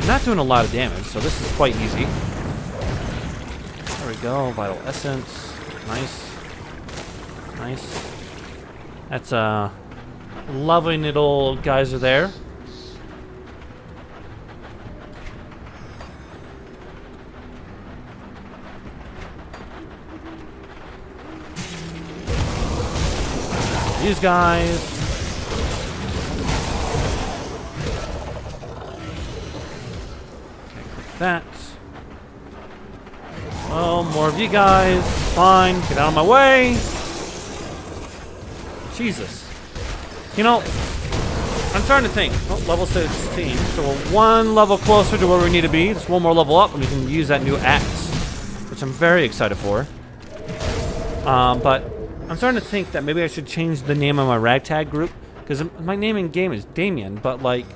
I'm not doing a lot of damage, so this is quite easy. There we go. Vital essence. Nice. Nice. That's lovely little geyser there. These guys. Okay, click that. Oh, more of you guys. Fine. Get out of my way. Jesus. You know, I'm starting to think. Oh, level 16. So we're one level closer to where we need to be. Just one more level up, and we can use that new axe, which I'm very excited for. But I'm starting to think that maybe I should change the name of my ragtag group, because my name in game is Damien, but like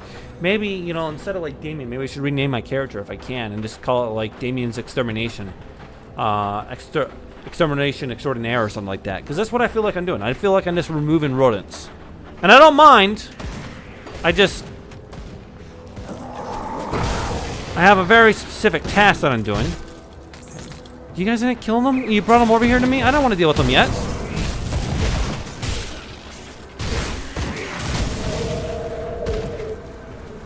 maybe, you know, instead of like Damien, maybe I should rename my character if I can and just call it like Damien's Extermination. Extermination Extraordinaire or something like that, because that's what I feel like I'm doing. I feel like I'm just removing rodents. And I don't mind. I have a very specific task that I'm doing. You guys didn't kill them? You brought them over here to me? I don't want to deal with them yet.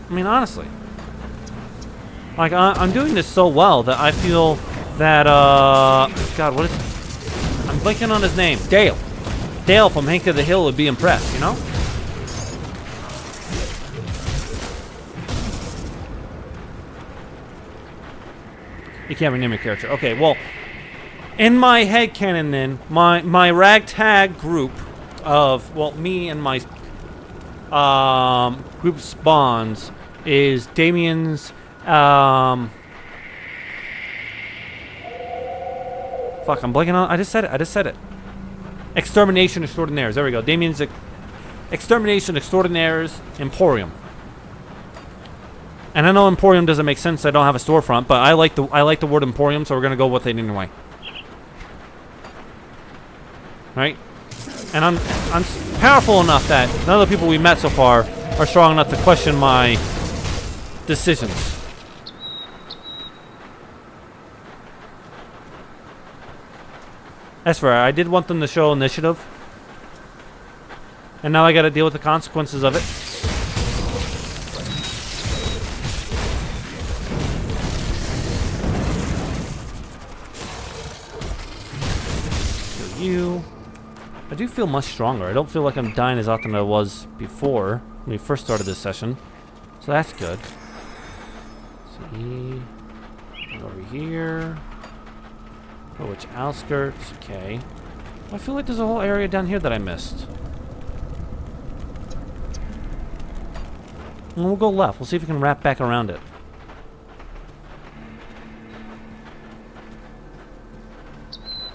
I mean, honestly. Like, I'm doing this so well that I feel that, God, what is it? I'm blanking on his name. Dale. Dale from Hank of the Hill would be impressed, you know? You can't rename your character. Okay, well, in my headcanon then, my ragtag group of, well, me and my group spawns is Damien's, fuck, I'm blanking on. I just said it. Extermination Extraordinaires. There we go. Damien's Extermination Extraordinaires Emporium. And I know Emporium doesn't make sense. I don't have a storefront, but I like the word Emporium, so we're gonna go with it anyway. Right? And I'm powerful enough that none of the people we met so far are strong enough to question my decisions. That's fair. I did want them to show initiative. And now I gotta deal with the consequences of it. Kill you. I do feel much stronger. I don't feel like I'm dying as often as I was before when we first started this session. So that's good. See. Over here. Oh, which outskirts? Okay. I feel like there's a whole area down here that I missed. And we'll go left. We'll see if we can wrap back around it.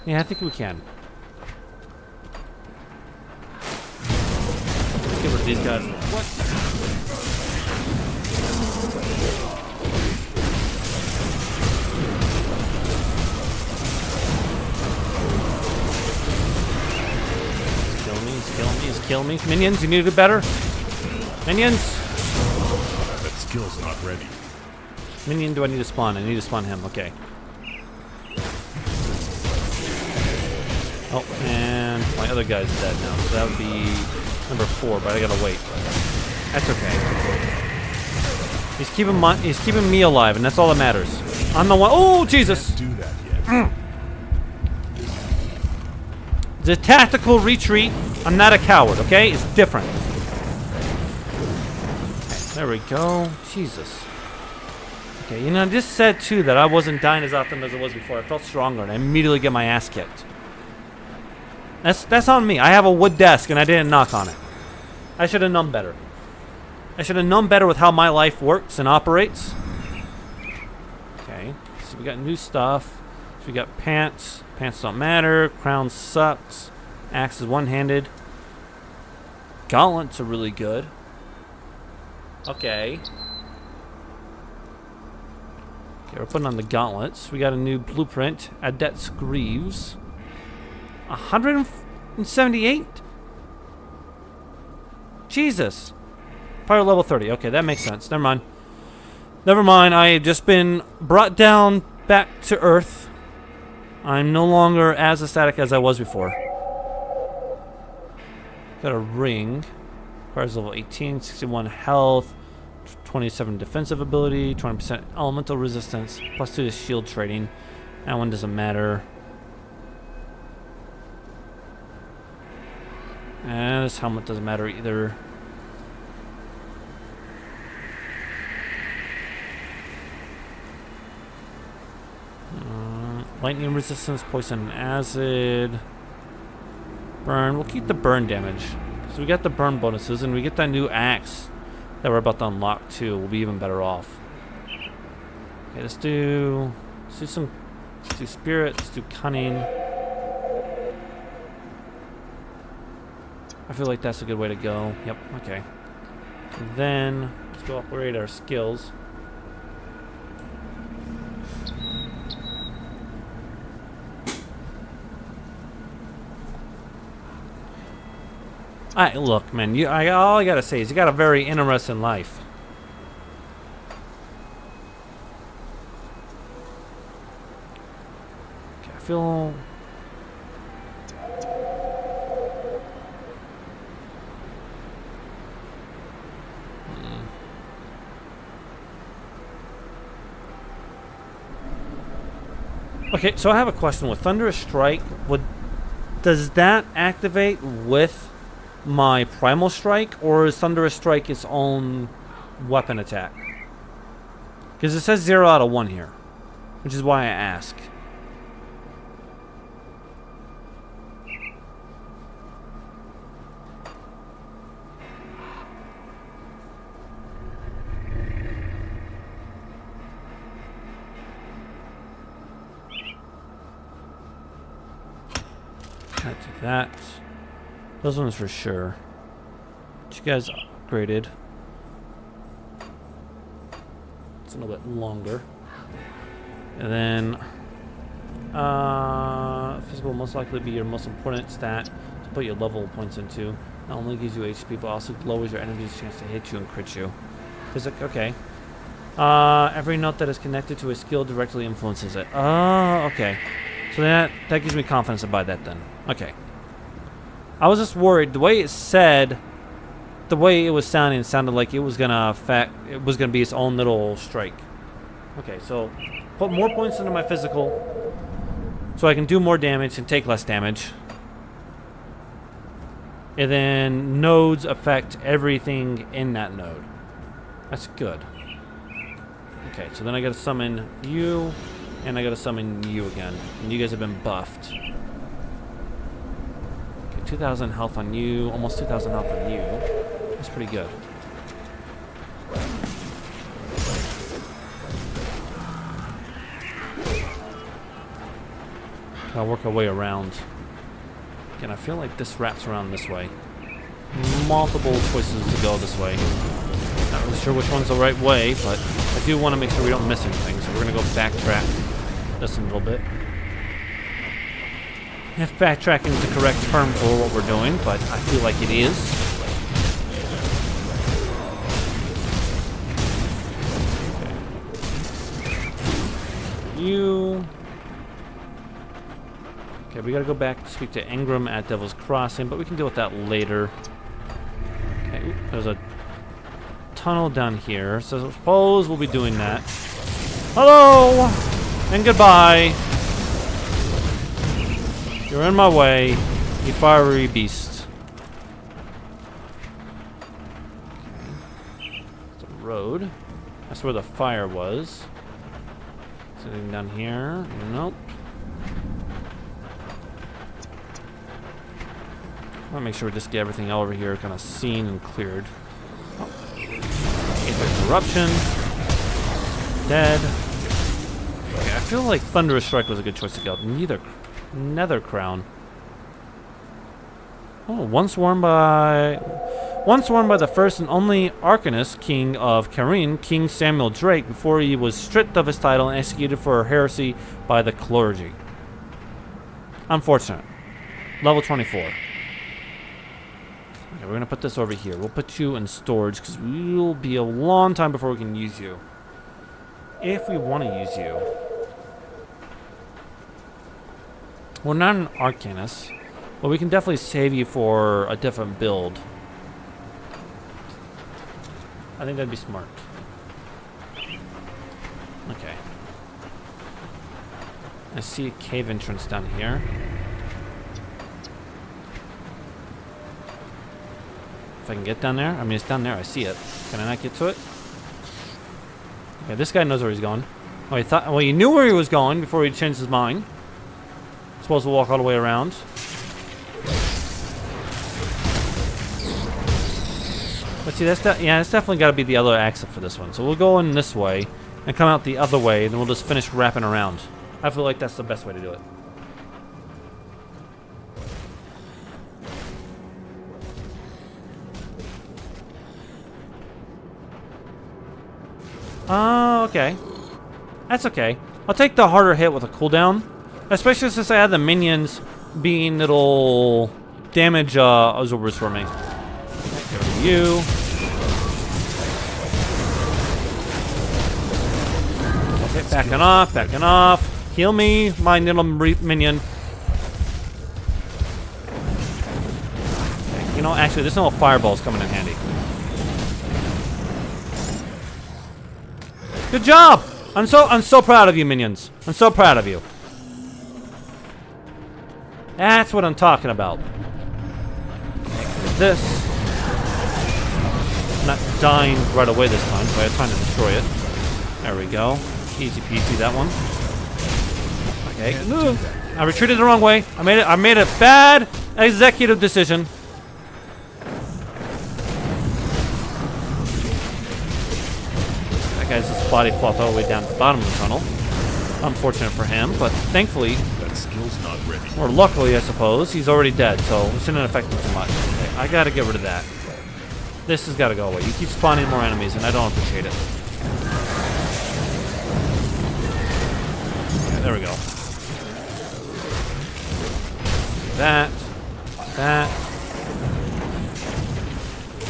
Yeah, I think we can. Let's get rid of these guys. What? Kill me. Minions, you need to do better. Minions. That skill's not ready. Minion, do I need to spawn? I need to spawn him. Okay. Oh, and my other guy's dead now. So that would be number 4, but I gotta wait. That's okay. He's keeping me alive, and that's all that matters. I'm the one. Oh, Jesus! Do that yet? It's a tactical retreat. I'm not a coward, okay? It's different. There we go. Jesus. Okay, you know, I just said, too, that I wasn't dying as often as I was before. I felt stronger, and I immediately get my ass kicked. That's on me. I have a wood desk, and I didn't knock on it. I should have known better. I should have known better with how my life works and operates. So we got new stuff. So we got pants. Pants don't matter. Crown sucks. Axe is one-handed. Gauntlets are really good. Okay. Okay, we're putting on the gauntlets. We got a new blueprint. Adept's Greaves. 178? Jesus. Pyro level 30. Okay, that makes sense. Never mind. Never mind. I have just been brought down back to Earth. I'm no longer as ecstatic as I was before. Got a ring. Requires level 18, 61 health, 27 defensive ability, 20% elemental resistance, plus 2 to shield trading. That one doesn't matter. And this helmet doesn't matter either. Lightning resistance, poison and acid. Burn. We'll keep the burn damage. So we got the burn bonuses, and we get that new axe that we're about to unlock too. We'll be even better off. Okay, let's do spirit. Let's do cunning. I feel like that's a good way to go. Yep. Okay. And then let's go upgrade our skills. Look, man. All I gotta say is you got a very interesting life. Okay, I feel. Okay, so I have a question. With Thunderous Strike, does that activate with my Primal Strike, or is Thunderous Strike its own weapon attack? Because it says 0 out of 1 here, which is why I ask. I take that. Those ones for sure. But you guys upgraded. It's a little bit longer. And then physical will most likely be your most important stat to put your level points into. Not only gives you HP, but also lowers your enemy's chance to hit you and crit you. Physic, okay. Every note that is connected to a skill directly influences it. Oh, okay. So that gives me confidence to buy that then. Okay. I was just worried. The way it said, the way it was sounding, it sounded like it was gonna be its own little strike. Okay, so put more points into my physical, so I can do more damage and take less damage. And then nodes affect everything in that node. That's good. Okay, so then I gotta summon you, and I gotta summon you again. And you guys have been buffed. 2,000 health on you, almost 2,000 health on you. That's pretty good. I'll work our way around. Again, I feel like this wraps around this way. Multiple choices to go this way. Not really sure which one's the right way, but I do want to make sure we don't miss anything, so we're going to go backtrack just a little bit. If backtracking is the correct term for what we're doing, but I feel like it is. Okay. You. Okay, we gotta go back to speak to Ingram at Devil's Crossing, but we can deal with that later. Okay, ooh, there's a tunnel down here, so I suppose we'll be doing that. Hello! And goodbye! You're in my way, you fiery beast. It's a road. That's where the fire was. Sitting down here. Nope. I want to make sure we just get everything over here kind of seen and cleared. Oh. Aether Corruption. Dead. Okay, I feel like Thunderous Strike was a good choice to go. Nether Crown. Oh, once worn by the first and only Arcanist, King of Cairn, King Samuel Drake, before he was stripped of his title and executed for heresy by the clergy. Unfortunate. Level 24. Okay, we're gonna put this over here. We'll put you in storage because we'll be a long time before we can use you. If we want to use you. We're not an Arcanist, but we can definitely save you for a different build. I think that'd be smart. Okay. I see a cave entrance down here. If I can get down there? I mean, it's down there. I see it. Can I not get to it? Okay, this guy knows where he's going. Oh, he knew where he was going before he changed his mind. Supposed to walk all the way around. But see, that's definitely got to be the other exit for this one. So we'll go in this way and come out the other way, and then we'll just finish wrapping around. I feel like that's the best way to do it. Oh, okay. That's okay. I'll take the harder hit with a cooldown. Especially since I had the minions being little damage absorbers for me. Okay, get rid of you. Okay, backing off. Heal me, my little minion. Okay, you know, actually, this little fireball's coming in handy. Good job! I'm so proud of you, minions. I'm so proud of you. That's what I'm talking about. This. I'm not dying right away this time, so I have time to destroy it. There we go. Easy peasy, that one. Okay. I retreated the wrong way. I made a bad executive decision. That guy's just body flopped all the way down to the bottom of the tunnel. Unfortunate for him, but thankfully, That skill's not ready. or luckily, I suppose, he's already dead, so it shouldn't affect him too much. Okay, I gotta get rid of that. This has gotta go away. You keep spawning more enemies, and I don't appreciate it. Okay, there we go. That.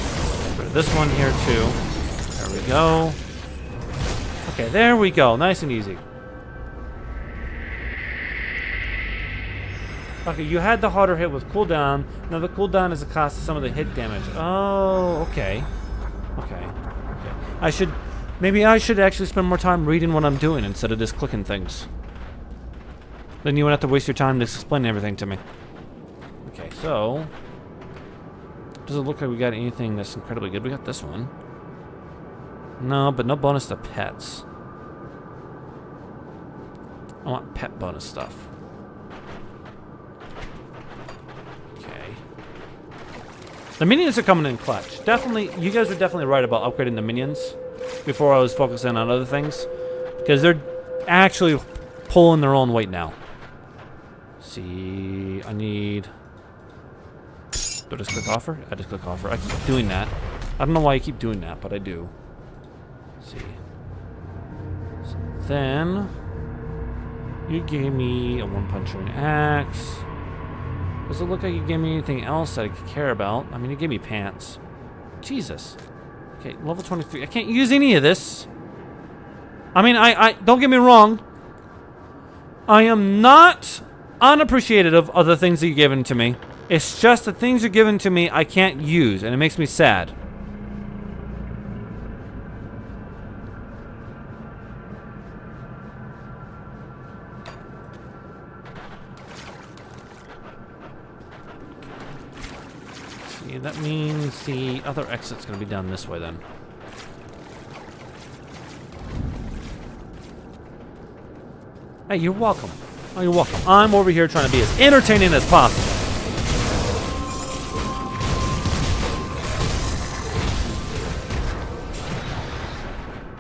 Get rid of this one here, too. There we go. Okay, there we go. Nice and easy. Okay, you had the harder hit with cooldown. Now the cooldown is the cost of some of the hit damage. Oh, okay. Okay. Maybe I should actually spend more time reading what I'm doing instead of just clicking things. Then you won't have to waste your time to explain everything to me. Okay, so does it look like we got anything that's incredibly good? We got this one. No, but no bonus to pets. I want pet bonus stuff. The minions are coming in clutch. Definitely, you guys were definitely right about upgrading the minions before I was focusing on other things. Because they're actually pulling their own weight now. See, I need... Do I just click offer? I just click offer. I keep doing that. I don't know why I keep doing that, but I do. Let's see. So then... You gave me a one-puncher and axe. Does it look like you gave me anything else that I could care about? I mean, you gave me pants. Jesus. Okay, level 23. I can't use any of this. I mean, I don't get me wrong. I am not unappreciative of the things that you've given to me. It's just the things you're giving to me I can't use, and it makes me sad. That means the other exit's gonna be down this way then. Hey, you're welcome. Oh, you're welcome. I'm over here trying to be as entertaining as possible.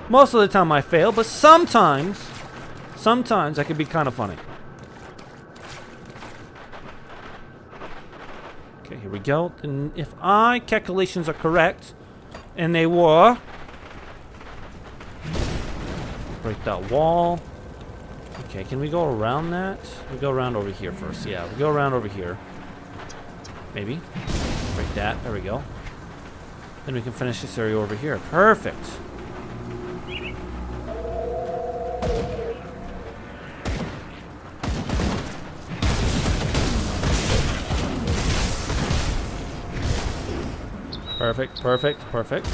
Most of the time I fail, but sometimes Sometimes that can be kind of funny. Okay, here we go. And if my calculations are correct, and they were, break that wall. Okay, can we go around that? We go around over here first. Yeah, we go around over here. Maybe. Break that. There we go. Then we can finish this area over here. Perfect. Perfect, perfect, perfect.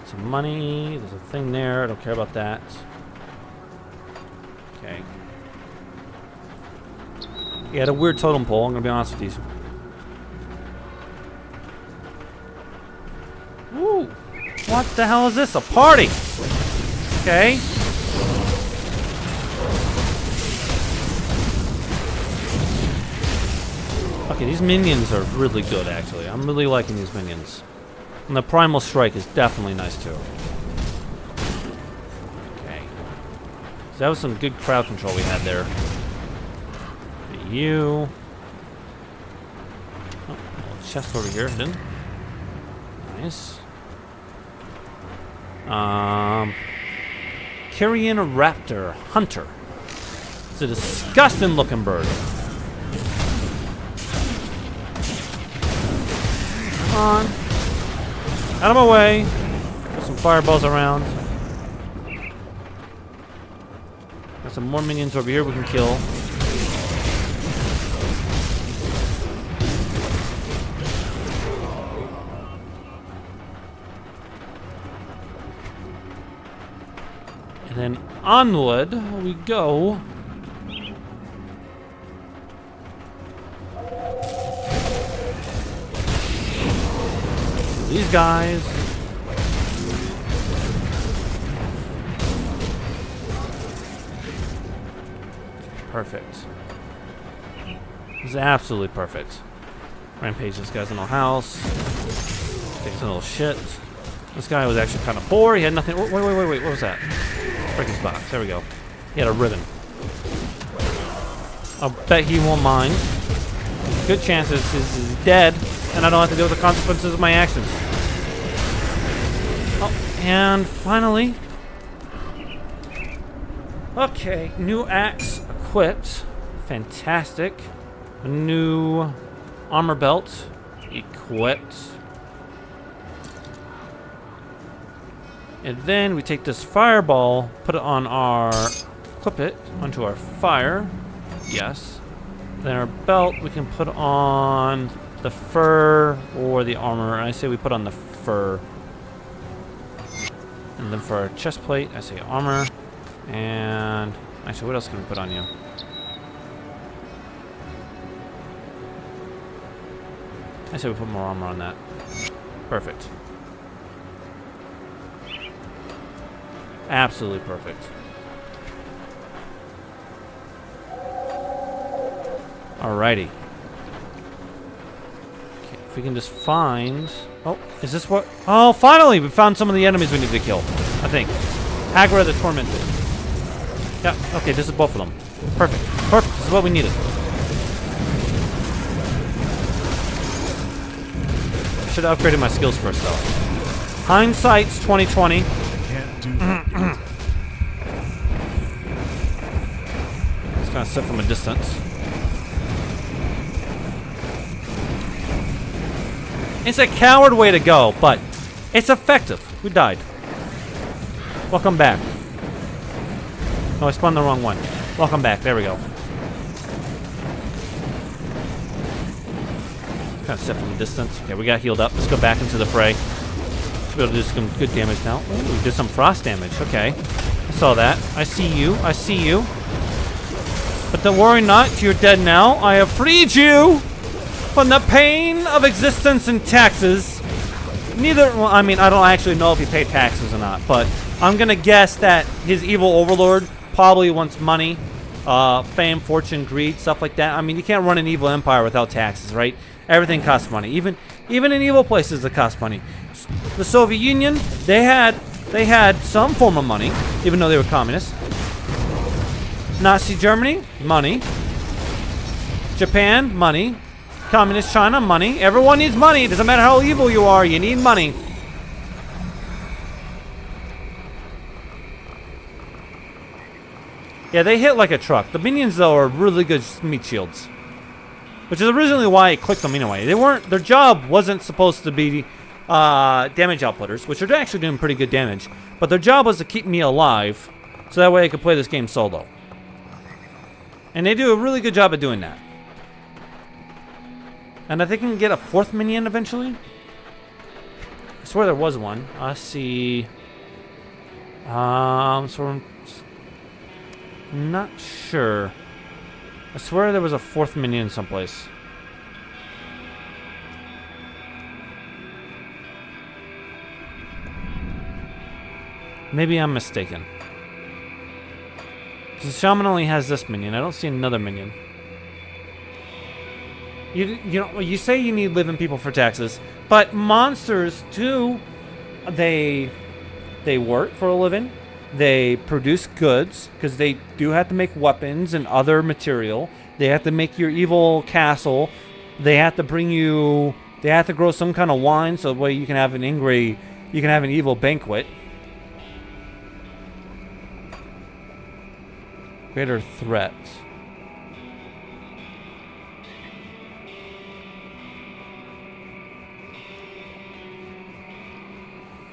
Some money. There's a thing there. I don't care about that. Okay. Yeah, a weird totem pole. I'm gonna be honest with you. Ooh. What the hell is this? A party? Okay. Okay, these minions are really good, actually. I'm really liking these minions. And the Primal Strike is definitely nice, too. Okay. So that was some good crowd control we had there. You. Oh, little chest over here, hidden. Nice. Carrion Raptor Hunter. It's a disgusting looking bird. Come on. Out of my way. Got some fireballs around. Got some more minions over here we can kill. And then onward we go. These guys. Perfect. This is absolutely perfect. Rampage this guy's in the house. Takes a little shit. This guy was actually kind of poor. He had nothing. Wait. What was that? Break his box. There we go. He had a ribbon. I'll bet he won't mind. Good chances he's dead, and I don't have to deal with the consequences of my actions. Oh, and finally. Okay, new axe equipped. Fantastic. A new armor belt equipped. And then we take this fireball, put it on our, clip it onto our fire. Yes. Then our belt, we can put on the fur or the armor. I say we put on the fur. And then for our chest plate, I say armor. And actually, what else can we put on you? I say we put more armor on that. Perfect. Absolutely perfect. Alrighty. Okay, if we can just find... Oh, is this what... Oh, finally! We found some of the enemies we need to kill. I think. Hagra the Tormented. Yeah, okay, this is both of them. Perfect. Perfect. This is what we needed. I should have upgraded my skills first, though. Hindsight's 2020. Can't do that. Just kind of sit from a distance. It's a coward way to go, but it's effective. We died. Welcome back. Oh, I spun the wrong one. Welcome back. There we go. Kind of sit from a distance. Okay, we got healed up. Let's go back into the fray. Should be able to do some good damage now. Ooh, we did some frost damage. Okay. I saw that. I see you. I see you. But don't worry not. You're dead now. I have freed you from the pain of existence and taxes. Well, I mean, I don't actually know if he paid taxes or not, but I'm gonna guess that his evil overlord probably wants money, fame, fortune, greed, stuff like that. I mean, you can't run an evil empire without taxes, right? Everything costs money. Even in evil places, it costs money. The Soviet Union, they had some form of money, even though they were communists. Nazi Germany, money. Japan, money. Communist China, money. Everyone needs money. It doesn't matter how evil you are, you need money. Yeah, they hit like a truck. The minions, though, are really good meat shields. Which is originally why I clicked them anyway. Their job wasn't supposed to be damage outputters, which are actually doing pretty good damage. But their job was to keep me alive, so that way I could play this game solo. And they do a really good job at doing that. And I think I can get a 4th minion eventually. I swear there was one. I see. So I'm not sure. I swear there was a 4th minion someplace. Maybe I'm mistaken. The shaman only has this minion. I don't see another minion. You say you need living people for taxes, but monsters too. They work for a living. They produce goods because they do have to make weapons and other material. They have to make your evil castle. They have to bring you. They have to grow some kind of wine so that way you can have an evil banquet. Greater threat.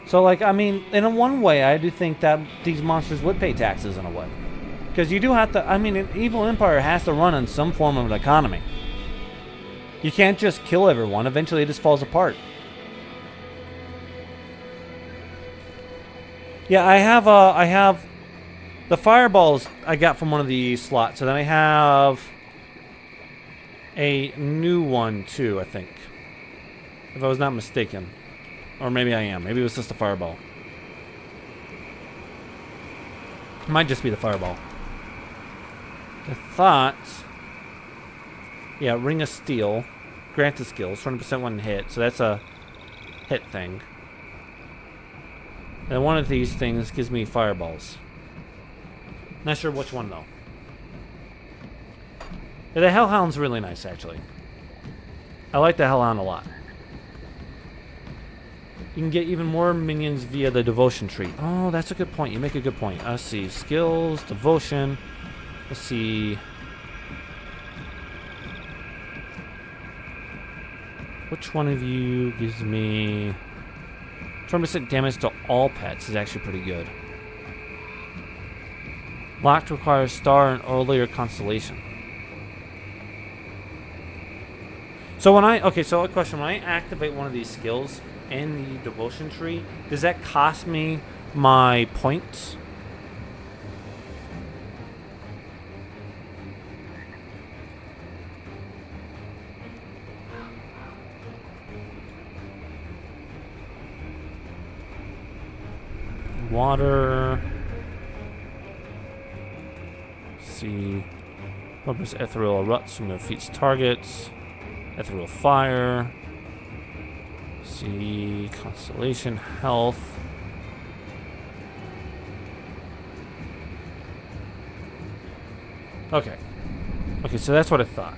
So, like, I mean, in a one way, I do think that these monsters would pay taxes in a way. Because you do have to, I mean, an evil empire has to run on some form of an economy. You can't just kill everyone. Eventually, it just falls apart. Yeah, I have the fireballs I got from one of the slots. And then I have a new one, too, I think. If I was not mistaken. Or maybe I am. Maybe it was just a fireball. It might just be the fireball. I thought... Yeah, Ring of Steel. Granted skills. 20% one hit. So that's a hit thing. And one of these things gives me fireballs. Not sure which one, though. Yeah, the Hellhound's really nice, actually. I like the Hellhound a lot. You can get even more minions via the devotion tree. Oh, that's a good point. You make a good point. Let's see. Skills, devotion. Let's see. Which one of you gives me 20% damage to all pets is actually pretty good. Locked requires star and earlier constellation. So when so a question. When I activate one of these skills in the devotion tree, does that cost me my points? Water. See. Purpose ethereal erupts from defeats targets. Ethereal fire. See, constellation, health. Okay, so that's what I thought.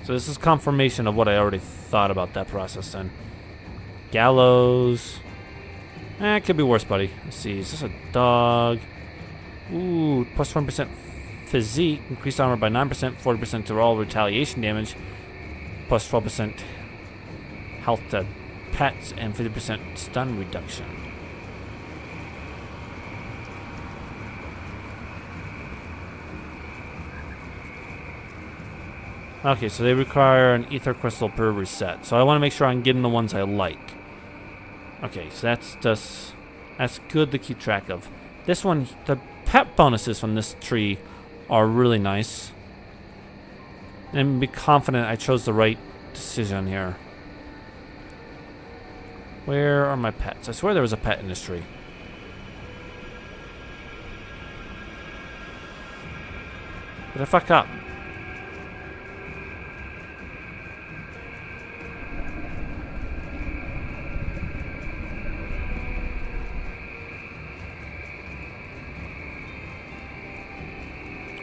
So this is confirmation of what I already thought about that process then. Gallows. It could be worse, buddy. Let's see, is this a dog? Ooh, plus 1% physique. Increased armor by 9%, 40% to all retaliation damage. Plus 12% health to pets and 50% stun reduction. Okay, so they require an ether crystal per reset. So I want to make sure I'm getting the ones I like. Okay, so that's good to keep track of. This one, the pet bonuses from this tree are really nice. And be confident I chose the right decision here. Where are my pets? I swear there was a pet in this tree. Did I fuck up?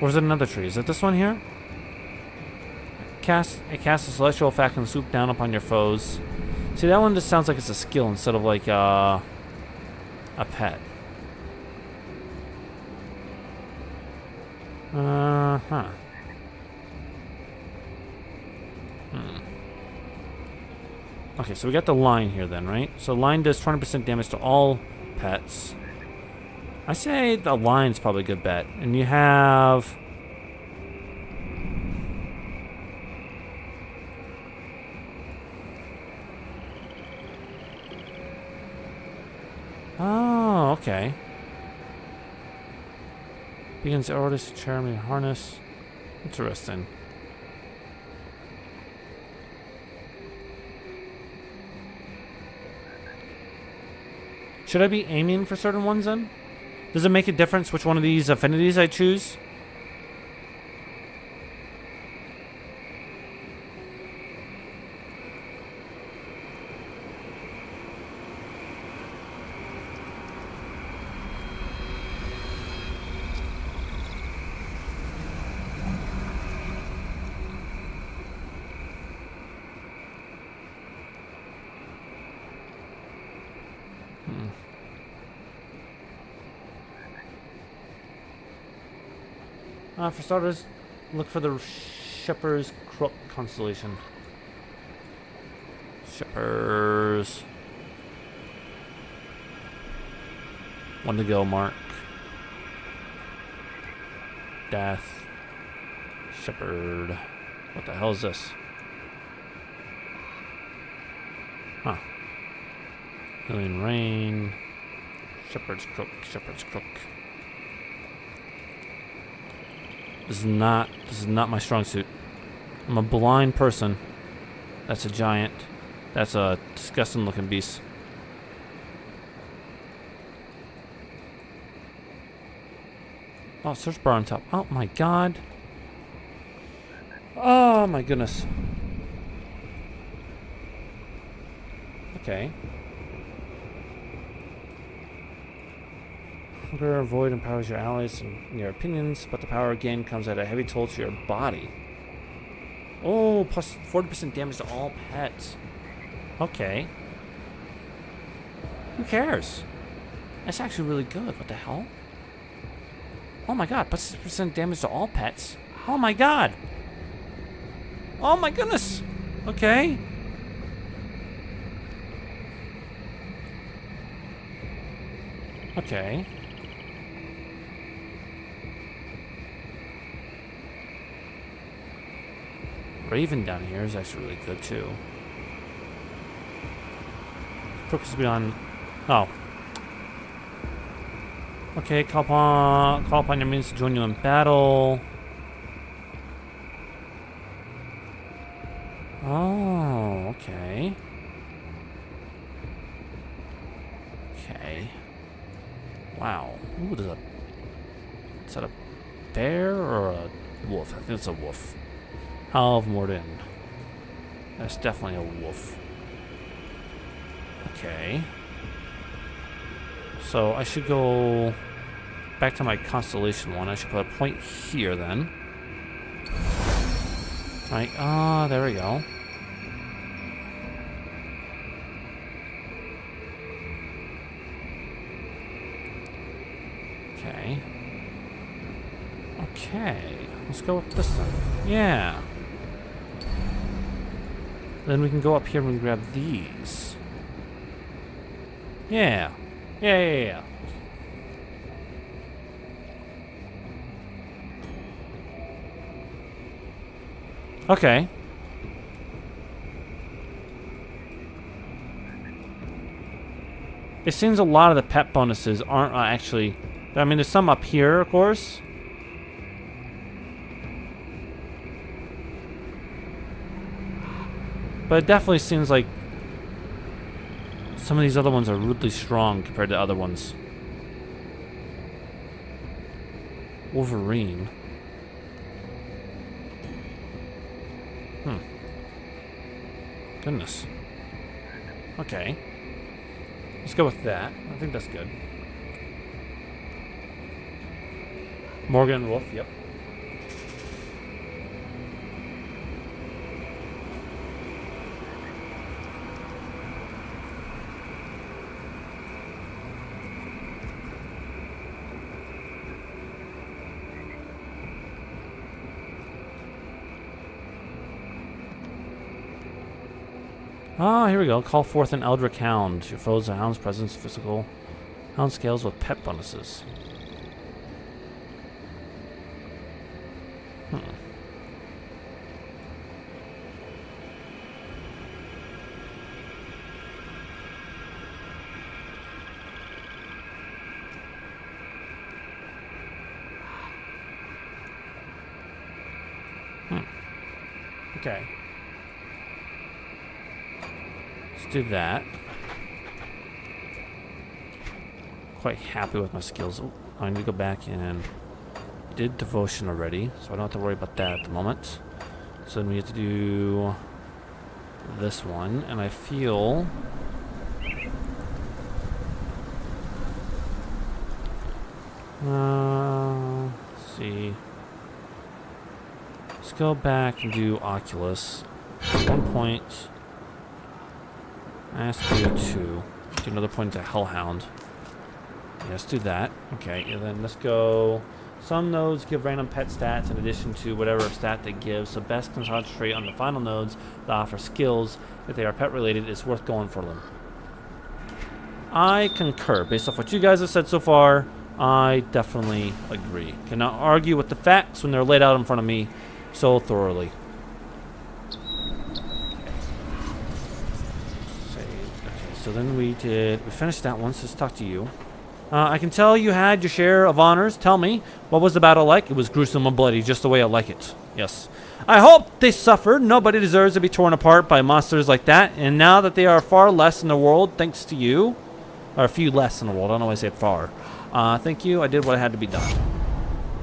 Or is it another tree? Is it this one here? It casts a celestial effect and swoop down upon your foes. See, that one just sounds like it's a skill instead of like a pet. Huh. Okay, so we got the line here then, right? So line does 20% damage to all pets. I say the line's probably a good bet. And you have... Oh, okay. Begins artist charming harness. Interesting. Should I be aiming for certain ones then? Does it make a difference which one of these affinities I choose? For starters, look for the Shepherd's Crook constellation. Shepherd's. One to go, Mark. Death. Shepherd. What the hell is this? Huh. Healing Rain. Shepherd's Crook. Shepherd's Crook. This is not my strong suit. I'm a blind person. That's a giant. That's a disgusting looking beast. Oh, search bar on top. Oh my god. Oh my goodness. Okay. Hunger, Void empowers your allies and your opinions, but the power gain comes at a heavy toll to your body. Oh, plus 40% damage to all pets. Okay. Who cares? That's actually really good. What the hell? Oh my god, plus 6% damage to all pets. Oh my god. Oh my goodness. Okay. Okay. Raven down here is actually really good too. Crook is beyond. Oh. Okay, call upon your minions to join you in battle. Oh, okay. Okay. Wow. Ooh, there's a. Is that a bear or a wolf? I think it's a wolf. Halve Morden. That's definitely a wolf. Okay. So I should go back to my constellation one. I should put a point here then. Right. Ah, there we go. Okay. Okay. Let's go with this then. Yeah. Then we can go up here and grab these. Yeah. Yeah. Okay. It seems a lot of the pet bonuses aren't actually... I mean, there's some up here, of course. But it definitely seems like some of these other ones are really strong compared to other ones. Wolverine. Goodness. Okay. Let's go with that. I think that's good. Morgan Wolf, yep. Ah, here we go. Call forth an Eldritch Hound. Your foes are hound's presence, physical. Hound scales with pet bonuses. Okay. Let's do that. Quite happy with my skills. Oh, I need to go back and did devotion already, so I don't have to worry about that at the moment. So then we have to do this one, and I feel let's see. Let's go back and do Oculus. At 1 point. Let's do 2. Do another point to Hellhound. Yeah, let's do that. Okay, and then let's go. Some nodes give random pet stats in addition to whatever stat they give, so best concentrate on the final nodes that offer skills. If they are pet related, it's worth going for them. I concur. Based off what you guys have said so far, I definitely agree. Cannot argue with the facts when they're laid out in front of me so thoroughly. Okay, so then we finished that one, so let's talk to you. I can tell you had your share of honors. Tell me, what was the battle like? It was gruesome and bloody, just the way I like it. Yes. I hope they suffered. Nobody deserves to be torn apart by monsters like that. And now that they are far less in the world, thanks to you, or a few less in the world, I don't know why I said far. Thank you. I did what had to be done.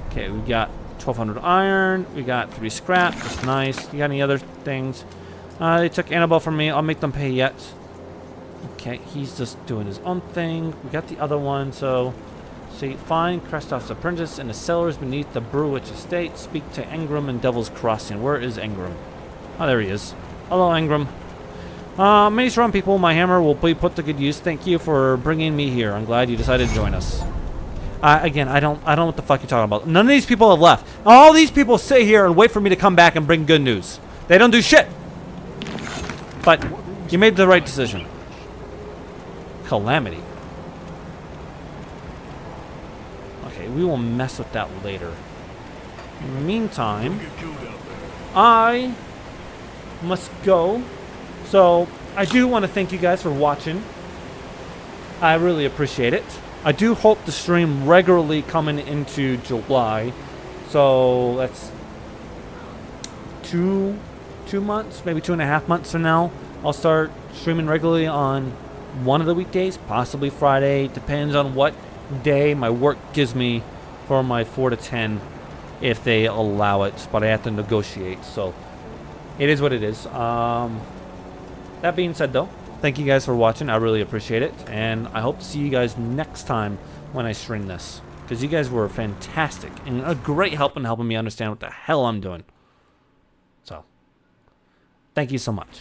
Okay, we got 1,200 iron. We got 3 scrap. That's nice. You got any other things? They took Annabelle from me. I'll make them pay yet. Okay, he's just doing his own thing. We got the other one, so... See, find Krestoff's apprentice in the cellars beneath the Burwich estate. Speak to Engram and Devil's Crossing. Where is Engram? Oh, there he is. Hello, Engram. Maze Run people, my hammer will be put to good use. Thank you for bringing me here. I'm glad you decided to join us. Again, I don't know what the fuck you're talking about. None of these people have left. All these people sit here and wait for me to come back and bring good news. They don't do shit. But you made the right decision. Calamity. Okay, we will mess with that later. In the meantime, I must go. So, I do want to thank you guys for watching. I really appreciate it. I do hope to stream regularly coming into July. So, that's 2 months, maybe 2.5 months from now. I'll start streaming regularly on one of the weekdays, possibly Friday. Depends on what day my work gives me for my 4 to 10, if they allow it. But I have to negotiate, so it is what it is. That being said, though, thank you guys for watching. I really appreciate it, and I hope to see you guys next time when I stream this, because you guys were fantastic and a great help in helping me understand what the hell I'm doing. So, thank you so much.